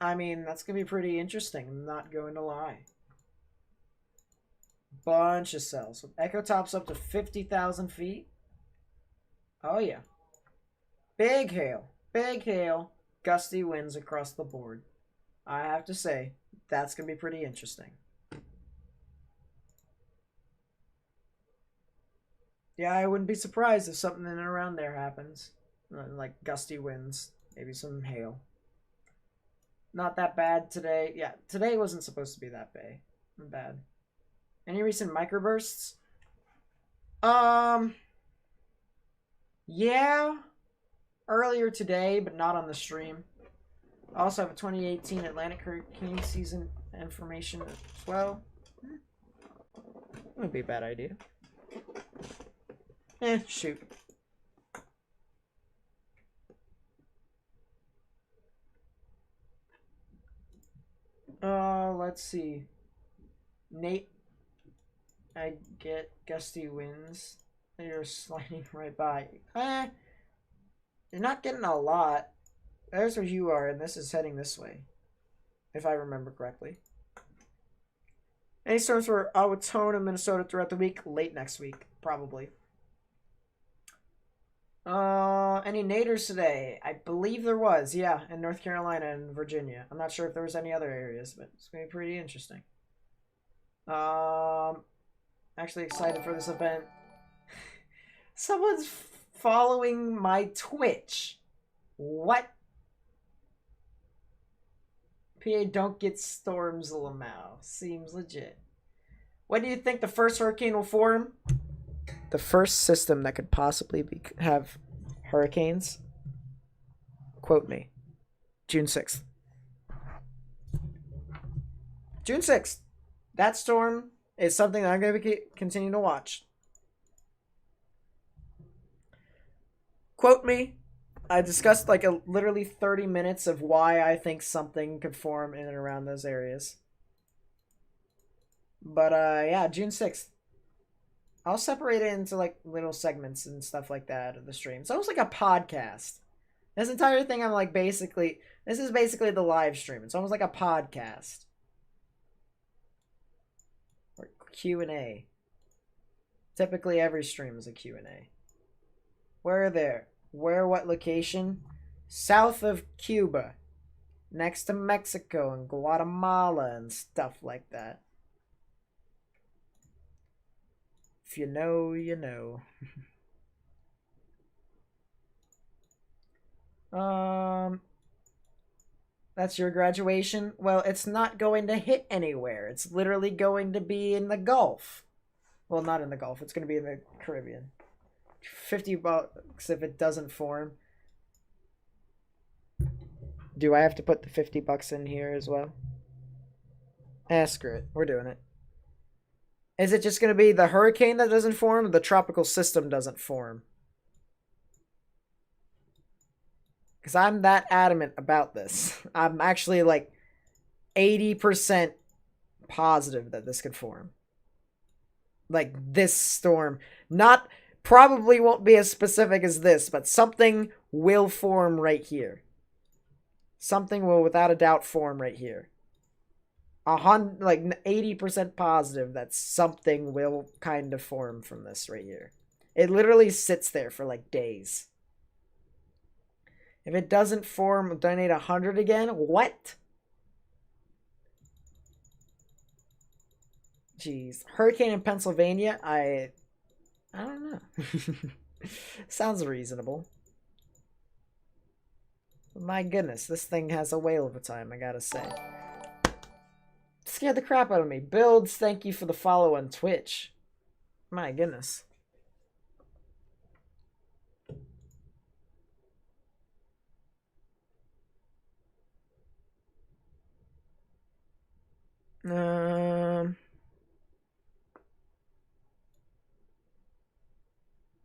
I mean, that's going to be pretty interesting. I'm not going to lie. Bunch of cells. With echo tops up to 50,000 feet. Oh, yeah. Big hail. Big hail. Gusty winds across the board. I have to say, that's going to be pretty interesting. Yeah, I wouldn't be surprised if something in and around there happens. Like gusty winds. Maybe some hail. Not that bad today. Yeah, today wasn't supposed to be that bad. Any recent microbursts? Yeah. Earlier today, but not on the stream. I also have a 2018 Atlantic hurricane season information as well. Wouldn't be a bad idea. Shoot. Let's see. Nate, I get gusty winds. You're sliding right by. You're not getting a lot. There's where you are, and this is heading this way. If I remember correctly. Any storms for Owatonna, Minnesota throughout the week? Late next week, probably. Any naders today? I believe there was, yeah, in North Carolina and Virginia. I'm not sure if there was any other areas, but it's gonna be pretty interesting. Actually excited for this event. Someone's following my Twitch. What? PA don't get storms, Lamau. Seems legit. When do you think the first hurricane will form? The first system that could possibly have hurricanes, quote me, June 6th. June 6th. That storm is something that I'm going to continue to watch. Quote me. I discussed like literally 30 minutes of why I think something could form in and around those areas. But yeah, June 6th. I'll separate it into like little segments and stuff like that of the stream. It's almost like a podcast. This entire thing I'm like this is basically the live stream. It's almost like a podcast. Or Q&A. Typically every stream is a Q&A. Where what location? South of Cuba. Next to Mexico and Guatemala and stuff like that. If you know, you know. That's your graduation? Well, it's not going to hit anywhere. It's literally going to be in the Gulf. Well, not in the Gulf. It's going to be in the Caribbean. $50 if it doesn't form. Do I have to put the $50 in here as well? Screw it. We're doing it. Is it just going to be the hurricane that doesn't form, or the tropical system doesn't form? Because I'm that adamant about this. I'm actually like 80% positive that this could form. Like this storm. Probably won't be as specific as this, but something will form right here. something will without a doubt form right here. Like 80% positive that something will kind of form from this right here. It literally sits there for like days. If it doesn't form, donate 100 again. What? Jeez, hurricane in Pennsylvania. I don't know. Sounds reasonable. My goodness, this thing has a whale of a time, I gotta say. Scared the crap out of me. Builds, thank you for the follow on Twitch. My goodness.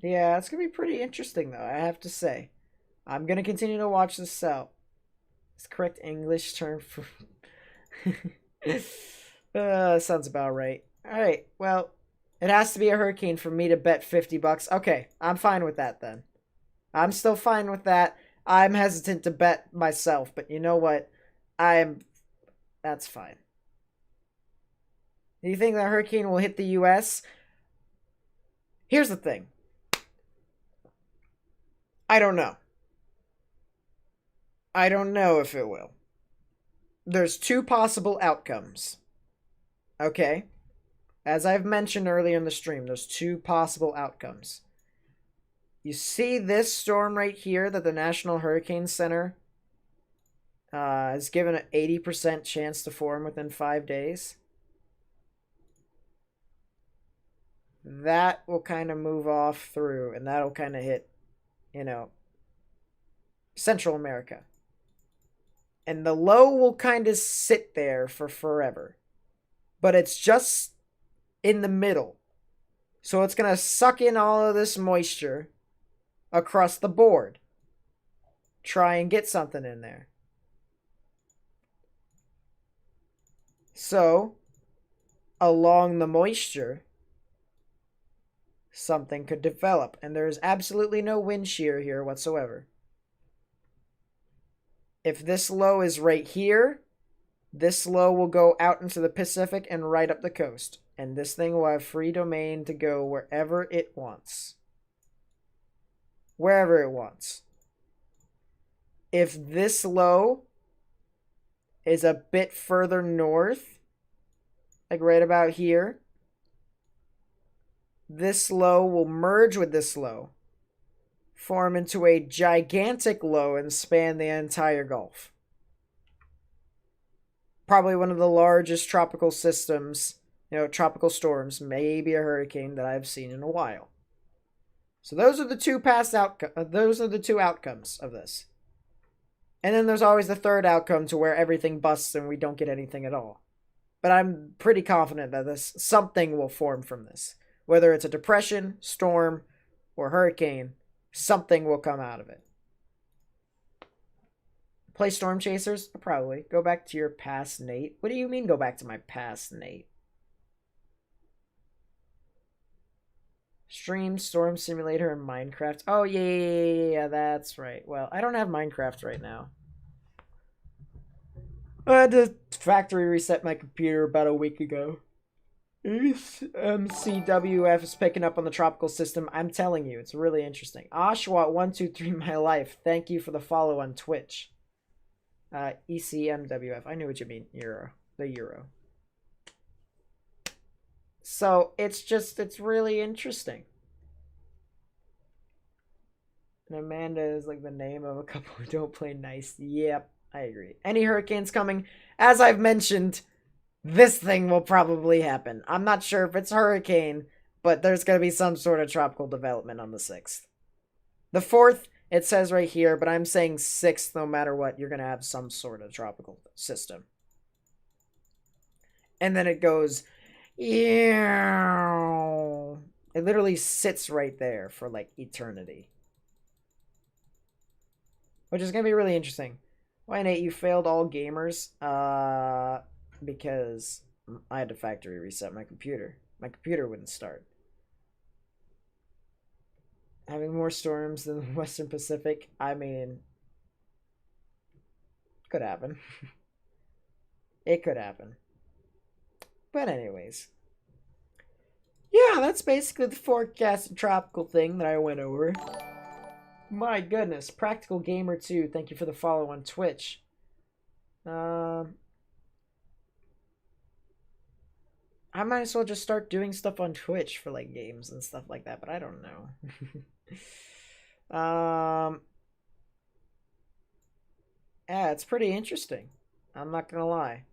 Yeah, it's gonna be pretty interesting though, I have to say. I'm gonna continue to watch this out. It's the correct English term for sounds about right. Alright, well, it has to be a hurricane for me to bet $50. Okay, I'm fine with that then. I'm still fine with that. I'm hesitant to bet myself, but you know what? That's fine. Do you think the hurricane will hit the US? Here's the thing. I don't know. I don't know if it will. There's two possible outcomes. Okay? As I've mentioned earlier in the stream, there's two possible outcomes. You see this storm right here that the National Hurricane Center has given an 80% chance to form within 5 days? That will kind of move off through, and that'll kind of hit, Central America. And the low will kind of sit there for forever. But it's just in the middle. So it's going to suck in all of this moisture across the board. Try and get something in there. So, along the moisture, something could develop. And there's absolutely no wind shear here whatsoever. If this low is right here, this low will go out into the Pacific and right up the coast. And this thing will have free domain to go wherever it wants. Wherever it wants. If this low is a bit further north, like right about here, this low will merge with this low, form into a gigantic low and span the entire Gulf. Probably one of the largest tropical systems, tropical storms, maybe a hurricane that I've seen in a while. So those are the two outcomes of this. And then there's always the third outcome to where everything busts and we don't get anything at all. But I'm pretty confident that something will form from this. Whether it's a depression, storm, or hurricane, something will come out of it. Play Storm Chasers? Probably. Go back to your past, Nate. What do you mean go back to my past, Nate? Stream Storm Simulator and Minecraft. Oh, yeah, that's right. Well, I don't have Minecraft right now. I had to factory reset my computer about a week ago. MCWF is picking up on the tropical system. I'm telling you, it's really interesting. Oshwat123 my life. Thank you for the follow on Twitch. ECMWF. I knew what you mean. The Euro. So it's really interesting. And Amanda is like the name of a couple who don't play nice. Yep, I agree. Any hurricanes coming? As I've mentioned, this thing will probably happen. I'm not sure if it's a hurricane, but there's going to be some sort of tropical development on the 6th. The 4th, it says right here, but I'm saying 6th, no matter what, you're going to have some sort of tropical system. And then it goes, yeah. It literally sits right there for like eternity. Which is going to be really interesting. Why, Nate, you failed all gamers? Because I had to factory reset my computer. My computer wouldn't start. Having more storms than the Western Pacific, I mean, Could happen. It could happen. But anyways. Yeah, that's basically the forecasted tropical thing that I went over. My goodness. Practical Gamer 2, thank you for the follow on Twitch. I might as well just start doing stuff on Twitch for like games and stuff like that, but I don't know. Yeah, it's pretty interesting. I'm not gonna lie.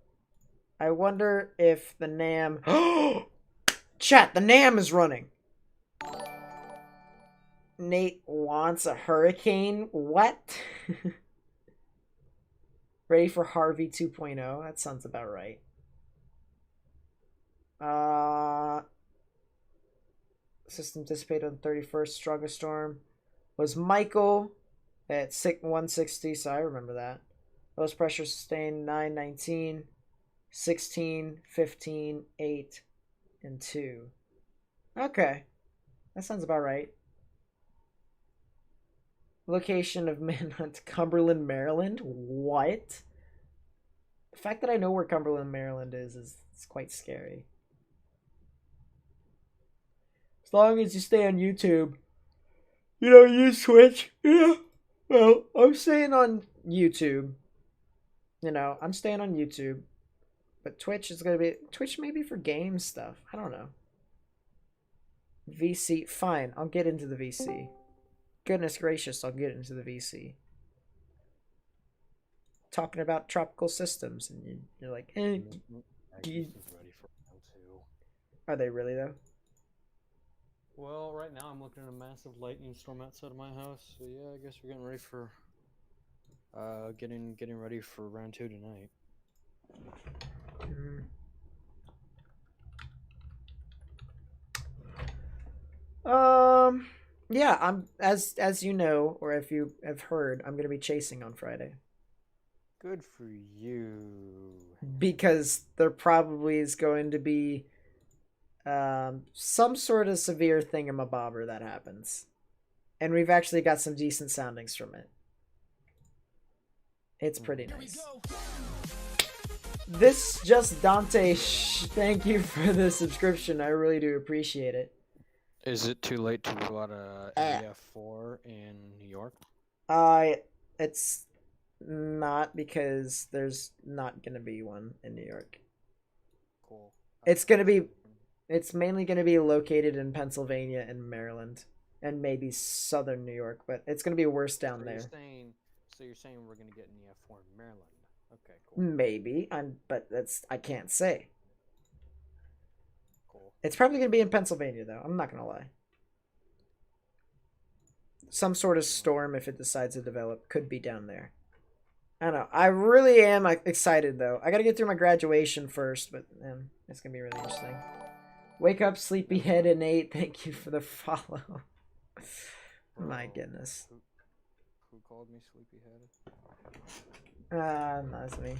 I wonder if the NAM. Chat, the NAM is running. Nate wants a hurricane. What? Ready for Harvey 2.0? That sounds about right. System dissipated on 31st. Strongest storm was Michael at 160, so I remember that. Lowest pressure sustained 919, 16, 15, 8, and 2. Okay. That sounds about right. Location of Manhunt, Cumberland, Maryland? What? The fact that I know where Cumberland, Maryland is quite scary. As long as you stay on YouTube. You don't use Twitch? Yeah. Well, I'm staying on YouTube. I'm staying on YouTube. But Twitch is going to be... Twitch maybe for game stuff. I don't know. VC. Fine. I'll get into the VC. Goodness gracious, I'll get into the VC. Talking about tropical systems. And you're like, eh. Are they really, though? Well, right now I'm looking at a massive lightning storm outside of my house. So yeah, I guess we're getting ready for getting ready for round 2 tonight. Yeah, I'm as you know, or if you have heard, I'm gonna be chasing on Friday. Good for you. Because there probably is going to be some sort of severe thingamabobber that happens. And we've actually got some decent soundings from it. It's pretty nice. This Just Dante, thank you for the subscription. I really do appreciate it. Is it too late to roll out a NEF4 in New York? It's not, because there's not gonna be one in New York. Cool. It's mainly gonna be located in Pennsylvania and Maryland, and maybe southern New York, but it's gonna be worse down there. So you're saying we're gonna get NEF4 in Maryland? Okay, cool. Maybe but I can't say. Cool. It's probably gonna be in Pennsylvania though. I'm not gonna lie. Some sort of storm, if it decides to develop, could be down there. I don't know. I really am excited though. I gotta get through my graduation first, but it's gonna be really interesting. Wake up, sleepyhead and 8. Thank you for the follow. My goodness. Who called me sleepyhead? No, that's me.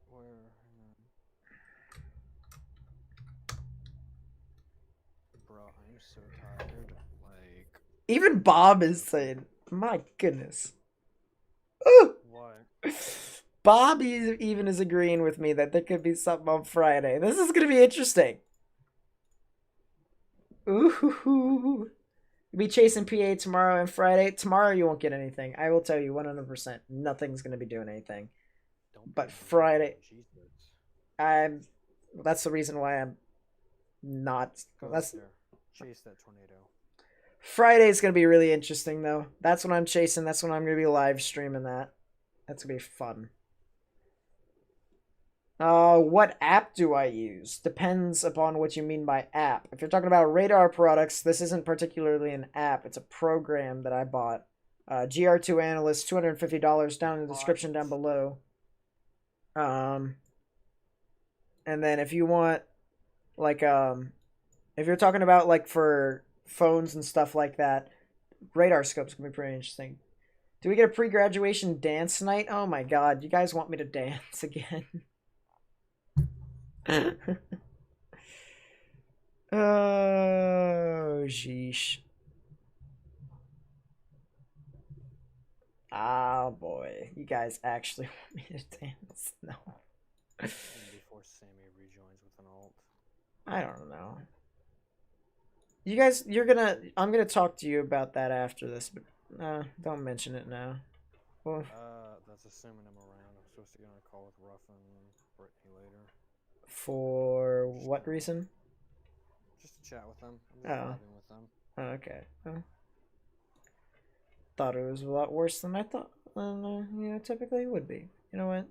Where? Bro, I'm so tired. Like. Even Bob is saying, my goodness. Ooh. What? Bob even is agreeing with me that there could be something on Friday. This is going to be interesting. Ooh. You'll be chasing PA tomorrow and Friday. Tomorrow you won't get anything. I will tell you 100%. Nothing's going to be doing anything. But Friday, that's the reason why I'm not. Chase that tornado. Friday's going to be really interesting though. That's when I'm chasing. That's when I'm going to be live streaming that. That's going to be fun. What app do I use? Depends upon what you mean by app. If you're talking about radar products, this isn't particularly an app. It's a program that I bought. GR2 Analyst, $250 down in the description down below. And then if you want, like, if you're talking about, like, for phones and stuff like that, radar scope's gonna be pretty interesting. Do we get a pre-graduation dance tonight? Oh my god, you guys want me to dance again? Oh, sheesh. Oh boy, you guys actually want me to dance? No. And before Sammy rejoins with an alt. I don't know. You guys, I'm gonna talk to you about that after this, but don't mention it now. Well, That's assuming I'm around. I'm supposed to get on a call with Ruff and Brittany later. for what reason? Just to chat with them. I'm just Oh. vibing with them. Okay. Thought it was a lot worse than I thought. Typically it would be. You know what?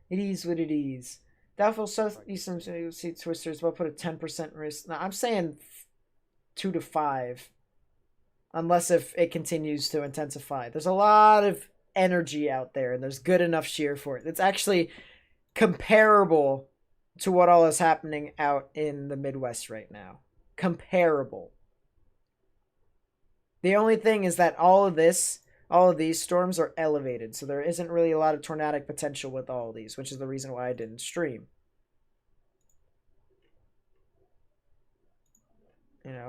It is what it is. Doubtful Southeastern Sea Twisters will put a 10% risk. Now, I'm saying 2 to 5. Unless if it continues to intensify. There's a lot of energy out there, and there's good enough shear for it. It's actually comparable to what all is happening out in the Midwest right now. Comparable. The only thing is that all of these storms are elevated, so there isn't really a lot of tornadic potential with all of these, which is the reason why I didn't stream.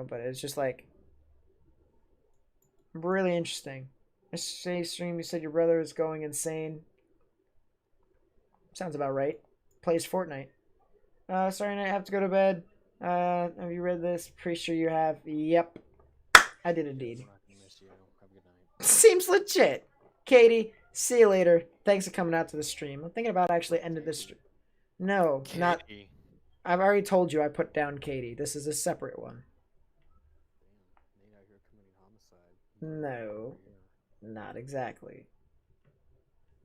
But it's just like really interesting. Yesterday stream, you said your brother is going insane. Sounds about right. Plays Fortnite. Sorry, I have to go to bed. Have you read this? Pretty sure you have. Yep. I did indeed. I'm not gonna miss you. Have a good night. Seems legit. Katie, see you later. Thanks for coming out to the stream. I'm thinking about actually ending this stream. No, not. Katie. I've already told you I put down Katie. This is a separate one. Damn, Nate out here committing homicide. No, not exactly.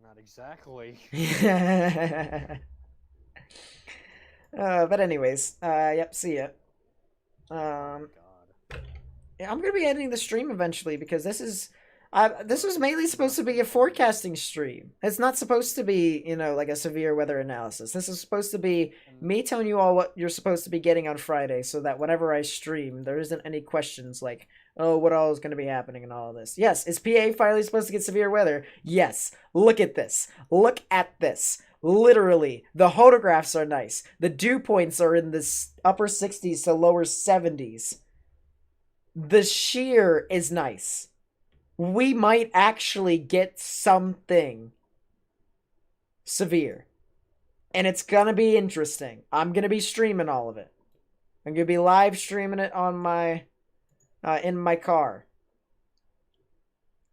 Not exactly. But anyways, yep, see ya. God. Yeah, I'm gonna be editing the stream eventually because this was mainly supposed to be a forecasting stream. It's not supposed to be, like a severe weather analysis. This is supposed to be me telling you all what you're supposed to be getting on Friday, so that whenever I stream, there isn't any questions like, oh, what all is going to be happening and all of this. Yes, is PA finally supposed to get severe weather? Yes. Look at this. Look at this. Literally, the photographs are nice. The dew points are in the upper 60s to lower 70s. The shear is nice. We might actually get something severe. And it's gonna be interesting. I'm gonna be streaming all of it. I'm gonna be live streaming it on my in my car.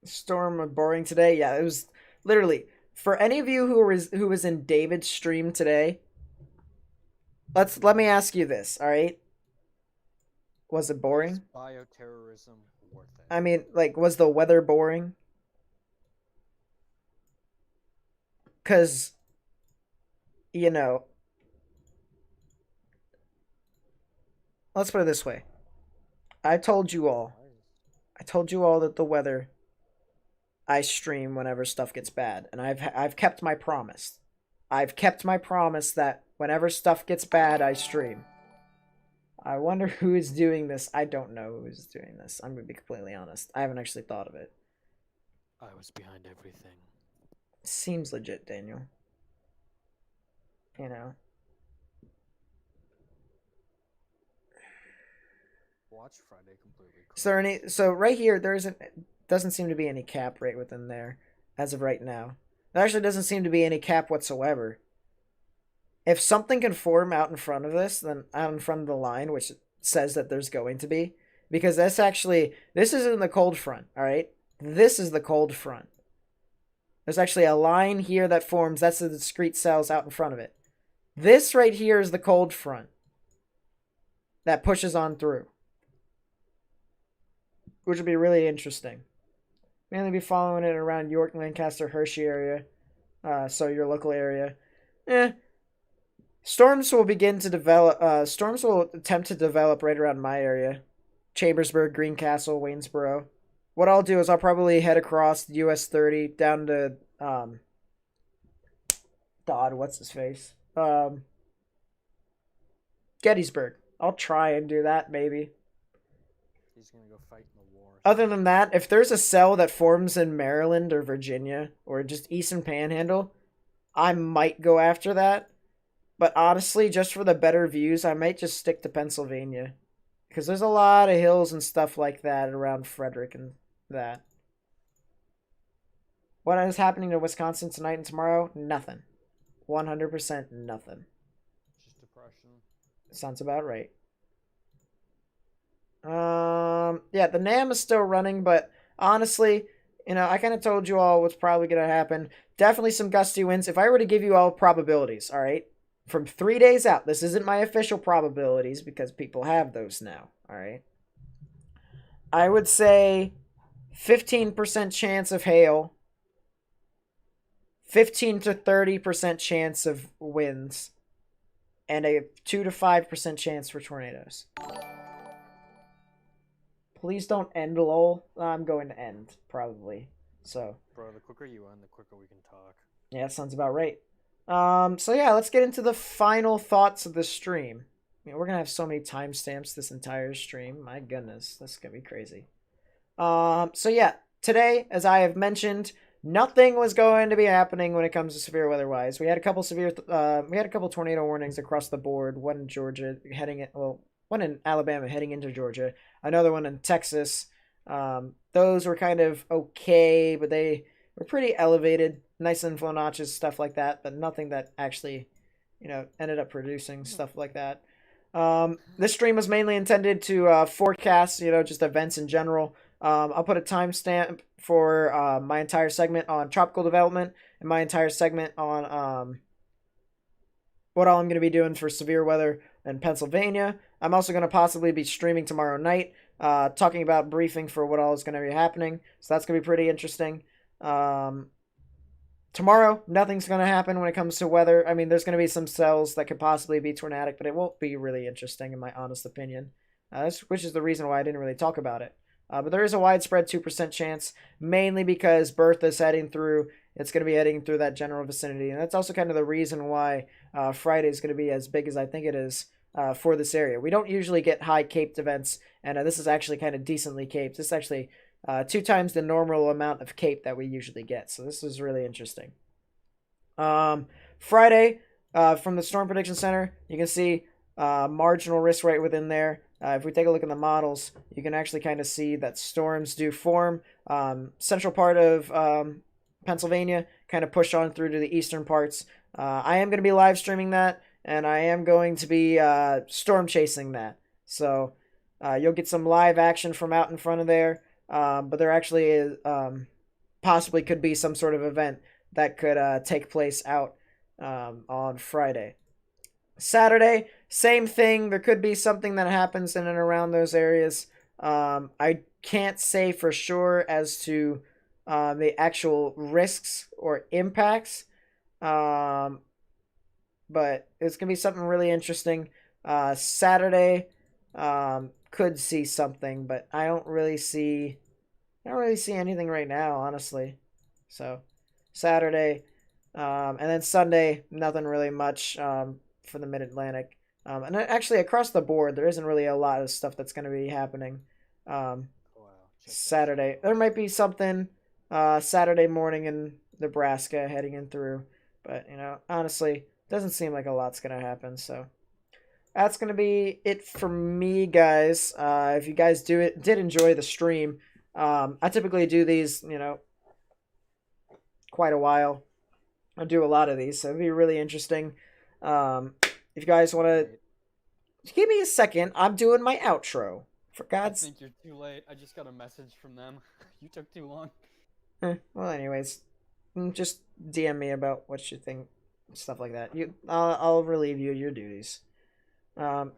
Storm boring today. Yeah, it was literally for any of you who was in David's stream today. Let me ask you this, all right? Was it boring? Is bioterrorism worth it? I mean, was the weather boring? Cause let's put it this way. I told you all that the weather I stream whenever stuff gets bad, and I've kept my promise. I've kept my promise that whenever stuff gets bad, I stream. I wonder who is doing this. I don't know who is doing this. I'm gonna be completely honest. I haven't actually thought of it. I was behind everything. Seems legit, Daniel. Watch Friday completely. So right here, doesn't seem to be any cap right within there as of right now. There actually doesn't seem to be any cap whatsoever. If something can form out in front of this, then out in front of the line, which says that there's going to be, because this isn't the cold front, all right? This is the cold front. There's actually a line here that forms. That's the discrete cells out in front of it. This right here is the cold front that pushes on through, which would be really interesting. Mainly be following it around York, Lancaster, Hershey area, so your local area. Storms will begin to develop. Storms will attempt to develop right around my area, Chambersburg, Greencastle, Waynesboro. What I'll do is I'll probably head across US 30 down to what's his face? Gettysburg. I'll try and do that maybe. He's gonna go fight in the war. Other than that, if there's a cell that forms in Maryland or Virginia or just Eastern Panhandle, I might go after that. But honestly, just for the better views, I might just stick to Pennsylvania. Because there's a lot of hills and stuff like that around Frederick and that. What is happening to Wisconsin tonight and tomorrow? Nothing. 100% nothing. Just depression. Sounds about right. Yeah, the NAM is still running, but honestly, I kind of told you all what's probably going to happen. Definitely some gusty winds. If I were to give you all probabilities, all right, from 3 days out, this isn't my official probabilities because people have those now, all right. I would say 15% chance of hail, 15 to 30% chance of winds, and a 2 to 5% chance for tornadoes. Please don't end, lol. I'm going to end, probably. So. Bro, the quicker you end, the quicker we can talk. Yeah, that sounds about right. So yeah, let's get into the final thoughts of the stream. We're gonna have so many timestamps this entire stream. My goodness, this is gonna be crazy. So yeah, today, as I have mentioned, nothing was going to be happening when it comes to severe weather-wise. We had a couple tornado warnings across the board. One in Georgia one in Alabama heading into Georgia. Another one in Texas. Those were kind of okay, but they were pretty elevated. Nice inflow notches, stuff like that, but nothing that actually, ended up producing stuff like that. This stream was mainly intended to forecast, just events in general. I'll put a timestamp for my entire segment on tropical development and my entire segment on what all I'm going to be doing for severe weather in Pennsylvania. I'm also going to possibly be streaming tomorrow night, talking about briefing for what all is going to be happening. So that's going to be pretty interesting. Tomorrow, nothing's going to happen when it comes to weather. I mean, there's going to be some cells that could possibly be tornadic, but it won't be really interesting in my honest opinion, which is the reason why I didn't really talk about it. But there is a widespread 2% chance, mainly because Bertha's heading through. It's going to be heading through that general vicinity, and that's also kind of the reason why Friday is going to be as big as I think it is for this area. We don't usually get high caped events, and this is actually kind of decently caped. This is actually 2 times the normal amount of cape that we usually get, so this is really interesting. Friday, from the Storm Prediction Center, you can see marginal risk right within there. If we take a look at the models, you can actually kind of see that storms do form. Central part of Pennsylvania kind of push on through to the eastern parts. I am going to be live streaming that, and I am going to be storm chasing that. So you'll get some live action from out in front of there. But there actually is, possibly could be some sort of event that could take place out on Friday. Saturday, same thing. There could be something that happens in and around those areas. I can't say for sure as to the actual risks or impacts, but it's going to be something really interesting. Saturday could see something, but I don't really see anything right now, honestly. So Saturday, and then Sunday, nothing really much for the Mid-Atlantic. And actually, across the board, there isn't really a lot of stuff that's going to be happening. Saturday, there might be something Saturday morning in Nebraska heading in through, but honestly, doesn't seem like a lot's going to happen. So that's going to be it for me, guys. If you guys did enjoy the stream, I typically do these, quite a while. I do a lot of these, so it'd be really interesting. If you guys want to give me a second, I'm doing my outro. For God's I think you're too late. I just got a message from them. You took too long. Well, anyways, just DM me about what you think, stuff like that. I'll relieve you of your duties. Wait, hang on.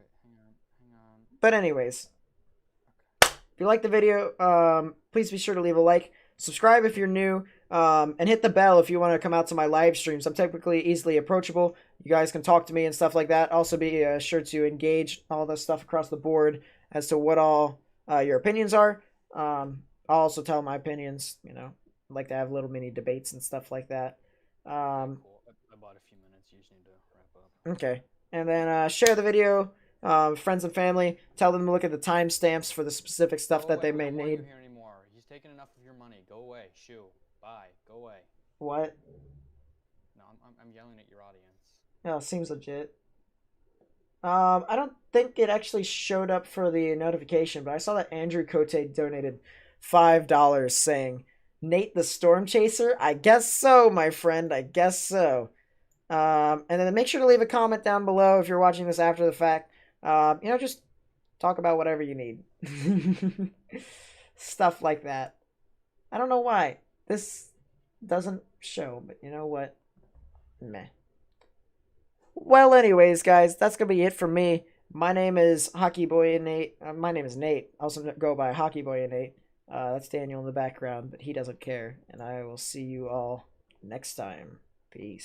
But anyways, if you like the video, please be sure to leave a like, subscribe if you're new, and hit the bell if you want to come out to my live streams. I'm typically easily approachable. You guys can talk to me and stuff like that. Also be sure to engage all the stuff across the board as to what all your opinions are. I'll also tell my opinions, I like to have little mini debates and stuff like that. Cool. I bought a few minutes. You just need to wrap up. Okay. And then share the video, friends and family. Tell them to look at the timestamps for the specific stuff that they may need. I don't want you here anymore. He's taking enough of your money. Go away. Shoo. Bye. Go away. What? No, I'm yelling at your audience. Oh, seems legit. I don't think it actually showed up for the notification, but I saw that Andrew Cote donated $5 saying, Nate the Storm Chaser? I guess so, my friend. I guess so. And then make sure to leave a comment down below if you're watching this after the fact. Just talk about whatever you need. Stuff like that. I don't know why. This doesn't show, but you know what? Meh. Well, anyways, guys, that's gonna be it for me. My name is Hockey Boy Nate. My name is Nate. I also go by Hockey Boy Nate. That's Daniel in the background, but he doesn't care. And I will see you all next time. Peace.